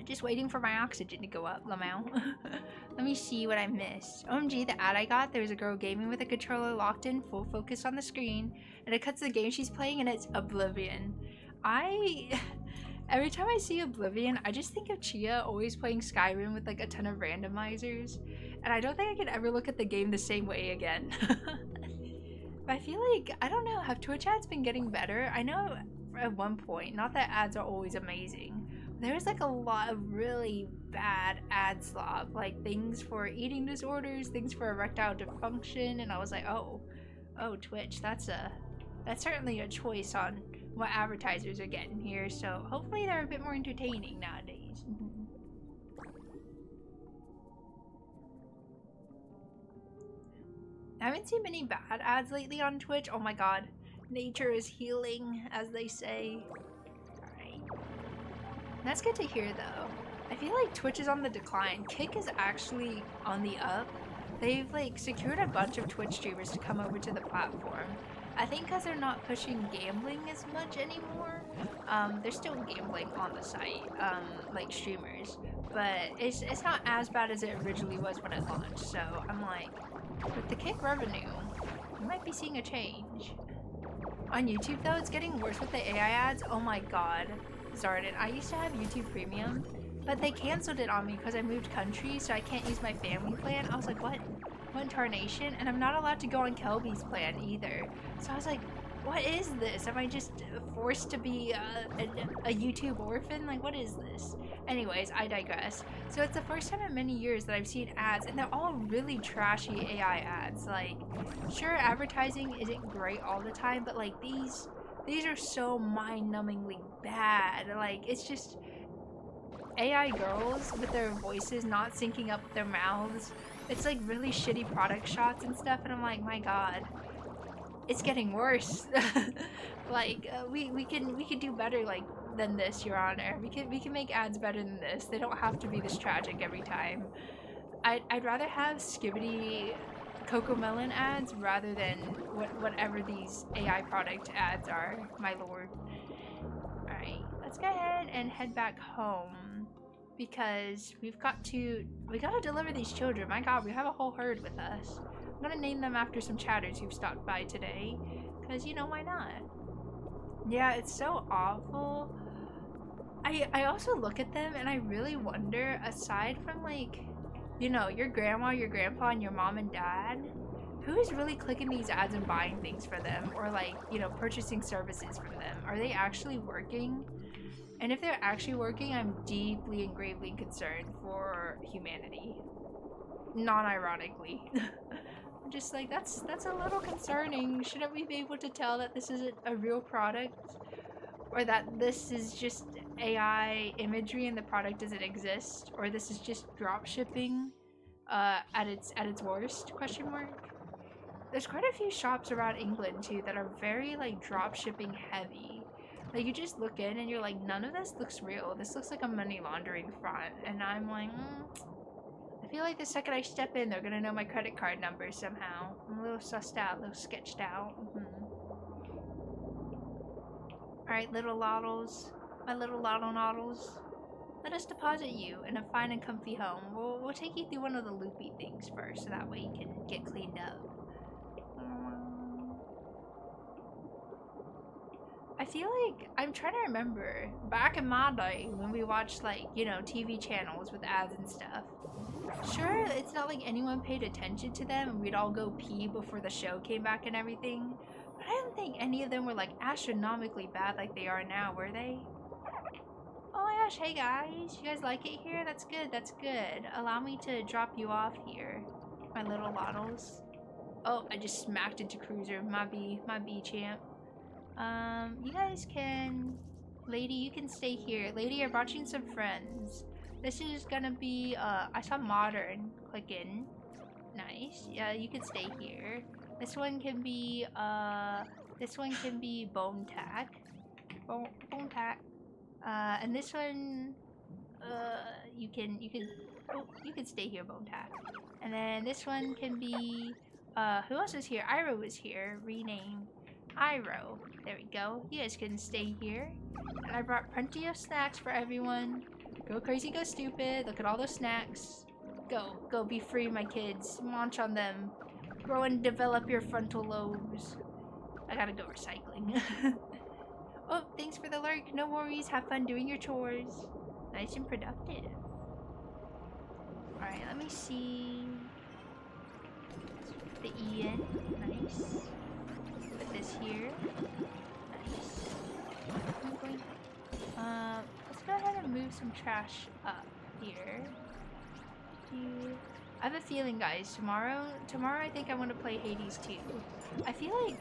just waiting for my oxygen to go up, Lamau. Let me see what I missed. OMG, the ad I got, there's a girl gaming with a controller locked in, full focus on the screen, and it cuts to the game she's playing and it's Oblivion. Every time I see Oblivion, I just think of Chia always playing Skyrim with like a ton of randomizers. And I don't think I can ever look at the game the same way again. But I feel like, I don't know, have Twitch ads been getting better? I know at one point, not that ads are always amazing, there was like a lot of really bad ad slop, like things for eating disorders, things for erectile dysfunction, and I was like, oh, Twitch, that's certainly a choice on what advertisers are getting here, so hopefully they're a bit more entertaining nowadays. I haven't seen many bad ads lately on Twitch. Oh my god. Nature is healing, as they say. Alright. That's good to hear, though. I feel like Twitch is on the decline. Kick is actually on the up. They've, like, secured a bunch of Twitch streamers to come over to the platform. I think because they're not pushing gambling as much anymore. They're still gambling on the site, like streamers. But it's not as bad as it originally was when it launched. So I'm like, with the Kick revenue, we might be seeing a change. On YouTube though, it's getting worse with the AI ads. Oh my god, Zarden. I used to have YouTube Premium, but they canceled it on me because I moved country, so I can't use my family plan. I was like, what in tarnation? And I'm not allowed to go on Kelby's plan either. So I was like, what is this? Am I just forced to be a YouTube orphan? Like, what is this? Anyways, I digress. So it's the first time in many years that I've seen ads, and they're all really trashy AI ads. Like, sure, advertising isn't great all the time, but like these are so mind-numbingly bad. Like, it's just AI girls with their voices not syncing up with their mouths. It's like really shitty product shots and stuff, and I'm like, my god, it's getting worse. Like, we can do better like than this, Your Honor. We can make ads better than this. They don't have to be this tragic every time. I'd rather have skibbity Cocomelon ads rather than whatever these AI product ads are, my lord. Alright, let's go ahead and head back home because we gotta deliver these children. My god, we have a whole herd with us. I'm gonna name them after some chatters who've stopped by today, because, you know, why not? Yeah, it's so awful. I also look at them and I really wonder, aside from, like, you know, your grandma, your grandpa, and your mom and dad, who is really clicking these ads and buying things for them, or, like, you know, purchasing services from them? Are they actually working? And if they're actually working, I'm deeply and gravely concerned for humanity. Non-ironically. I'm just like, that's a little concerning. Shouldn't we be able to tell that this isn't a real product? Or that this is just AI imagery and the product doesn't exist? Or this is just drop shipping at its worst, question mark? There's quite a few shops around England too that are very like drop shipping heavy. Like, you just look in and you're like, none of this looks real. This looks like a money laundering front. And I'm like, I feel like the second I step in, they're gonna know my credit card number somehow. I'm a little sussed out, a little sketched out. Alright, little loddles. My little loddlenauts. Let us deposit you in a fine and comfy home. We'll take you through one of the loopy things first, so that way you can get cleaned up. I feel like, I'm trying to remember, back in my day, when we watched, like, you know, TV channels with ads and stuff. Sure, it's not like anyone paid attention to them and we'd all go pee before the show came back and everything. But I don't think any of them were, like, astronomically bad like they are now, were they? Oh my gosh, hey guys. You guys like it here? That's good, that's good. Allow me to drop you off here, my little loddles. Oh, I just smacked into Cruiser, my B champ. You guys can... Lady, you can stay here. Lady, I brought you some friends. This is gonna be, I saw modern. Click in. Nice. Yeah, you can stay here. This one can be, bone tack. Bone tack. And this one, you can stay here, bone tack. And then this one can be, Who else is here? Iroh was here. Rename Iroh. There we go. You guys can stay here. And I brought plenty of snacks for everyone. Go crazy, go stupid. Look at all those snacks. Go. Go be free, my kids. Munch on them. Grow and develop your frontal lobes. I gotta go recycling. Oh, thanks for the lurk. No worries. Have fun doing your chores. Nice and productive. Alright, let me see. The E in. Nice. Put this here. Nice. I'm going. Let's go ahead and move some trash up here. I have a feeling, guys. Tomorrow I think I want to play Hades 2. I feel like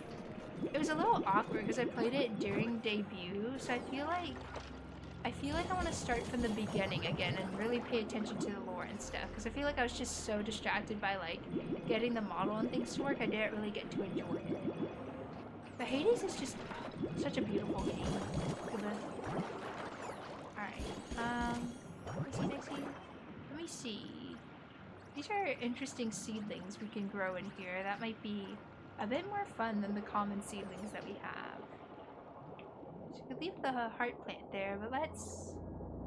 it was a little awkward because I played it during debut, so I feel like I want to start from the beginning again and really pay attention to the lore and stuff, because I feel like I was just so distracted by like getting the model and things to work, I didn't really get to enjoy it. But Hades is just such a beautiful game. Alright, let me see. These are interesting seedlings we can grow in here. That might be a bit more fun than the common seedlings that we have. So we could leave the heart plant there, but let's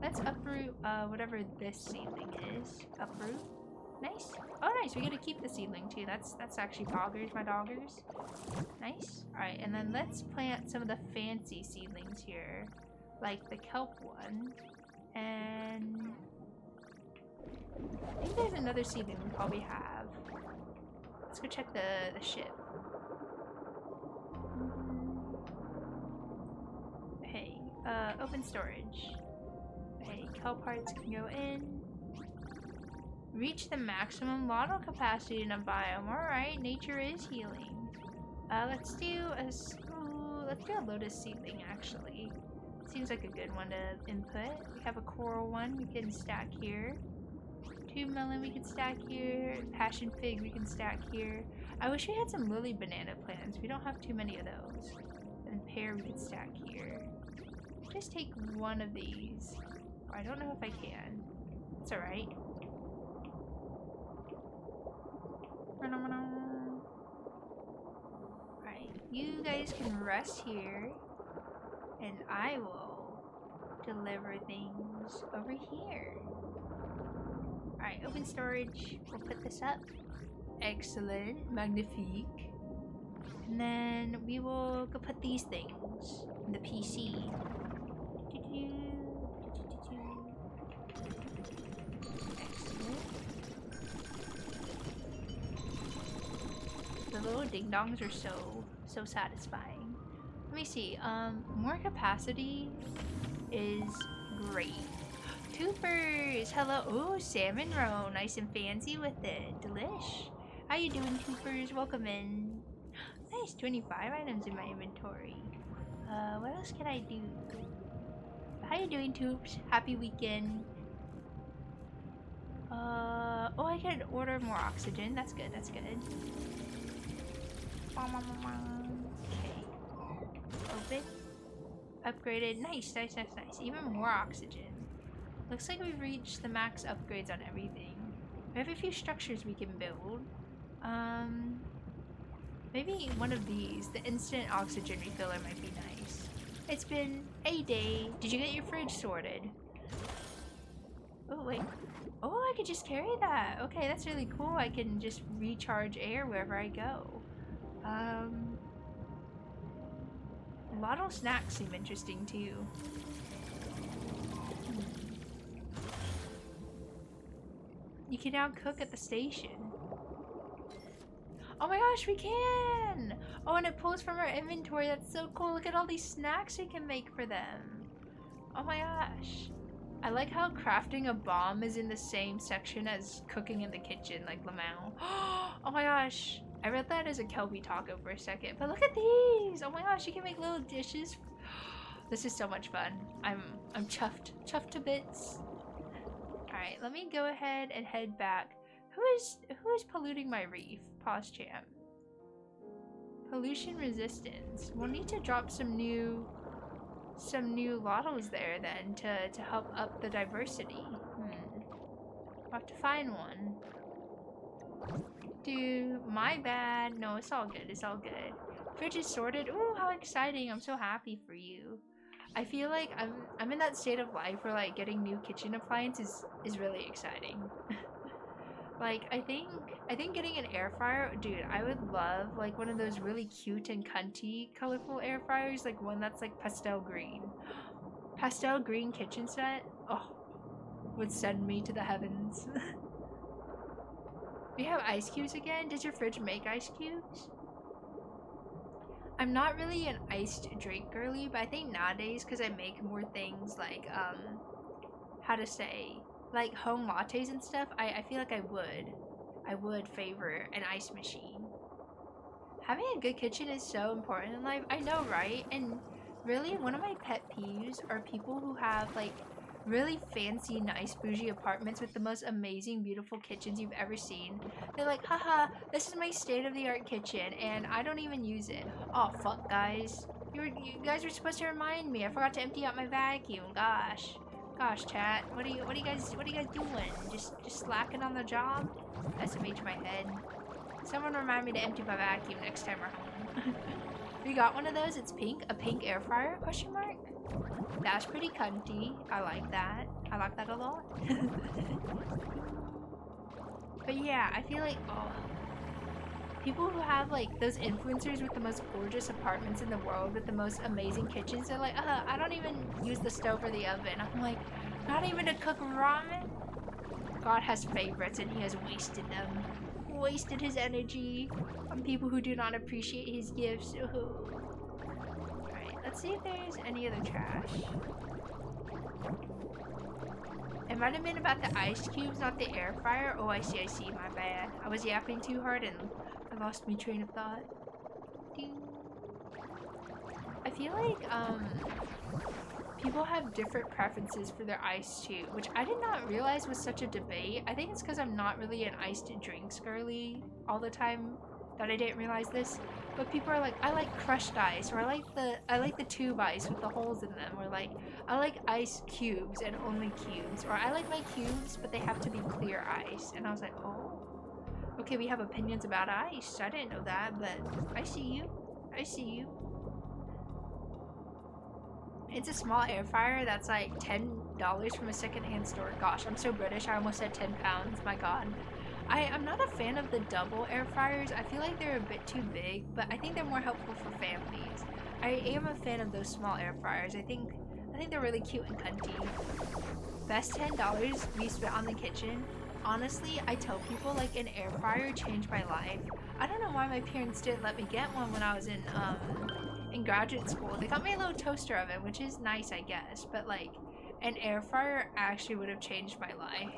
uproot whatever this seedling is. Uproot. Nice. Oh, nice. We get to keep the seedling too. That's actually poggers, my doggers. Nice. All right, and then let's plant some of the fancy seedlings here, like the kelp one, and I think there's another seedling we probably have. Let's go check the ship. Hey, open storage. Hey, kelp hearts can go in. Reach the maximum lottle capacity in a biome. Alright, nature is healing. Let's do a lotus seedling actually. Seems like a good one to input. We have a coral one we can stack here. 2 melon we can stack here. Passion fig we can stack here. I wish we had some lily banana plants. We don't have too many of those. And pear we can stack here. Just take one of these. I don't know if I can. It's alright. Alright, you guys can rest here. And I will deliver things over here. Alright, open storage. We'll put this up. Excellent. Magnifique. And then we will go put these things in the PC. Excellent. The little ding-dongs are so satisfying. Let me see. More capacity is great. Toopers! Hello. Oh, salmon roe. Nice and fancy with it. Delish. How you doing, Toopers? Welcome in. Nice. 25 items in my inventory. What else can I do? How you doing, Toops? Happy weekend. Oh, I can order more oxygen. That's good. That's good. Okay. Open. Upgraded. Nice, nice, nice, nice. Even more oxygen. Looks like we've reached the max upgrades on everything. We have a few structures we can build. Maybe one of these, the instant oxygen refiller, might be nice. It's been a day. Did you get your fridge sorted? Oh, wait. Oh, I could just carry that. Okay, that's really cool. I can just recharge air wherever I go. Lottle snacks seem interesting too. You can now cook at the station. Oh my gosh, we can! Oh, and it pulls from our inventory. That's so cool. Look at all these snacks we can make for them. Oh my gosh. I like how crafting a bomb is in the same section as cooking in the kitchen, like Lamau. Oh my gosh. I read that as a Kelpie taco for a second, but look at these! Oh my gosh, you can make little dishes. This is so much fun. I'm chuffed to bits. Alright, let me go ahead and head back. Who is polluting my reef? Pause champ. Pollution resistance. We'll need to drop some new lottles there then to help up the diversity. I'll have to find one. Dude, my bad. No, it's all good. It's all good. Fridge is sorted. Ooh, how exciting. I'm so happy for you. I feel like I'm in that state of life where like getting new kitchen appliances is really exciting. Like I think getting an air fryer, dude, I would love like one of those really cute and cunty colorful air fryers, like one that's like pastel green. Pastel green kitchen set. Oh, would send me to the heavens. We have ice cubes again? Does your fridge make ice cubes? I'm not really an iced drink girly, but I think nowadays, because I make more things like, how to say, like home lattes and stuff, I feel like I would favor an ice machine. Having a good kitchen is so important in life. I know, right? And really, one of my pet peeves are people who have, like, really fancy, nice, bougie apartments with the most amazing, beautiful kitchens you've ever seen. They're like, haha, this is my state-of-the-art kitchen, and I don't even use it. Oh, fuck, guys. You guys were supposed to remind me. I forgot to empty out my vacuum. Gosh, chat. What are you guys doing? Just slacking on the job? SMH my head. Someone remind me to empty my vacuum next time we're home. We got one of those. It's pink. A pink air fryer? Question mark? That's pretty cunty. I like that. I like that a lot. But yeah, I feel like, oh, people who have like those influencers with the most gorgeous apartments in the world with the most amazing kitchens, they're like, I don't even use the stove or the oven. I'm like, not even to cook ramen? God has favorites and he has wasted them. Wasted his energy on people who do not appreciate his gifts. Alright, let's see if there's any other trash. It might have been about the ice cubes, not the air fryer. Oh, I see, my bad. I was yapping too hard and I lost my train of thought. Ding. I feel like, people have different preferences for their ice too, which I did not realize was such a debate. I think it's because I'm not really an iced drinks girly all the time that I didn't realize this. But people are like, I like crushed ice, or I like the tube ice with the holes in them, or like I like ice cubes and only cubes, or I like my cubes but they have to be clear ice. And I was like, oh, okay, we have opinions about ice. I didn't know that, but I see you. It's a small air fryer that's like $10 from a secondhand store. Gosh, I'm so British. I almost said 10 pounds. My God. I'm not a fan of the double air fryers. I feel like they're a bit too big, but I think they're more helpful for families. I am a fan of those small air fryers. I think they're really cute and cunty. Best $10 we spent on the kitchen. Honestly, I tell people like an air fryer changed my life. I don't know why my parents didn't let me get one when I was in graduate school. They got me a little toaster oven, which is nice, I guess, but like an air fryer actually would have changed my life.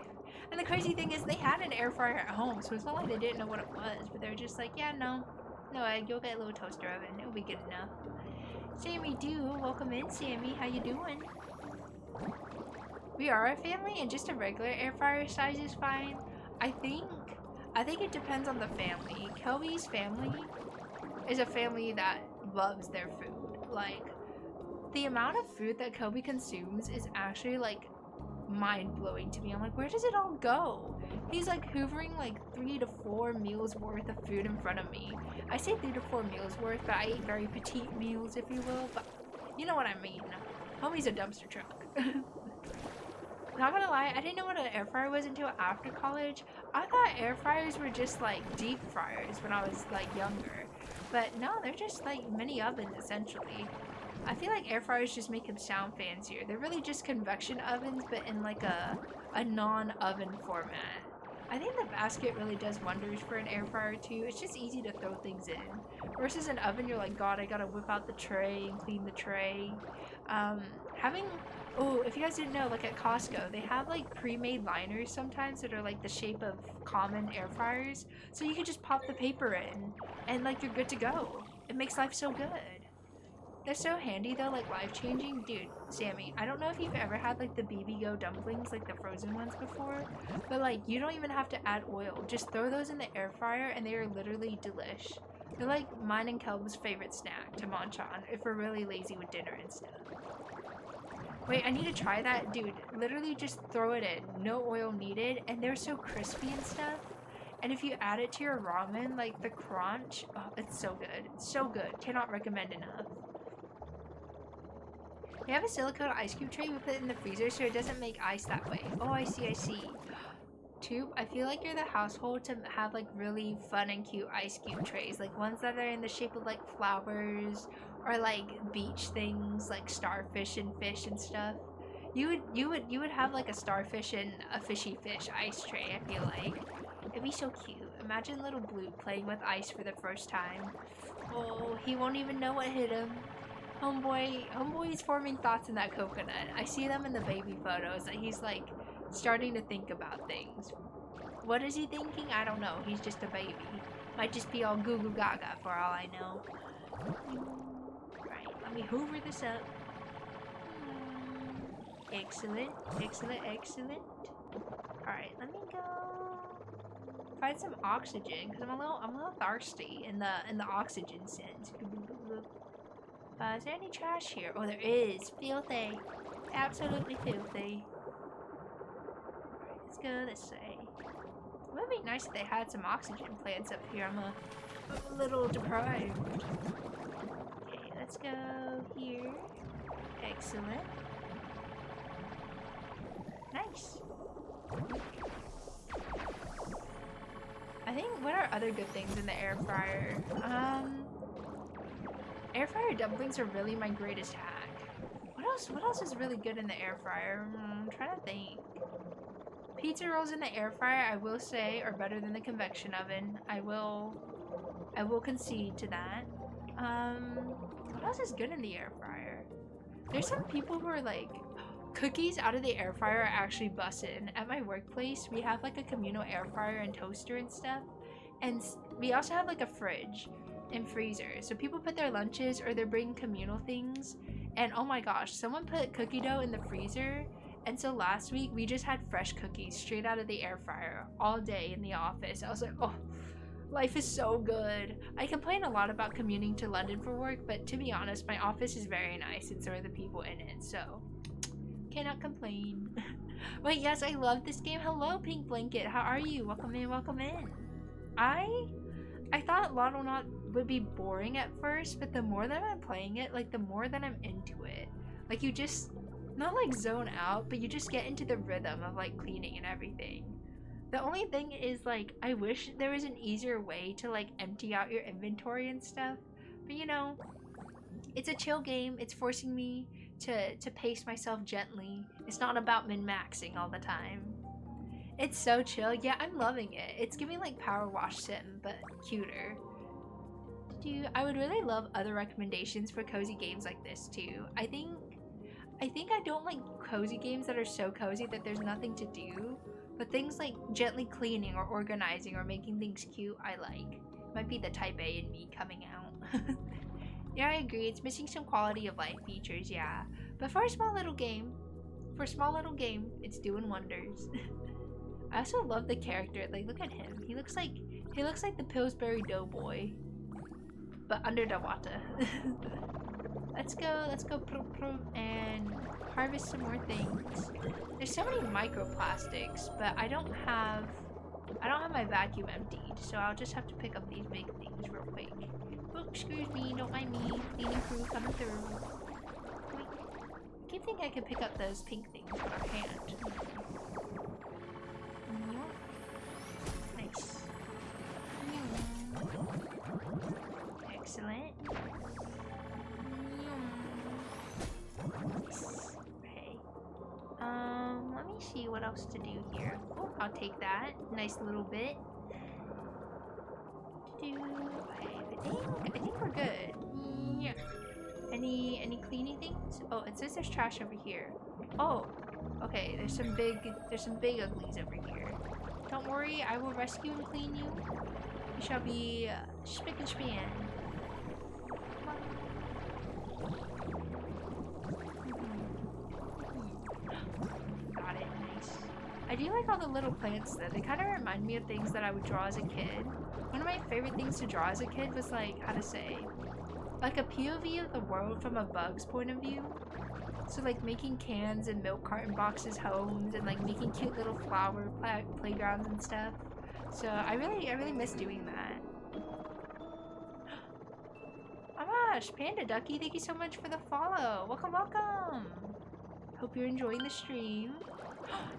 And the crazy thing is they had an air fryer at home, so it's not like they didn't know what it was, but they were just like, yeah, no egg, you'll get a little toaster oven, it'll be good enough. Sammy welcome in, Sammy, how you doing? We are a family and just a regular air fryer size is fine. I think it depends on the family. Kelby's family is a family that loves their food. Like, the amount of food that Kelby consumes is actually like mind-blowing to me. I'm like, where does it all go? He's like hoovering like 3 to 4 meals worth of food in front of me. I say 3 to 4 meals worth, but I eat very petite meals, if you will, but you know what I mean. Homie's a dumpster truck. Not gonna lie, I didn't know what an air fryer was until after college. I thought air fryers were just like deep fryers when I was like younger. But no, they're just like mini ovens essentially. I feel like air fryers just make them sound fancier. They're really just convection ovens, but in like a non-oven format. I think the basket really does wonders for an air fryer too. It's just easy to throw things in. Versus an oven, you're like, God, I gotta whip out the tray and clean the tray. Oh, if you guys didn't know, like at Costco, they have like pre-made liners sometimes that are like the shape of common air fryers. So you can just pop the paper in and like you're good to go. It makes life so good. They're so handy though, like life-changing. Dude, Sammy, I don't know if you've ever had like the BB Go dumplings, like the frozen ones before, but like you don't even have to add oil. Just throw those in the air fryer and they are literally delish. They're like mine and Kelb's favorite snack to munch on if we're really lazy with dinner and stuff. Wait, I need to try that. Dude, literally just throw it in. No oil needed. And they're so crispy and stuff. And if you add it to your ramen, like the crunch, oh, it's so good. It's so good. Cannot recommend enough. We have a silicone ice cube tray. We put it in the freezer so it doesn't make ice that way. Oh, I see, I see. Tube, I feel like you're the household to have like really fun and cute ice cube trays. Like ones that are in the shape of like flowers or like beach things like starfish and fish and stuff. You would have like a starfish and a fishy fish ice tray, I feel like. It'd be so cute. Imagine little Blue playing with ice for the first time. Oh, he won't even know what hit him. Homeboy is forming thoughts in that coconut. I see them in the baby photos that he's like starting to think about things. What is he thinking? I don't know. He's just a baby. Might just be all goo goo gaga for all I know. Right, let me hoover this up. Excellent, excellent, excellent. Alright, let me go find some oxygen because I'm a little thirsty in the oxygen sense. Is there any trash here? Oh, there is. Filthy. Absolutely filthy. Alright, let's go this way. It would be nice if they had some oxygen plants up here. I'm a little deprived. Okay, let's go here. Excellent. Nice. I think, what are other good things in the air fryer? Air fryer dumplings are really my greatest hack. What else is really good in the air fryer? I'm trying to think. Pizza rolls in the air fryer, I will say, are better than the convection oven. I will concede to that. What else is good in the air fryer? There's some people who are like, cookies out of the air fryer are actually bussin'. At my workplace, we have like a communal air fryer and toaster and stuff. And we also have like a fridge and freezer. So people put their lunches or they're bringing communal things. And oh my gosh, someone put cookie dough in the freezer. And so last week, we just had fresh cookies straight out of the air fryer all day in the office. I was like, oh, life is so good. I complain a lot about commuting to London for work, but to be honest, my office is very nice and so are the people in it. So cannot complain. Wait, yes, I love this game. Hello, Pink Blanket. How are you? Welcome in, welcome in. I thought Loddlenaut would be boring at first, but the more that I'm playing it, like the more that I'm into it. Like you just, not like zone out, but you just get into the rhythm of like cleaning and everything. The only thing is like, I wish there was an easier way to like empty out your inventory and stuff. But you know, it's a chill game. It's forcing me to pace myself gently. It's not about min-maxing all the time. It's so chill. Yeah, I'm loving it. It's giving like Power Wash Sim, but cuter. I would really love other recommendations for cozy games like this too. I think I don't like cozy games that are so cozy that there's nothing to do, but things like gently cleaning or organizing or making things cute, I like. Might be the type A in me coming out. Yeah, I agree. It's missing some quality of life features, yeah. But for a small little game, it's doing wonders. I also love the character. Like, look at him. He looks like the Pillsbury Doughboy, but under the water. Let's go and harvest some more things. There's so many microplastics, but I don't have my vacuum emptied, so I'll just have to pick up these big things real quick. Oh, excuse me, don't mind me. Cleaning crew coming through. I keep thinking I could pick up those pink things, but I can't. Nice. Excellent. Nice. Okay. Let me see what else to do here. Oh, I'll take that. Nice little bit. Okay, I think we're good. Yeah. Any cleaning things? Oh, it says there's trash over here. Oh, okay. There's some big Egglings over here. Don't worry, I will rescue and clean you. You shall be spick and span. Got it. Nice. I do like all the little plants though. They kind of remind me of things that I would draw as a kid. One of my favorite things to draw as a kid was like, how to say, like a POV of the world from a bug's point of view. So like making cans and milk carton boxes homes and like making cute little flower playgrounds and stuff. So I really miss doing that. Oh my gosh, Panda Ducky, thank you so much for the follow. Welcome, welcome. Hope you're enjoying the stream.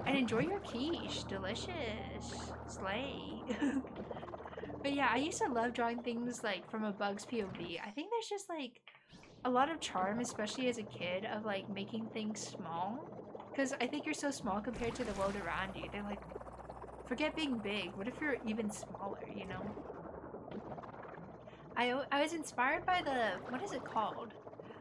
And enjoy your quiche. Delicious. Slay. But yeah, I used to love drawing things like from a bug's POV. I think there's just like a lot of charm, especially as a kid, of like making things small. Because I think you're so small compared to the world around you. They're like, forget being big. What if you're even smaller, you know? I was inspired by what is it called?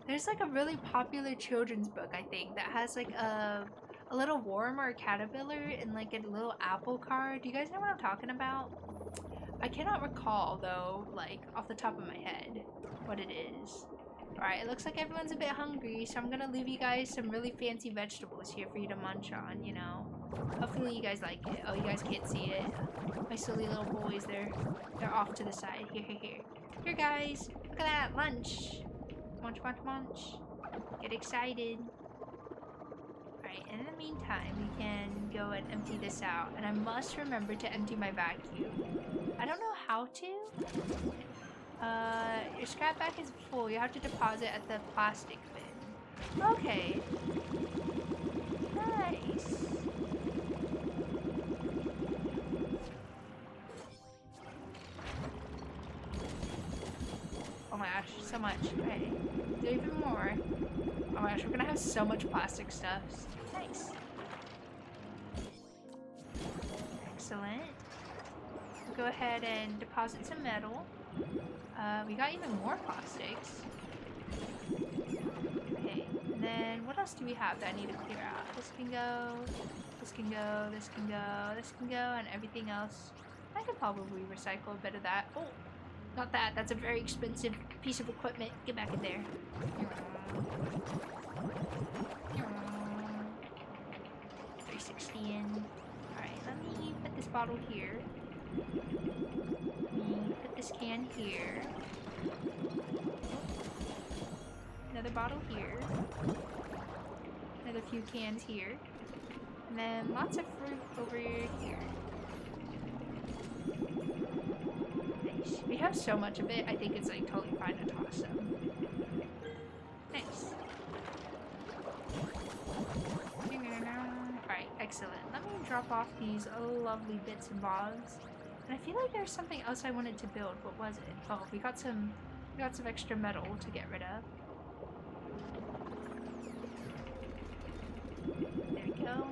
There's like a really popular children's book, I think, that has like a little worm or a caterpillar and like a little apple card. Do you guys know what I'm talking about? I cannot recall though, like off the top of my head, what it is. Alright, it looks like everyone's a bit hungry, so I'm gonna leave you guys some really fancy vegetables here for you to munch on, you know. Hopefully you guys like it. Oh, you guys can't see it. My silly little boys, they're off to the side. Here. Here, guys. Look at that. Lunch. Munch. Get excited. Alright, in the meantime, we can go and empty this out. And I must remember to empty my vacuum. I don't know how to. Your scrap bag is full. You have to deposit at the plastic bin. Okay. Nice. Oh my gosh, so much. Okay. Is there even more? Oh my gosh, we're gonna have so much plastic stuff. Nice. Excellent. We'll go ahead and deposit some metal. We got even more plastics. Okay, and then what else do we have that I need to clear out? This can go, this can go, this can go, this can go, and everything else. I could probably recycle a bit of that. Oh, not that. That's a very expensive piece of equipment. Get back in there. 360 in. Alright, let me put this bottle here. Put this can here. Another bottle here. Another few cans here. And then lots of fruit over here. Nice. We have so much of it, I think it's like totally fine to toss them. Nice. Alright, excellent. Let me drop off these lovely bits and bobs. And I feel like there's something else I wanted to build. What was it? Oh, we got some extra metal to get rid of. There we go.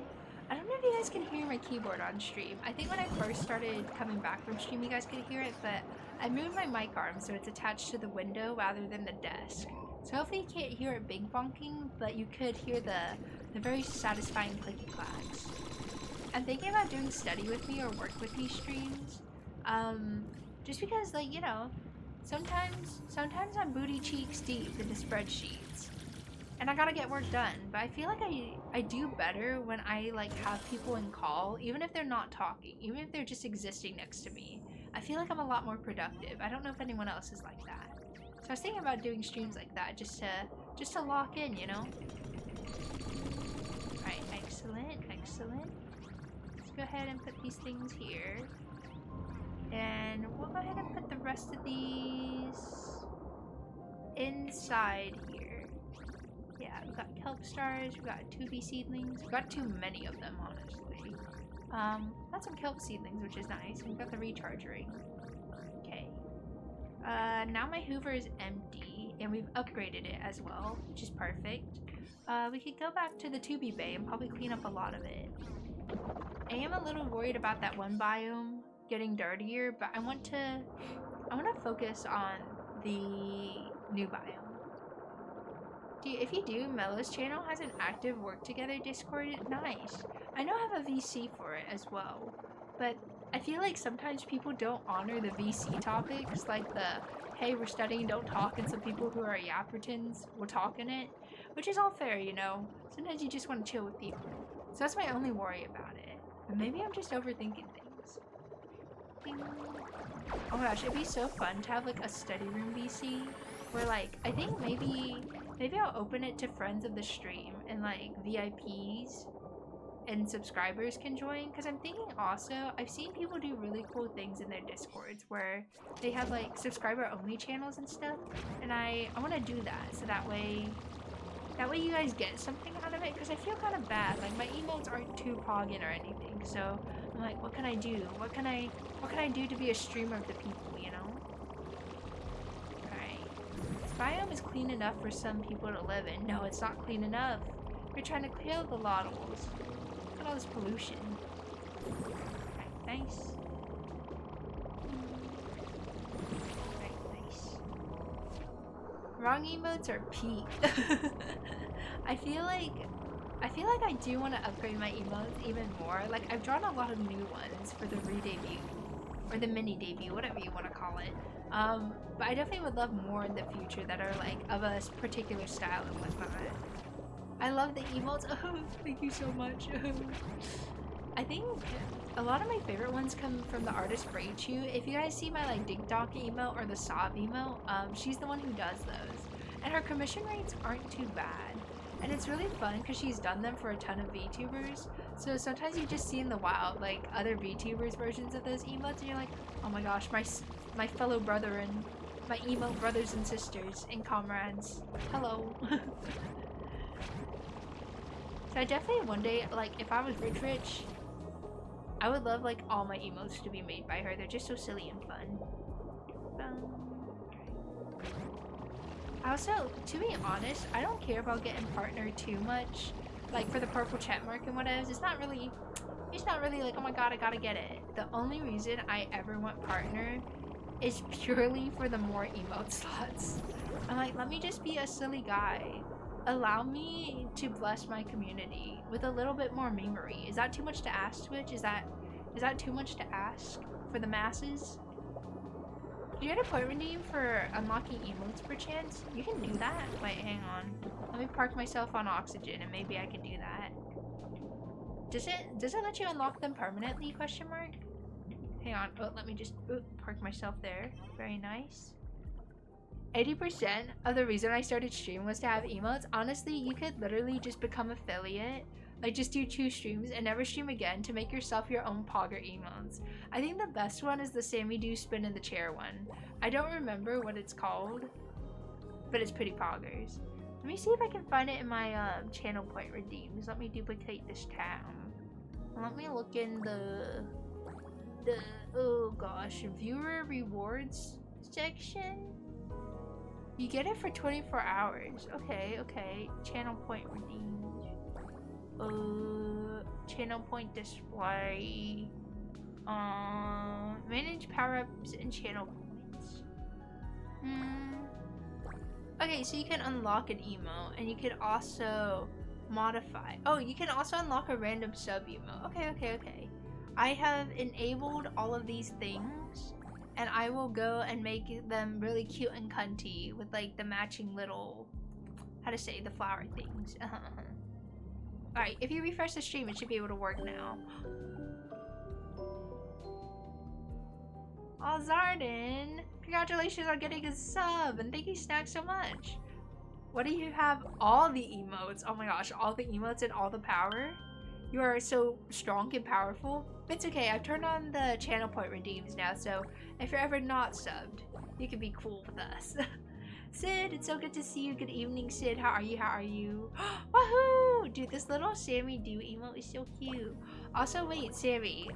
I don't know if you guys can hear my keyboard on stream. I think when I first started coming back from stream, you guys could hear it, but I moved my mic arm so it's attached to the window rather than the desk. So hopefully you can't hear it bing bonking, but you could hear the very satisfying clicky clacks. I'm thinking about doing study with me or work with me streams. Just because, like, you know, sometimes I'm booty cheeks deep into spreadsheets. And I gotta get work done, but I feel like I do better when I like have people in call, even if they're not talking, even if they're just existing next to me. I feel like I'm a lot more productive. I don't know if anyone else is like that. So I was thinking about doing streams like that, just to lock in, you know? Alright, excellent. Let's go ahead and put these things here. And we'll go ahead and put the rest of these inside here. Yeah, we've got kelp stars, we've got 2B seedlings. We've got too many of them, honestly. Got some kelp seedlings, which is nice. We've got the recharge ring. Okay. Now my Hoover is empty, and we've upgraded it as well, which is perfect. We could go back to the 2B bay and probably clean up a lot of it. I am a little worried about that one biome getting dirtier, but I want to focus on the new biome. If you do, Mello's channel has an active work together Discord. Nice. I know I have a VC for it as well, but I feel like sometimes people don't honor the VC topics, like the hey, we're studying, don't talk, and some people who are Yappertons will talk in it, which is all fair, you know. Sometimes you just want to chill with people. So that's my only worry about it. But maybe I'm just overthinking things. Ding. Oh my gosh, it'd be so fun to have like a study room VC where like, I think maybe I'll open it to friends of the stream and like VIPs. and subscribers can join, because I'm thinking also, I've seen people do really cool things in their Discords where they have like subscriber only channels and stuff, and I want to do that, so that way you guys get something out of it, because I feel kind of bad, like my emotes aren't too poggin or anything, so I'm like, what can I do? What can I do to be a streamer of the people, you know? Alright. This biome is clean enough for some people to live in. No, it's not clean enough. We're trying to kill the loddles. Look at all this pollution. Alright, nice. Alright, nice. Wrong emotes are peak. I feel like I do want to upgrade my emotes even more. Like, I've drawn a lot of new ones for the re-debut. Or the mini debut, whatever you want to call it. But I definitely would love more in the future that are like of a particular style and whatnot. I love the emotes. Oh, thank you so much. I think a lot of my favorite ones come from the artist Raichu. If you guys see my like Dink Donk emote or the Sob emote, she's the one who does those. And her commission rates aren't too bad. And it's really fun because she's done them for a ton of VTubers. So sometimes you just see in the wild like other VTubers versions of those emotes and you're like, oh my gosh, my fellow brethren, my emote brothers and sisters and comrades. Hello. So I definitely one day, like, if I was rich, I would love, like, all my emotes to be made by her. They're just so silly and fun. Also, to be honest, I don't care about getting partnered too much. Like, for the purple chat mark and whatever, it's not really like, oh my god, I gotta get it. The only reason I ever want partner is purely for the more emote slots. I'm like, let me just be a silly guy. Allow me to bless my community with a little bit more memery. Is that too much to ask, Twitch? Is that too much to ask for the masses? Do you get a point redeem for unlocking emotes per chance? You can do that. Wait, hang on. Let me park myself on oxygen and maybe I can do that. Does it let you unlock them permanently? Question mark. Hang on. Oh, let me just park myself there. Very nice. 80% of the reason I started streaming was to have emotes. Honestly, you could literally just become affiliate. Like, just do 2 streams and never stream again to make yourself your own pogger emotes. I think the best one is the Sammy Do spin in the chair one. I don't remember what it's called, but it's pretty poggers. Let me see if I can find it in my channel point redeems. Let me duplicate this tab. Let me look in the oh gosh, viewer rewards section. You get it for 24 hours. Okay, okay. Channel point redeemed. Channel point display. Manage power-ups and channel points. Okay, so you can unlock an emote, and you can also modify. Oh, you can also unlock a random sub emote. Okay, okay, okay. I have enabled all of these things, and I will go and make them really cute and cunty with like the matching little, how to say, the flower things. Alright, if you refresh the stream, it should be able to work now. Oh, Zarden! Congratulations on getting a sub, and thank you, Snack, so much. What do you have? All the emotes. Oh my gosh, all the emotes and all the power? You are so strong and powerful. It's okay, I've turned on the channel point redeems now, so if you're ever not subbed, you can be cool with us. Sid, it's so good to see you. Good evening, Sid. How are you? How are you? Woohoo! Dude, this little Sammy Do emote is so cute. Also, wait, Sammy,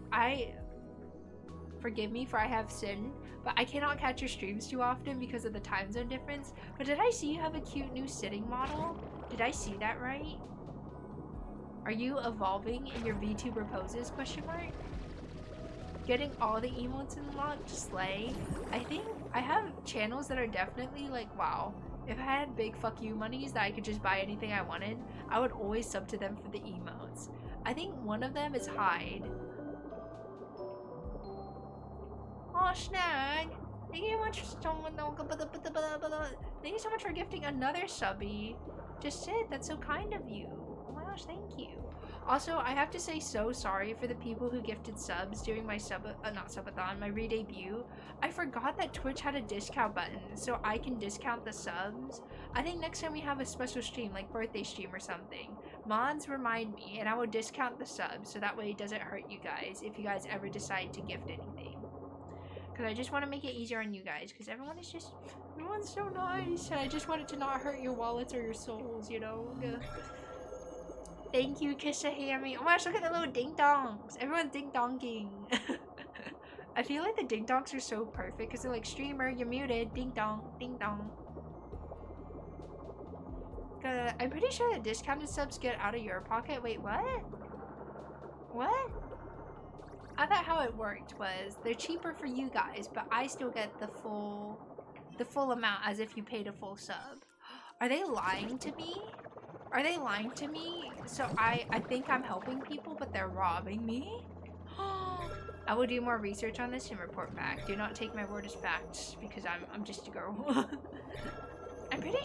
forgive me for I have sinned, but I cannot catch your streams too often because of the time zone difference. But did I see you have a cute new sitting model? Did I see that right? Are you evolving in your VTuber poses? Question mark. Getting all the emotes unlocked, slay. I think I have channels that are definitely like, wow, if I had big fuck you monies that I could just buy anything I wanted, I would always sub to them for the emotes. I think one of them is Hyde. Oh, Snag! Thank you so much for gifting another subby. Just Sid, that's so kind of you. Oh my gosh, thank you. Also, I have to say so sorry for the people who gifted subs during my not subathon, my re-debut. I forgot that Twitch had a discount button, so I can discount the subs. I think next time we have a special stream, like birthday stream or something, mods remind me, and I will discount the subs so that way it doesn't hurt you guys if you guys ever decide to gift anything. Because I just want to make it easier on you guys, because everyone's so nice, and I just want it to not hurt your wallets or your souls, you know? Thank you, Kissahammy. Oh my gosh, look at the little ding-dongs. Everyone's ding-donging. I feel like the ding-dongs are so perfect, because they're like, streamer, you're muted, ding-dong, ding-dong. I'm pretty sure that discounted subs get out of your pocket. Wait, what? What? I thought how it worked was they're cheaper for you guys, but I still get the full amount as if you paid a full sub. Are they lying to me? Are they lying to me? So I think I'm helping people, but they're robbing me? I will do more research on this and report back. Do not take my word as fact, because I'm just a girl. I'm pretty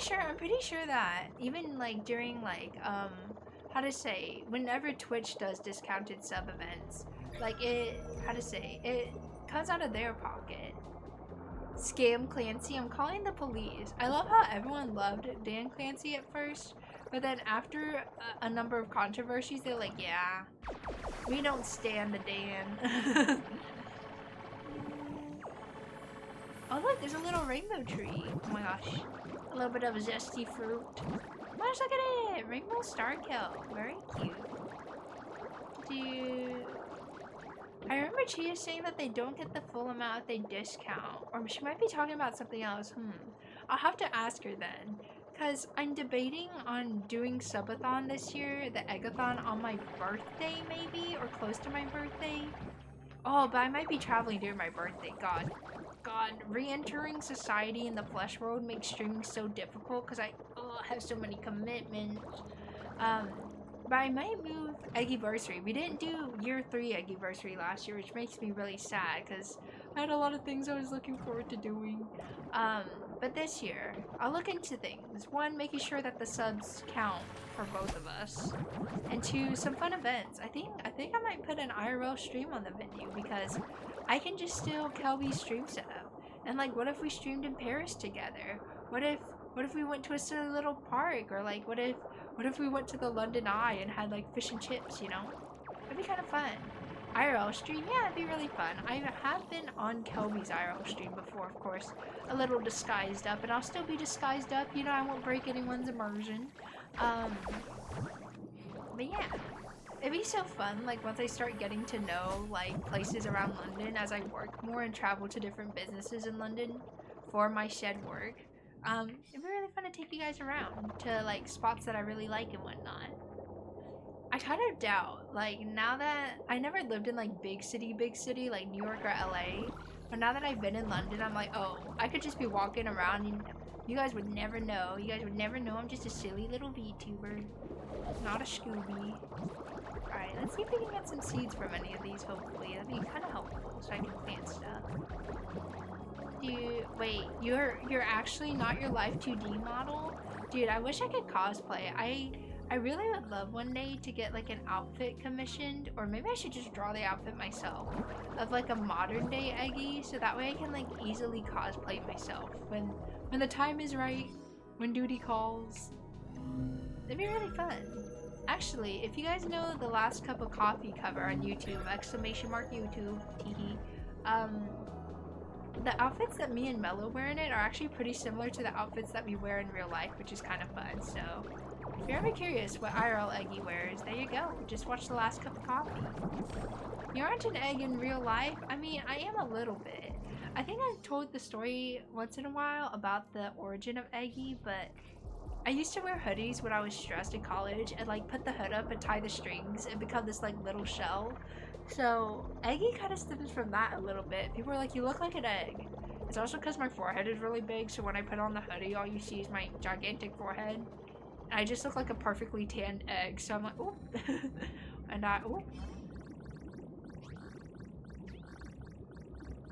sure that even like during like how to say, whenever Twitch does discounted sub events, like it comes out of their pocket. Scam Clancy, I'm calling the police. I love how everyone loved Dan Clancy at first, but then after a number of controversies, they're like, yeah, we don't stand the Dan. Oh look, there's a little rainbow tree. Oh my gosh. A little bit of a zesty fruit. Oh my gosh, look at it! Rainbow Starkill. Very cute. Dude. I remember Chia saying that they don't get the full amount if they discount. Or she might be talking about something else. I'll have to ask her then. Because I'm debating on doing subathon this year, the eggathon on my birthday maybe, or close to my birthday. Oh, but I might be traveling during my birthday. God, re-entering society in the flesh world makes streaming so difficult because I have so many commitments. But I might move Eggiversary. We didn't do year 3 Eggiversary last year, which makes me really sad because I had a lot of things I was looking forward to doing. But this year, I'll look into things. 1, making sure that the subs count for both of us. And 2, some fun events. I think I might put an IRL stream on the venue because I can just steal Kelby's stream setup. And like, what if we streamed in Paris together? What if we went to a silly little park? Or like, what if we went to the London Eye and had like fish and chips, you know? It'd be kind of fun. IRL stream, yeah, it'd be really fun. I have been on Kelby's IRL stream before, of course, a little disguised up, and I'll still be disguised up, you know, I won't break anyone's immersion. But yeah, it'd be so fun, like, once I start getting to know, like, places around London as I work more and travel to different businesses in London for my shed work. It'd be really fun to take you guys around to, like, spots that I really like and whatnot. I kind of doubt, like, now that I never lived in like big city like New York or LA, but now that I've been in London, I'm like, oh, I could just be walking around and you guys would never know. You guys would never know I'm just a silly little VTuber, not a Scooby. Alright, let's see if we can get some seeds from any of these, hopefully. That'd be kind of helpful so I can plant stuff. Dude, wait, you're actually not your Life 2D model? Dude, I wish I could cosplay. I really would love one day to get like an outfit commissioned, or maybe I should just draw the outfit myself of like a modern day Eggie, so that way I can like easily cosplay myself when the time is right, when duty calls. It'd be really fun. Actually, if you guys know the Last Cup of Coffee cover on YouTube, !YouTube, teehee, the outfits that me and Mello wear in it are actually pretty similar to the outfits that we wear in real life, which is kind of fun, so if you're ever curious what IRL Eggie wears, there you go. Just watch The Last Cup of Coffee. You aren't an egg in real life? I mean, I am a little bit. I think I've told the story once in a while about the origin of Eggie, but I used to wear hoodies when I was stressed in college and like put the hood up and tie the strings and become this like little shell. So Eggie kind of stems from that a little bit. People are like, you look like an egg. It's also because my forehead is really big, so when I put on the hoodie, all you see is my gigantic forehead. I just look like a perfectly tanned egg, so I'm like, oop. And oop.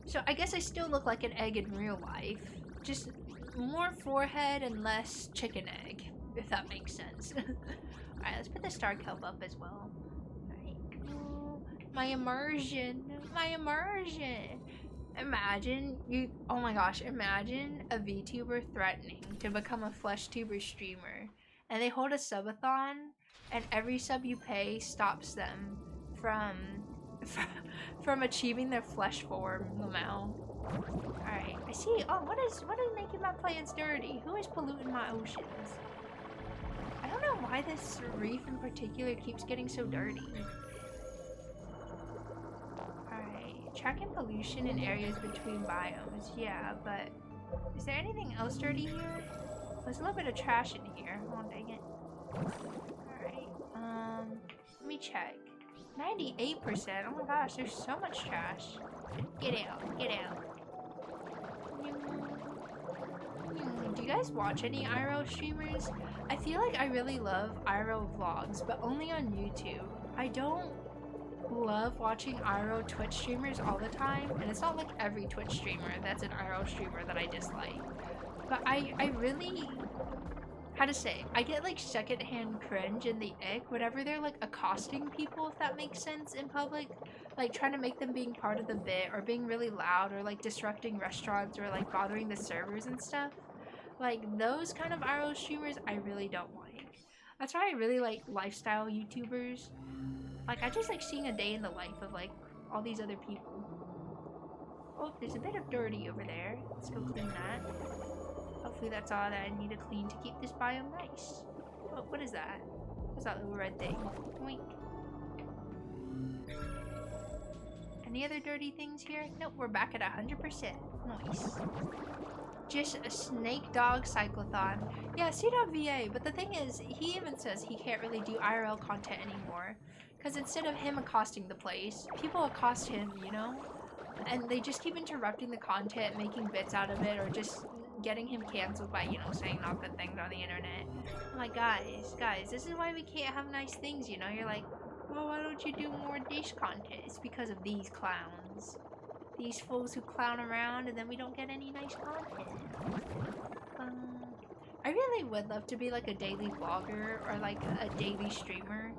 So I guess I still look like an egg in real life. Just more forehead and less chicken egg, if that makes sense. Alright, let's put the star kelp up as well. Alright, cool. My immersion. Imagine oh my gosh, imagine a VTuber threatening to become a FleshTuber streamer. And they hold a subathon and every sub you pay stops them from from achieving their flesh form, Lamau. Alright, I see. Oh, what is making my plants dirty? Who is polluting my oceans? I don't know why this reef in particular keeps getting so dirty. Alright, tracking pollution in areas between biomes. Yeah, but is there anything else dirty here? There's a little bit of trash in here. Oh, dang it. Alright, let me check. 98%? Oh my gosh, there's so much trash. Get out, get out. Do you guys watch any IRL streamers? I feel like I really love IRL vlogs, but only on YouTube. I don't love watching IRL Twitch streamers all the time, and it's not like every Twitch streamer that's an IRL streamer that I dislike. But I really, how to say, I get like secondhand cringe in the ick whenever they're like accosting people, if that makes sense, in public. Like trying to make them being part of the bit, or being really loud, or like disrupting restaurants, or like bothering the servers and stuff. Like those kind of IRL streamers I really don't like. That's why I really like lifestyle YouTubers. Like I just like seeing a day in the life of like all these other people. Oh, there's a bit of dirty over there. Let's go clean that. Hopefully that's all that I need to clean to keep this biome nice. Oh, what is that? What's that little red thing? Wink. Any other dirty things here? Nope, we're back at 100%. Nice. Just a snake dog cyclothon. Yeah, C.VA, but the thing is, he even says he can't really do IRL content anymore. Because instead of him accosting the place, people accost him, you know? And they just keep interrupting the content, making bits out of it, or just getting him canceled by, you know, saying not good things on the internet. I'm like, guys, this is why we can't have nice things, you know? You're like, well, why don't you do more dish content? It's because of these clowns. These fools who clown around, and then we don't get any nice content. I really would love to be like a daily vlogger, or like a daily streamer.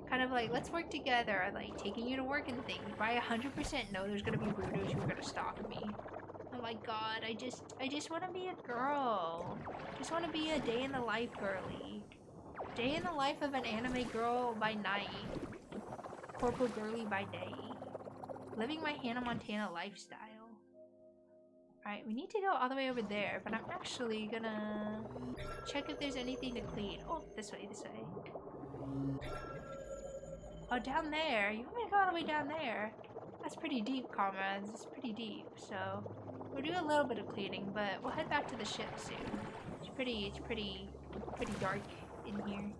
Kind of like, let's work together, or like taking you to work and things. But I 100% know there's gonna be weirdos who are gonna stalk me. Oh my god, I just want to be a girl. Just want to be a day in the life girly. Day in the life of an anime girl by night. Corporal girly by day. Living my Hannah Montana lifestyle. Alright, we need to go all the way over there, but I'm actually gonna check if there's anything to clean. Oh, this way, this way. Oh, down there. You want me to go all the way down there? That's pretty deep, comrades. It's pretty deep, so we'll do a little bit of cleaning, but we'll head back to the ship soon. It's pretty dark in here.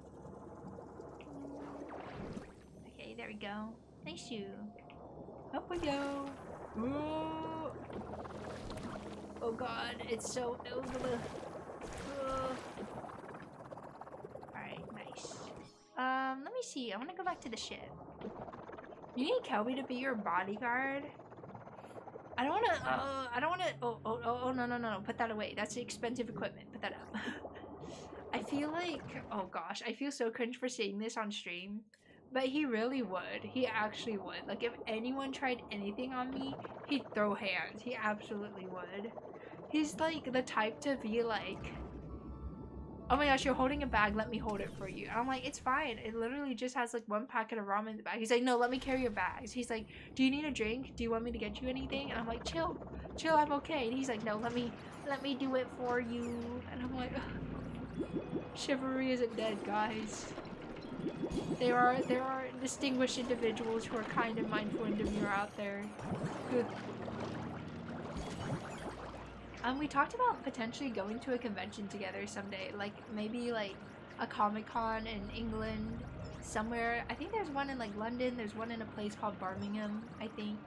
Okay, there we go. Nice you. Up we go. Whoa. Oh god, it's so Alright, nice. Let me see. I want to go back to the ship. You need Kelby to be your bodyguard? I don't want to, oh, no. Put that away. That's expensive equipment. Put that up. I feel like, oh gosh, I feel so cringe for saying this on stream. But he really would. He actually would. Like, if anyone tried anything on me, he'd throw hands. He absolutely would. He's, like, the type to be like, oh my gosh, you're holding a bag, let me hold it for you. And I'm like, it's fine. It literally just has, like, one packet of ramen in the bag. He's like, no, let me carry your bags. He's like, do you need a drink? Do you want me to get you anything? And I'm like, chill, I'm okay. And he's like, no, let me do it for you. And I'm like, ugh. Chivalry isn't dead, guys. There are distinguished individuals who are kind and mindful and demure out there. Good. We talked about potentially going to a convention together someday, like maybe like a Comic-Con in England, somewhere. I think there's one in like London, there's one in a place called Birmingham, I think.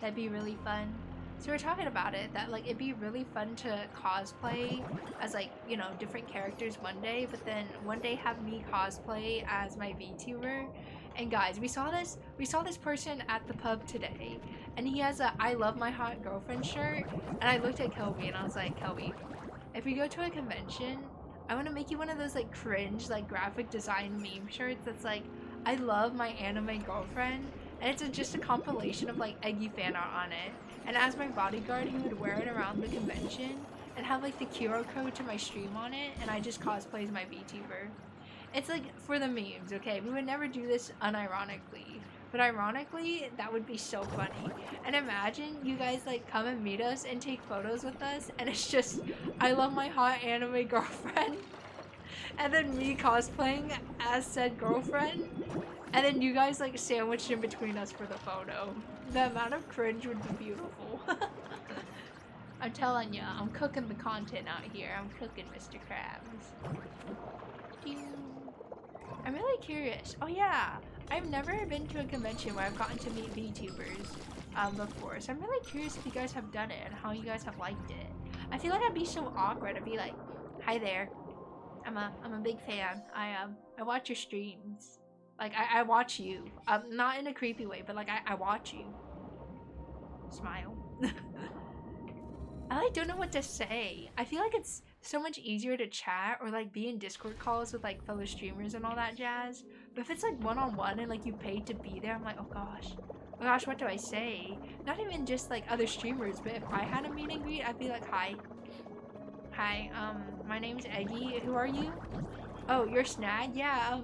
That'd be really fun. So we're talking about it, that like it'd be really fun to cosplay as like, you know, different characters one day, but then one day have me cosplay as my VTuber. And guys, we saw this person at the pub today, and he has a I love my hot girlfriend shirt, and I looked at Kelby and I was like, Kelby, if we go to a convention, I want to make you one of those like cringe like graphic design meme shirts that's like, I love my anime girlfriend, and it's just a compilation of like Eggie fan art on it. And as my bodyguard, he would wear it around the convention and have like the QR code to my stream on it, and I just cosplay as my VTuber. It's like for the memes, okay? We would never do this unironically. But ironically, that would be so funny. And imagine you guys like come and meet us and take photos with us, and it's just, I love my hot anime girlfriend. And then me cosplaying as said girlfriend. And then you guys like sandwiched in between us for the photo. The amount of cringe would be beautiful. I'm telling ya, I'm cooking the content out here. I'm cooking, Mr. Krabs. I'm really curious. Oh yeah, I've never been to a convention where I've gotten to meet VTubers before. So I'm really curious if you guys have done it and how you guys have liked it. I feel like I'd be so awkward. I'd be like, hi there. I'm a big fan. I watch your streams. Like I watch you. Not in a creepy way, but like I watch you. Smile. I like don't know what to say. I feel like it's so much easier to chat or like be in Discord calls with like fellow streamers and all that jazz. But if it's like one-on-one and like you paid to be there, I'm like, oh gosh, what do I say? Not even just like other streamers, but if I had a meet and greet, I'd be like, hi, my name's Eggie. Who are you? Oh, you're Snag? Yeah,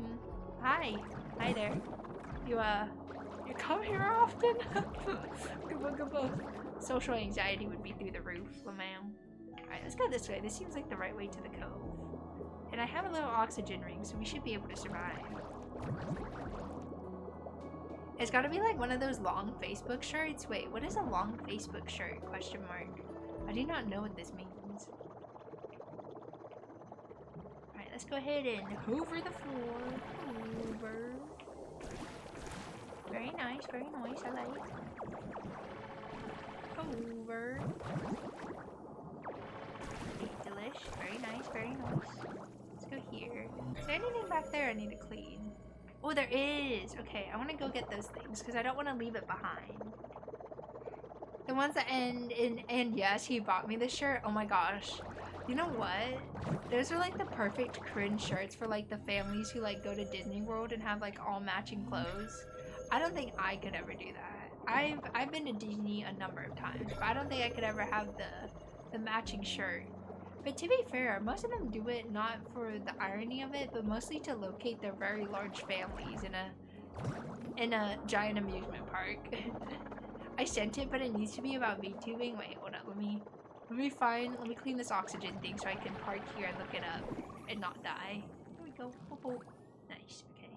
hi there. You come here often? Good. Social anxiety would be through the roof, ma'am. Alright, let's go this way. This seems like the right way to the cove. And I have a little oxygen ring, so we should be able to survive. It's gotta be like one of those long Facebook shirts. Wait, what is a long Facebook shirt? Question mark. I do not know what this means. Alright, let's go ahead and hoover the floor. Hoover. Very nice, I like. Over. Delish. Very nice. Let's go here. Is there anything back there I need to clean? Oh, there is. Okay, I want to go get those things because I don't want to leave it behind. The ones that end in and yes, he bought me this shirt. Oh my gosh. You know what? Those are like the perfect cringe shirts for like the families who like go to Disney World and have like all matching clothes. I don't think I could ever do that. I've been to Disney a number of times, but I don't think I could ever have the matching shirt. But to be fair, most of them do it not for the irony of it, but mostly to locate their very large families in a giant amusement park. I sent it, but it needs to be about VTubing. Wait, hold up. Let me clean this oxygen thing so I can park here and look it up and not die. Here we go. Oh, nice. Okay.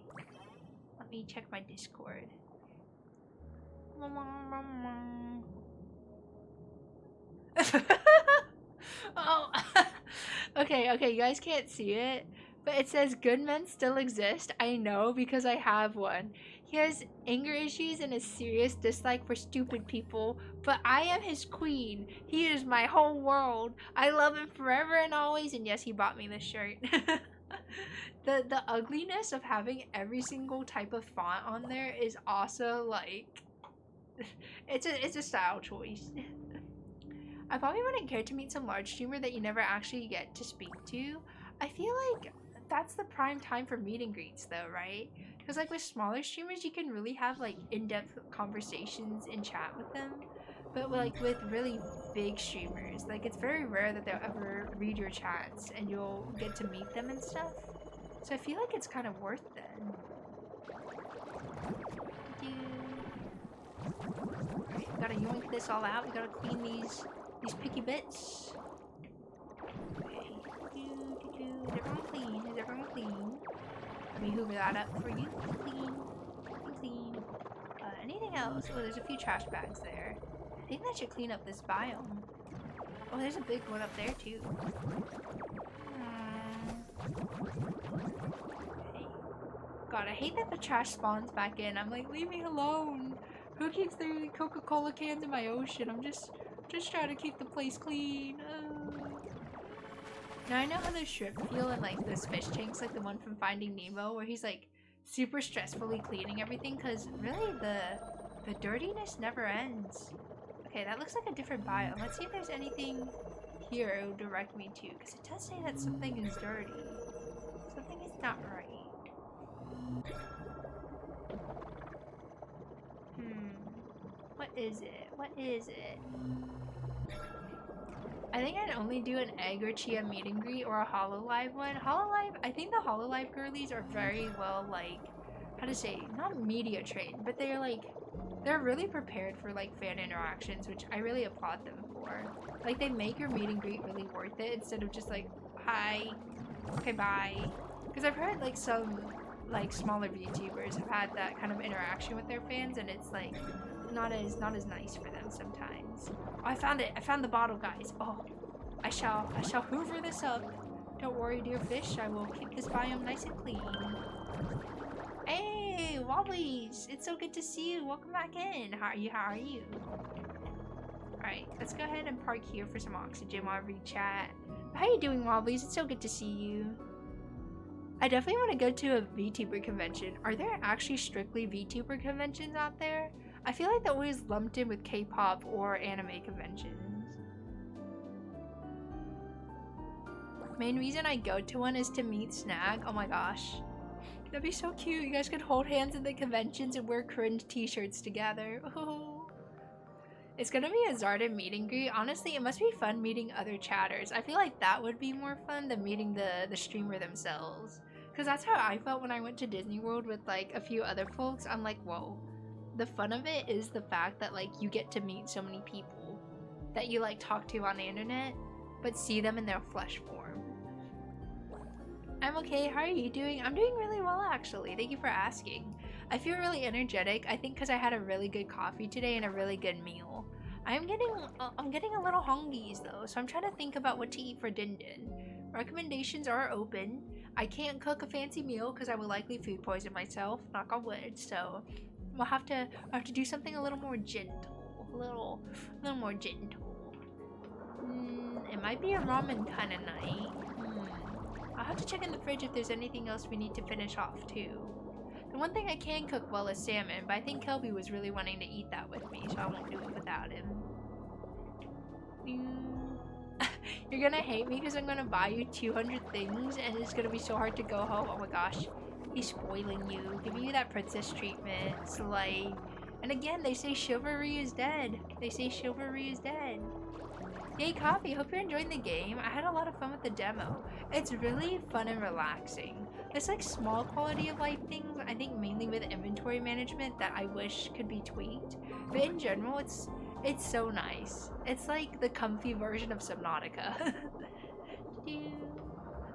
Let me check my Discord. Oh. Okay, you guys can't see it, but it says good men still exist. I know because I have one. He has anger issues and a serious dislike for stupid people, but I am his queen. He is my whole world. I love him forever and always, and yes, he bought me this shirt. The ugliness of having every single type of font on there is also like it's a style choice. I probably wouldn't care to meet some large streamer that you never actually get to speak to. I feel like that's the prime time for meet and greets though, right? Because like with smaller streamers, you can really have like in-depth conversations and chat with them. But like with really big streamers, like it's very rare that they'll ever read your chats and you'll get to meet them and stuff. So I feel like it's kind of worth it. Alright, we gotta yoink this all out. We gotta clean these picky bits. Okay. Is everyone clean? Is everyone clean? Let me hoover that up for you. Clean. Anything else? Oh, there's a few trash bags there. I think that should clean up this biome. Oh, there's a big one up there too. Okay. God, I hate that the trash spawns back in. I'm like, leave me alone. Who keeps throwing Coca-Cola cans in my ocean? I'm just trying to keep the place clean. Now I know how those shrimp feel in like those fish tanks, like the one from Finding Nemo, where he's like super stressfully cleaning everything, because really the dirtiness never ends. Okay, that looks like a different biome. Let's see if there's anything here it will direct me to, because it does say that something is dirty. Something is not right. What is it? I think I'd only do an egg or chia meet and greet or a hololive one. Hololive, I think the hololive girlies are very well, like, how to say, not media trained, but they're really prepared for like fan interactions, which I really applaud them for. Like, they make your meet and greet really worth it instead of just like, hi, okay, bye. Because I've heard like some like smaller VTubers have had that kind of interaction with their fans, and it's like not as nice for them sometimes. Oh, I found it. I found the bottle, guys. Oh, I shall hoover this up. Don't worry, dear fish. I will keep this biome nice and clean. Hey, Wobblies! It's so good to see you. Welcome back in. How are you? How are you? Alright, let's go ahead and park here for some oxygen while we chat. How you doing, Wobblies? It's so good to see you. I definitely want to go to a VTuber convention. Are there actually strictly VTuber conventions out there? I feel like they're always lumped in with K-pop or anime conventions. Main reason I go to one is to meet Snag. Oh my gosh. That'd be so cute. You guys could hold hands at the conventions and wear cringe t-shirts together. Oh. It's gonna be a Zarden meet and greet. Honestly, it must be fun meeting other chatters. I feel like that would be more fun than meeting the streamer themselves. Because that's how I felt when I went to Disney World with like a few other folks. I'm like, whoa. The fun of it is the fact that like you get to meet so many people that you like talk to on the internet, but see them in their flesh form. I'm okay. How are you doing? I'm doing really well, actually. Thank you for asking. I feel really energetic. I think because I had a really good coffee today and a really good meal. I'm getting a little hungies though, so I'm trying to think about what to eat for Din Din. Recommendations are open. I can't cook a fancy meal because I will likely food poison myself, knock on wood, so I'll have to do something a little more gentle. A little more gentle. It might be a ramen kind of night. I'll have to check in the fridge if there's anything else we need to finish off too. The one thing I can cook well is salmon, but I think Kelby was really wanting to eat that with me, so I won't do it without him. You're gonna hate me because I'm gonna buy you 200 things and it's gonna be so hard to go home. Oh my gosh. He's spoiling you, giving you that princess treatment. Slay. And again, they say chivalry is dead. They say chivalry is dead. Yay, Coffee. Hope you're enjoying the game. I had a lot of fun with the demo. It's really fun and relaxing. It's like small quality of life things, I think mainly with inventory management, that I wish could be tweaked. But in general, it's so nice. It's like the comfy version of Subnautica.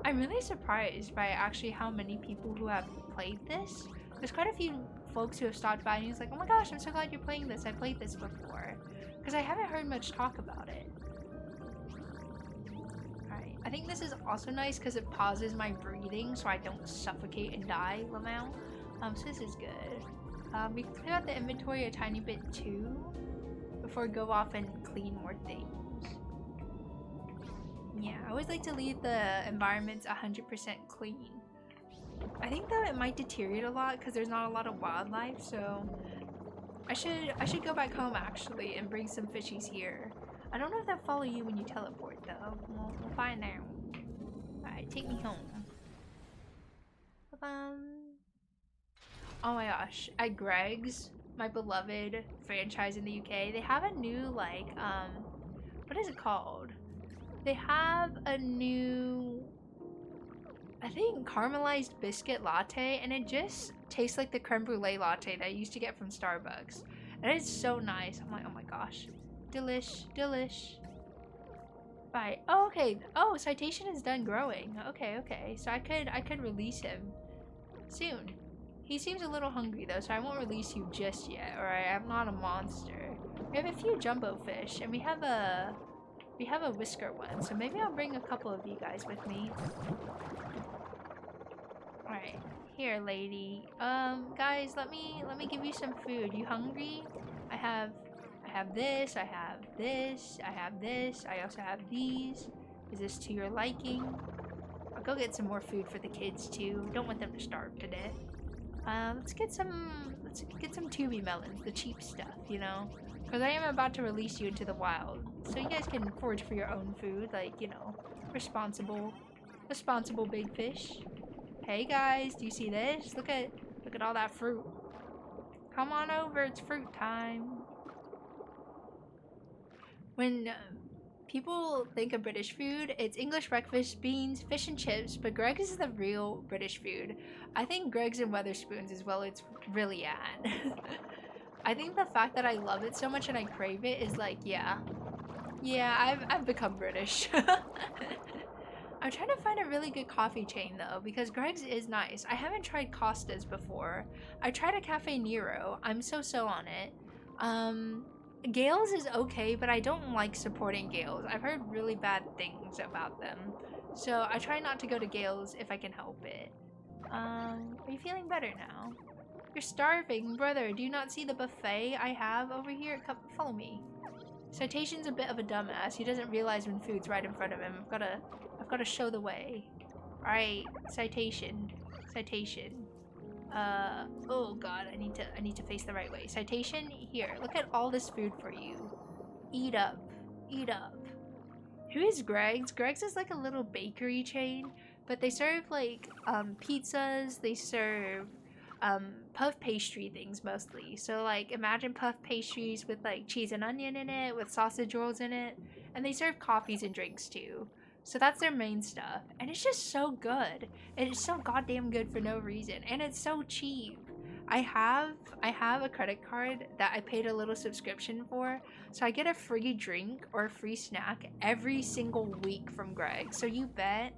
I'm really surprised by actually how many people who have played this. There's quite a few folks who have stopped by and he's like, oh my gosh, I'm so glad you're playing this. I played this before. Because I haven't heard much talk about it. Alright, I think this is also nice because it pauses my breathing so I don't suffocate and die, Lamau. So this is good. We can clear out the inventory a tiny bit too before we go off and clean more things. Yeah, I always like to leave the environments 100% clean. I think though it might deteriorate a lot because there's not a lot of wildlife, so I should go back home actually and bring some fishies here. I don't know if they'll follow you when you teleport though. We'll find out. Alright, take me home. Oh my gosh, at Greg's, my beloved franchise in the UK, they have a new like what is it called? They have a new, I think, caramelized biscuit latte, and it just tastes like the creme brulee latte that I used to get from Starbucks. And it's so nice. I'm like, oh my gosh. Delish, delish. Right. Oh, okay. Oh, Citation is done growing. Okay. So I could release him soon. He seems a little hungry though, so I won't release you just yet. Alright, I'm not a monster. We have a few jumbo fish, and we have a whisker one, so maybe I'll bring a couple of you guys with me. Alright, here lady. Guys, let me give you some food. You hungry? I have this, I have this, I have this, I also have these. Is this to your liking? I'll go get some more food for the kids too. Don't want them to starve to death. Let's get some Tubi melons, the cheap stuff, you know? Because I am about to release you into the wild. So you guys can forage for your own food, like, you know, responsible big fish. Hey guys, do you see this? Look at all that fruit. Come on over, it's fruit time. When people think of British food, it's English breakfast, beans, fish and chips, but Greg's is the real British food. I think Greg's and Weatherspoons is well it's really at. I think the fact that I love it so much and I crave it is like, yeah, I've become British. I'm trying to find a really good coffee chain though, because Greg's is nice. I haven't tried Costa's before. I tried a Cafe Nero. I'm so on it. Gales is okay, but I don't like supporting Gales. I've heard really bad things about them. So I try not to go to Gales if I can help it. Are you feeling better now? You're starving, brother. Do you not see the buffet I have over here? Come, follow me. Citation's a bit of a dumbass. He doesn't realize when food's right in front of him. I've gotta show the way. Alright, Citation. Oh god, I need to face the right way. Citation, here, look at all this food for you. Eat up. Who is Greg's? Greg's is like a little bakery chain, but they serve like pizzas, they serve puff pastry things mostly. So like imagine puff pastries with like cheese and onion in it, with sausage rolls in it, and they serve coffees and drinks too. So that's their main stuff, and it's just so good. And it's so goddamn good for no reason, and it's so cheap. I have a credit card that I paid a little subscription for, so I get a free drink or a free snack every single week from Greg. So you bet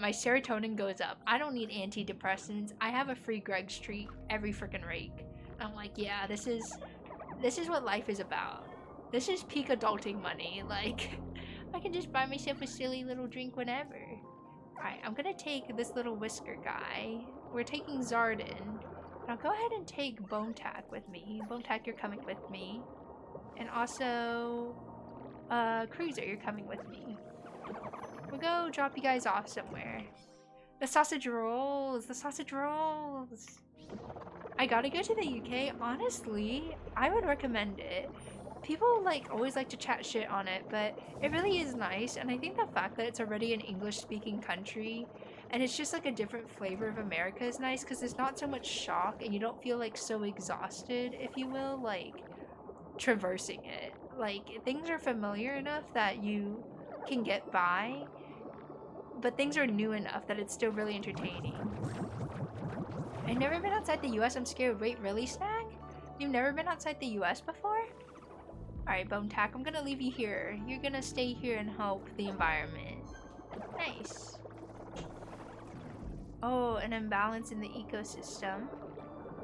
my serotonin goes up. I don't need antidepressants. I have a free Greg's treat every freaking week. I'm like, yeah, this is what life is about. This is peak adulting money. Like, I can just buy myself a silly little drink whenever. Alright, I'm gonna take this little whisker guy. We're taking Zarden. And I'll go ahead and take Bone Tack with me. Bone Tack, you're coming with me. And also, Cruiser, you're coming with me. We'll go drop you guys off somewhere. The sausage rolls! I gotta go to the UK. Honestly, I would recommend it. People always like to chat shit on it, but it really is nice, and I think the fact that it's already an English-speaking country and it's just like a different flavor of America is nice because there's not so much shock and you don't feel like so exhausted, if you will, like traversing it. Like things are familiar enough that you can get by, but things are new enough that it's still really entertaining. I've never been outside the US. I'm scared. Wait, really, Snag? You've never been outside the US before? Alright, Bone Tack, I'm gonna leave you here. You're gonna stay here and help the environment. Nice. Oh, an imbalance in the ecosystem.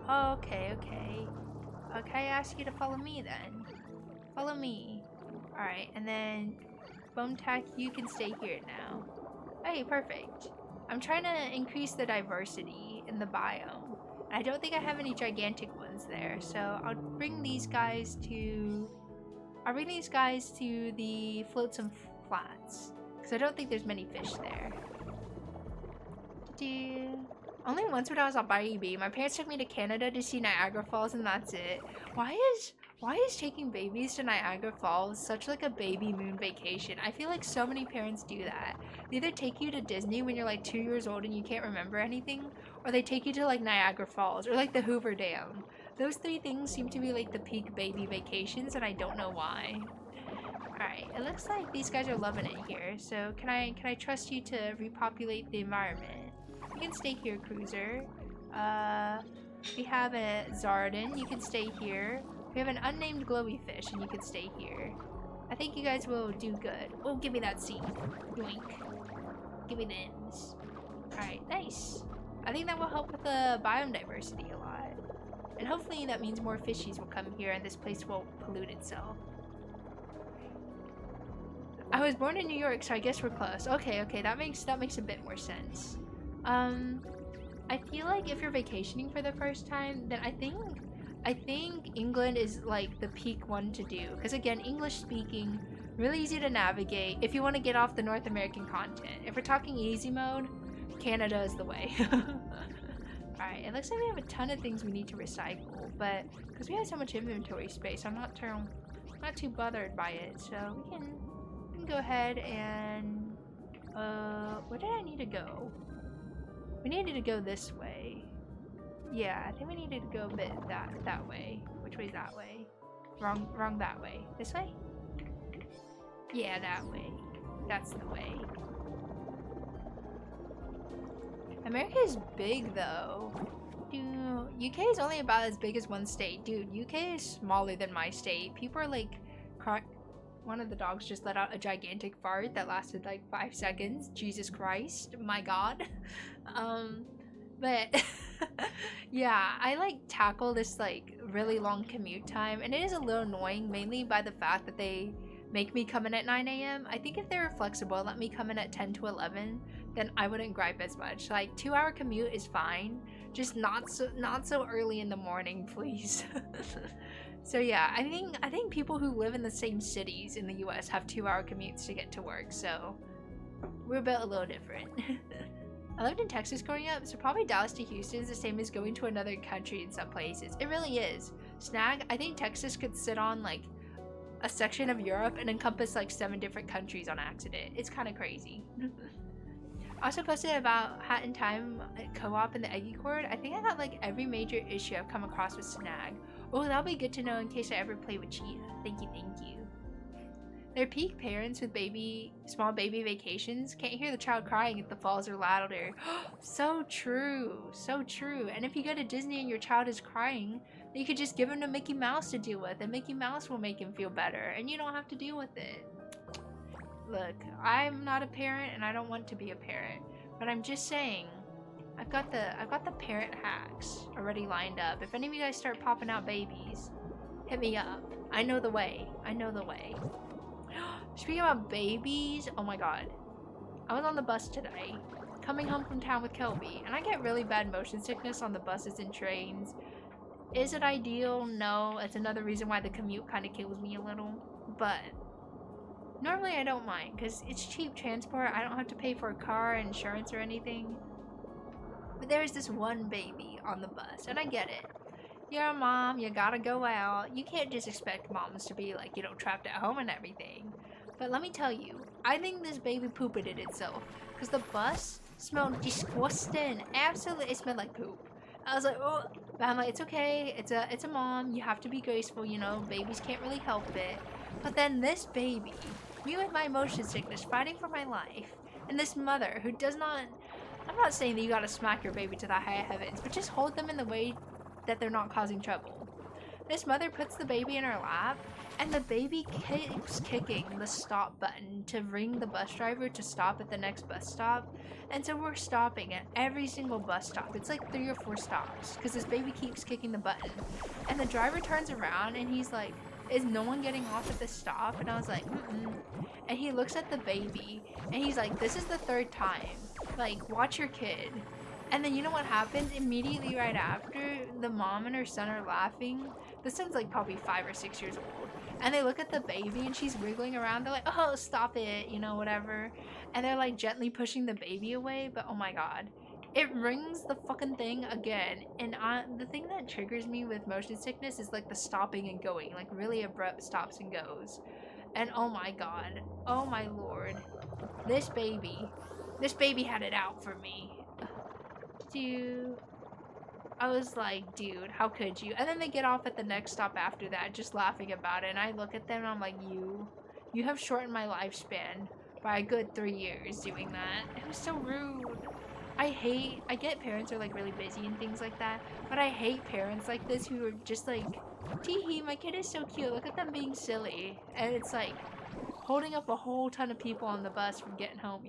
Oh, okay. Okay, I ask you to follow me then. Follow me. Alright, and then Bone Tack, you can stay here now. Hey, perfect. I'm trying to increase the diversity in the biome. I don't think I have any gigantic ones there, so I'll bring these guys to the Flotsam Flats, because I don't think there's many fish there. Only once when I was a baby. My parents took me to Canada to see Niagara Falls, and that's it. Why is taking babies to Niagara Falls such like a baby moon vacation? I feel like so many parents do that. They either take you to Disney when you're like 2 years old and you can't remember anything, or they take you to like Niagara Falls or like the Hoover Dam. Those three things seem to be like the peak baby vacations, and I don't know why. Alright, it looks like these guys are loving it here, so can I trust you to repopulate the environment? You can stay here, Cruiser. We have a Zarden, you can stay here. We have an unnamed glowy fish, and you can stay here. I think you guys will do good. Oh, give me that seed. Yoink. Give me those. Alright, nice. I think that will help with the biome diversity a lot. And hopefully that means more fishies will come here and this place won't pollute itself. I was born in New York, so I guess we're close. Okay, that makes a bit more sense. I feel like if you're vacationing for the first time, then I think England is like the peak one to do. Because again, English speaking, really easy to navigate if you want to get off the North American continent. If we're talking easy mode, Canada is the way. Alright, it looks like we have a ton of things we need to recycle, but because we have so much inventory space, I'm not too bothered by it. So we can go ahead and where did I need to go? We needed to go this way. Yeah, I think we needed to go a bit that way. Which way's that way? Wrong that way. This way? Yeah, that way. That's the way. America is big though. Dude, UK is only about as big as one state. Dude, UK is smaller than my state. People are like, one of the dogs just let out a gigantic fart that lasted like 5 seconds. Jesus Christ, my God. But yeah, I like tackle this like really long commute time, and it is a little annoying, mainly by the fact that they make me come in at 9 a.m. I think if they were flexible, let me come in at 10 to 11, then I wouldn't gripe as much. Like 2-hour commute is fine, just not so early in the morning, please. So yeah, I think people who live in the same cities in the US have 2-hour commutes to get to work, so we're built a little different. I lived in Texas growing up, so probably Dallas to Houston is the same as going to another country in some places. It really is. Snag, I think Texas could sit on like a section of Europe and encompass like 7 different countries on accident. It's kind of crazy. I also posted about Hat in Time co-op in the Eggie Chord. I think I got like every major issue I've come across with Snag. Oh, that'll be good to know in case I ever play with Cheetah. Thank you, thank you. They're peak parents with small baby vacations. Can't hear the child crying if the falls are louder. So true, so true. And if you go to Disney and your child is crying, you could just give him to Mickey Mouse to deal with, and Mickey Mouse will make him feel better, and you don't have to deal with it. Look, I'm not a parent, and I don't want to be a parent, but I'm just saying, I've got the parent hacks already lined up. If any of you guys start popping out babies, hit me up. I know the way. I know the way. Speaking about babies, oh my god. I was on the bus today, coming home from town with Kelby, and I get really bad motion sickness on the buses and trains. Is it ideal? No. It's another reason why the commute kind of kills me a little. But normally I don't mind, because it's cheap transport. I don't have to pay for a car, insurance, or anything. But there's this one baby on the bus, and I get it. You're a mom, you gotta go out. You can't just expect moms to be like, trapped at home and everything. But let me tell you, I think this baby pooped it itself. Because the bus smelled disgusting. Absolutely, it smelled like poop. I was like, oh. But I'm like, it's okay. It's a mom. You have to be graceful, Babies can't really help it. But then this baby, me with my motion sickness, fighting for my life, and this mother who does not... I'm not saying that you gotta smack your baby to the high heavens, but just hold them in the way that they're not causing trouble. This mother puts the baby in her lap, and the baby keeps kicking the stop button to ring the bus driver to stop at the next bus stop. And so we're stopping at every single bus stop. It's like 3 or 4 stops, because this baby keeps kicking the button. And the driver turns around, and he's like, is no one getting off at this stop? And I was like, mm-mm. And he looks at the baby, and he's like, this is the 3rd time. Like, watch your kid. And then you know what happens? Immediately right after, the mom and her son are laughing. The son's like probably 5 or 6 years old. And they look at the baby and she's wiggling around. They're like, oh, stop it, whatever. And they're like gently pushing the baby away. But oh my god. It rings the fucking thing again. And the thing that triggers me with motion sickness is like the stopping and going. Like really abrupt stops and goes. And oh my god. Oh my lord. This baby had it out for me. Dude, I was like, dude, how could you? And then they get off at the next stop after that, just laughing about it. And I look at them and I'm like, you have shortened my lifespan by a good 3 years doing that. It was so rude. I get parents are like really busy and things like that, but I hate parents like this who are just like, tee-hee, my kid is so cute, look at them being silly. And it's like holding up a whole ton of people on the bus from getting home,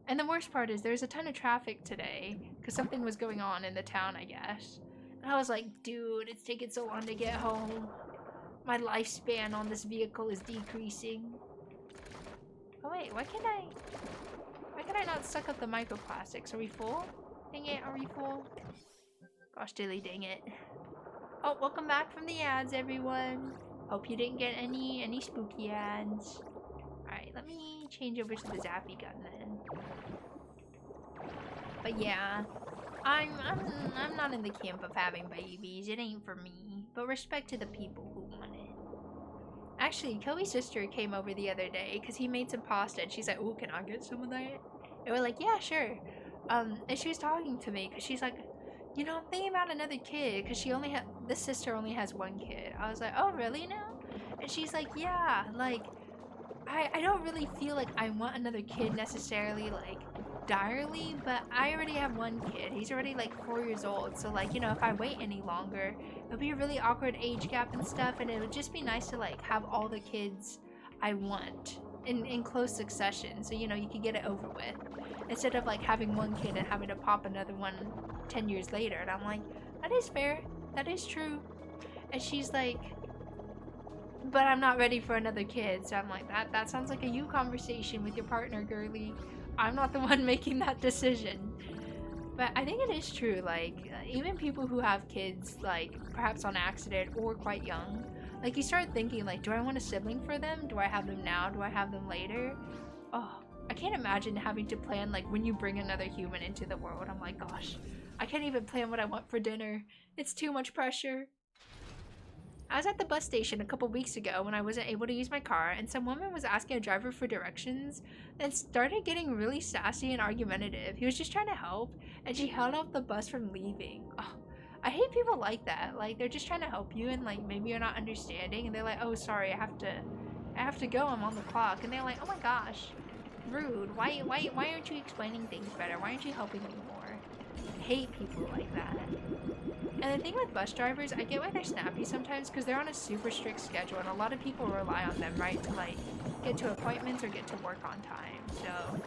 And the worst part is there's a ton of traffic today because something was going on in the town, I guess. And I was like, dude, it's taking so long to get home. My lifespan on this vehicle is decreasing. Oh wait, why can I not suck up the microplastics? Are we full? Dang it, are we full? Gosh dilly dang it. Oh, welcome back from the ads, everyone. Hope you didn't get any spooky ads. Alright, let me change over to the zappy gun then. But yeah, I'm not in the camp of having babies. It ain't for me. But respect to the people who want it. Actually, Kelby's sister came over the other day because he made some pasta and she's like, "Ooh, can I get some of that?" And we're like, "Yeah, sure." And she was talking to me because she's like, I'm thinking about another kid because this sister only has one kid. I was like, "Oh, really now?" And she's like, "Yeah, like I don't really feel like I want another kid necessarily, like, direly, but I already have one kid. He's already like 4 years old, so like, you know, if I wait any longer, it'll be a really awkward age gap and stuff, and it would just be nice to like have all the kids I want in close succession, so you know, you could get it over with. Instead of like having one kid and having to pop another one 10 years later, and I'm like, that is fair, that is true. And she's like, but I'm not ready for another kid. So I'm like, that sounds like a you conversation with your partner, girly. I'm not the one making that decision. But I think it is true, like, even people who have kids, like, perhaps on accident or quite young, like, you start thinking, like, do I want a sibling for them? Do I have them now? Do I have them later? Oh, I can't imagine having to plan, like, when you bring another human into the world. I'm like, gosh, I can't even plan what I want for dinner. It's too much pressure. I was at the bus station a couple weeks ago when I wasn't able to use my car, and some woman was asking a driver for directions and started getting really sassy and argumentative. He was just trying to help, and she held off the bus from leaving. Oh, I hate people like that. Like, they're just trying to help you, and like maybe you're not understanding, and they're like, "Oh, sorry, I have to go. I'm on the clock." And they're like, "Oh my gosh, rude. Why aren't you explaining things better? Why aren't you helping me more?" I hate people like that. And the thing with bus drivers, I get why they're snappy sometimes because they're on a super strict schedule, and a lot of people rely on them, right, to like get to appointments or get to work on time. So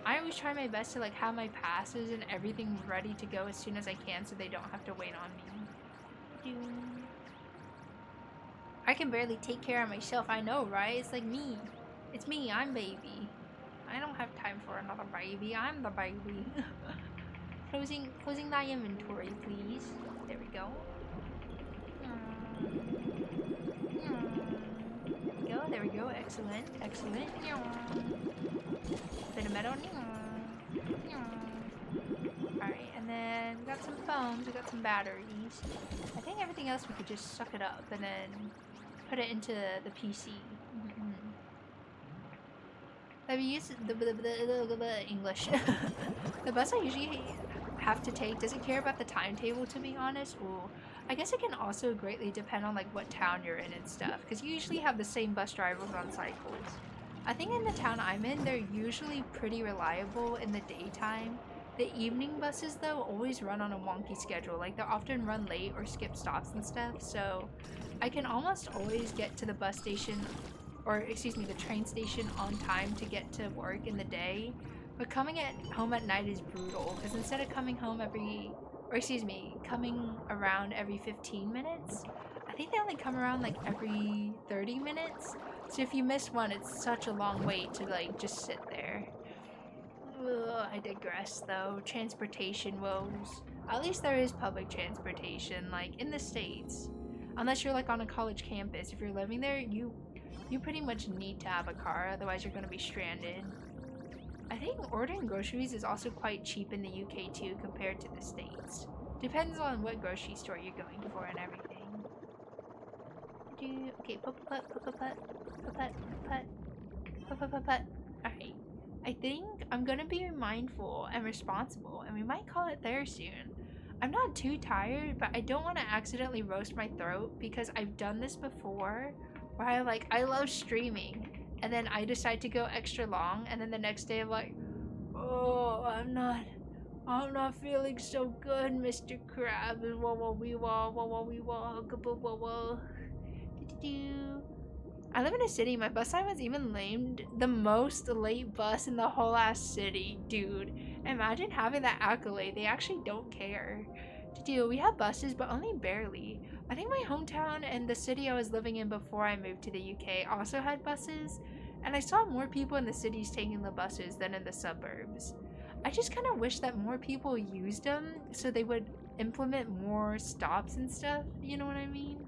I always try my best to like have my passes and everything ready to go as soon as I can so they don't have to wait on me. I can barely take care of myself, I know, right? It's like me. It's me, I'm baby. I don't have time for another baby, I'm the baby. Closing thy inventory, please. There we go. There we go. Excellent. Bit of metal. Alright, and then we got some phones, we got some batteries. I think everything else we could just suck it up and then put it into the PC. Have you used the English? The bus I usually have to take doesn't care about the timetable, to be honest. Ooh, I guess it can also greatly depend on like what town you're in and stuff, because you usually have the same bus drivers on cycles. I think in the town I'm in, they're usually pretty reliable in the daytime. The evening buses though always run on a wonky schedule, like they'll often run late or skip stops and stuff, so I can almost always get to the bus station, or excuse me, the train station on time to get to work in the day. But coming home at night is brutal, because instead of coming home coming around every 15 minutes, I think they only come around like every 30 minutes. So if you miss one, it's such a long wait to like just sit there. Ugh, I digress though. Transportation woes. At least there is public transportation, like in the States. Unless you're like on a college campus. If you're living there, you pretty much need to have a car, otherwise you're gonna be stranded. I think ordering groceries is also quite cheap in the UK too compared to the States. Depends on what grocery store you're going for and everything. Okay, put. Alright. I think I'm gonna be mindful and responsible, and we might call it there soon. I'm not too tired, but I don't want to accidentally roast my throat because I've done this before where I love streaming, and then I decide to go extra long, and then the next day I'm like, oh, I'm not feeling so good, Mr. Krabs. I live in a city. My bus sign was even named the most late bus in the whole ass city, dude. Imagine having that accolade. They actually don't care. We have buses, but only barely. I think my hometown and the city I was living in before I moved to the UK also had buses, and I saw more people in the cities taking the buses than in the suburbs. I just kind of wish that more people used them so they would implement more stops and stuff, you know what I mean?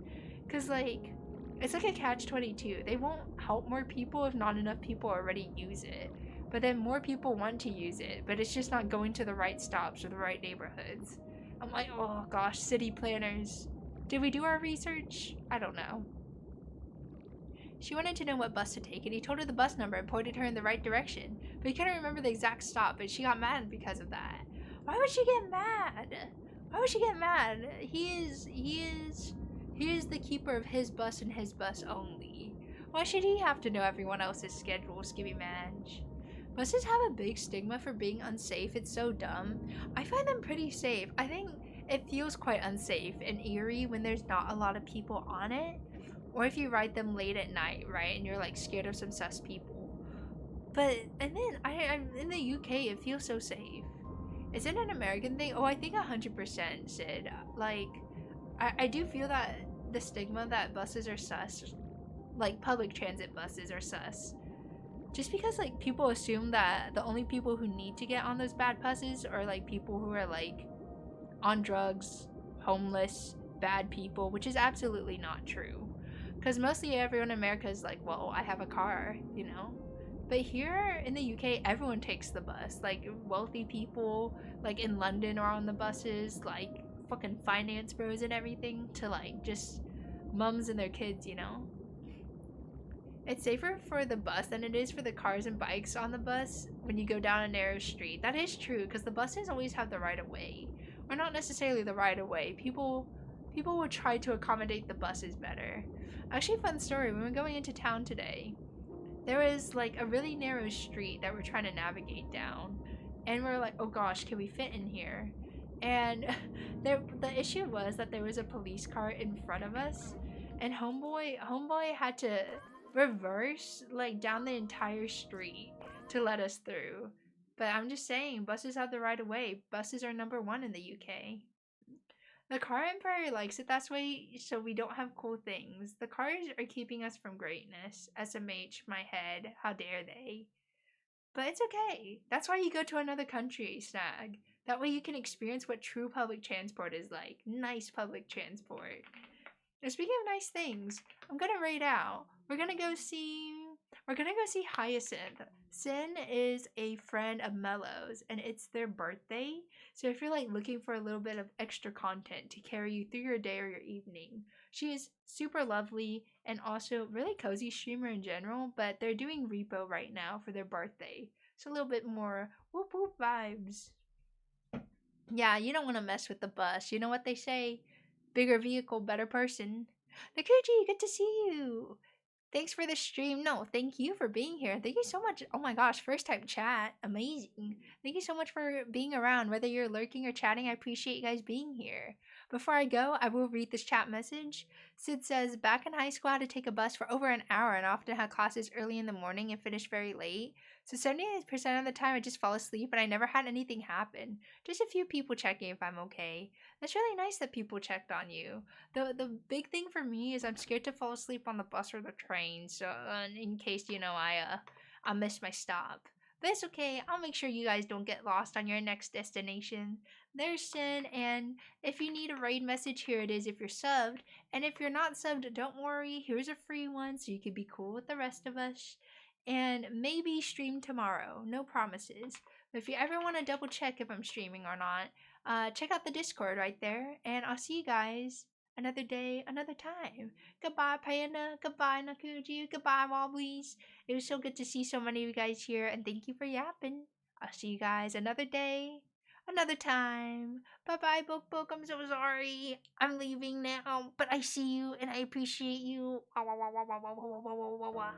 Because, like, it's like a catch-22. They won't help more people if not enough people already use it. But then more people want to use it, but it's just not going to the right stops or the right neighborhoods. I'm like, oh gosh, city planners. Did we do our research? I don't know. She wanted to know what bus to take, and he told her the bus number and pointed her in the right direction. But he couldn't remember the exact stop, and she got mad because of that. Why would she get mad? Why would she get mad? He is the keeper of his bus and his bus only. Why should he have to know everyone else's schedule, Skibby Madge? Buses have a big stigma for being unsafe. It's so dumb. I find them pretty safe. I think it feels quite unsafe and eerie when there's not a lot of people on it. Or if you ride them late at night, right? And you're like scared of some sus people. But, and then I'm in the UK, it feels so safe. Is it an American thing? Oh, I think 100% Sid. Like, I do feel that the stigma that buses are sus, like public transit buses are sus. Just because like people assume that the only people who need to get on those bad buses are like people who are like on drugs, homeless, bad people, which is absolutely not true. Because mostly everyone in America is like, well, I have a car, you know? But here in the UK, everyone takes the bus. Like wealthy people, like in London, are on the buses, like fucking finance bros and everything, to like just mums and their kids, you know? It's safer for the bus than it is for the cars and bikes on the bus when you go down a narrow street. That is true because the buses always have the right of way, or not necessarily the right of way. People would try to accommodate the buses better. Actually, fun story. When we were going into town today, there was like a really narrow street that we're trying to navigate down, and we're like, oh gosh, can we fit in here? And the issue was that there was a police car in front of us, and homeboy had to reverse like down the entire street to let us through. But I'm just saying, buses have the right of way. Buses are number one in the UK. The car empire likes it that way, so we don't have cool things. The cars are keeping us from greatness. SMH, my head. How dare they? But it's okay. That's why you go to another country, Snag. That way you can experience what true public transport is like. Nice public transport. Now, speaking of nice things, I'm gonna raid out. We're gonna go see Hyacinth. Sin is a friend of Mello's, and it's their birthday. So if you're like looking for a little bit of extra content to carry you through your day or your evening, she is super lovely and also really cozy streamer in general. But they're doing repo right now for their birthday, so a little bit more whoop whoop vibes. Yeah, you don't want to mess with the bus. You know what they say? Bigger vehicle, better person. Nakuji, good to see you. Thanks for the stream. No, thank you for being here. Thank you so much. Oh my gosh, first time chat. Amazing. Thank you so much for being around. Whether you're lurking or chatting, I appreciate you guys being here. Before I go, I will read this chat message. Sid says, back in high school, I had to take a bus for over an hour and often had classes early in the morning and finish very late. So 78% of the time, I just fall asleep and I never had anything happen. Just a few people checking if I'm okay. That's really nice that people checked on you. The big thing for me is I'm scared to fall asleep on the bus or the train, so in case I miss my stop. But it's okay. I'll make sure you guys don't get lost on your next destination. There's Sin, and if you need a raid message, here it is if you're subbed. And if you're not subbed, don't worry. Here's a free one so you can be cool with the rest of us. And maybe stream tomorrow. No promises. But if you ever want to double check if I'm streaming or not, check out the Discord right there. And I'll see you guys another day, another time. Goodbye, Panda. Goodbye, Nakuji. Goodbye, Wobblies. It was so good to see so many of you guys here, and thank you for yapping. I'll see you guys another day, another time. Bye-bye, Book Book. I'm so sorry. I'm leaving now, but I see you, and I appreciate you. Wah, wah, wah, wah, wah, wah, wah, wah, wah, wah, wah.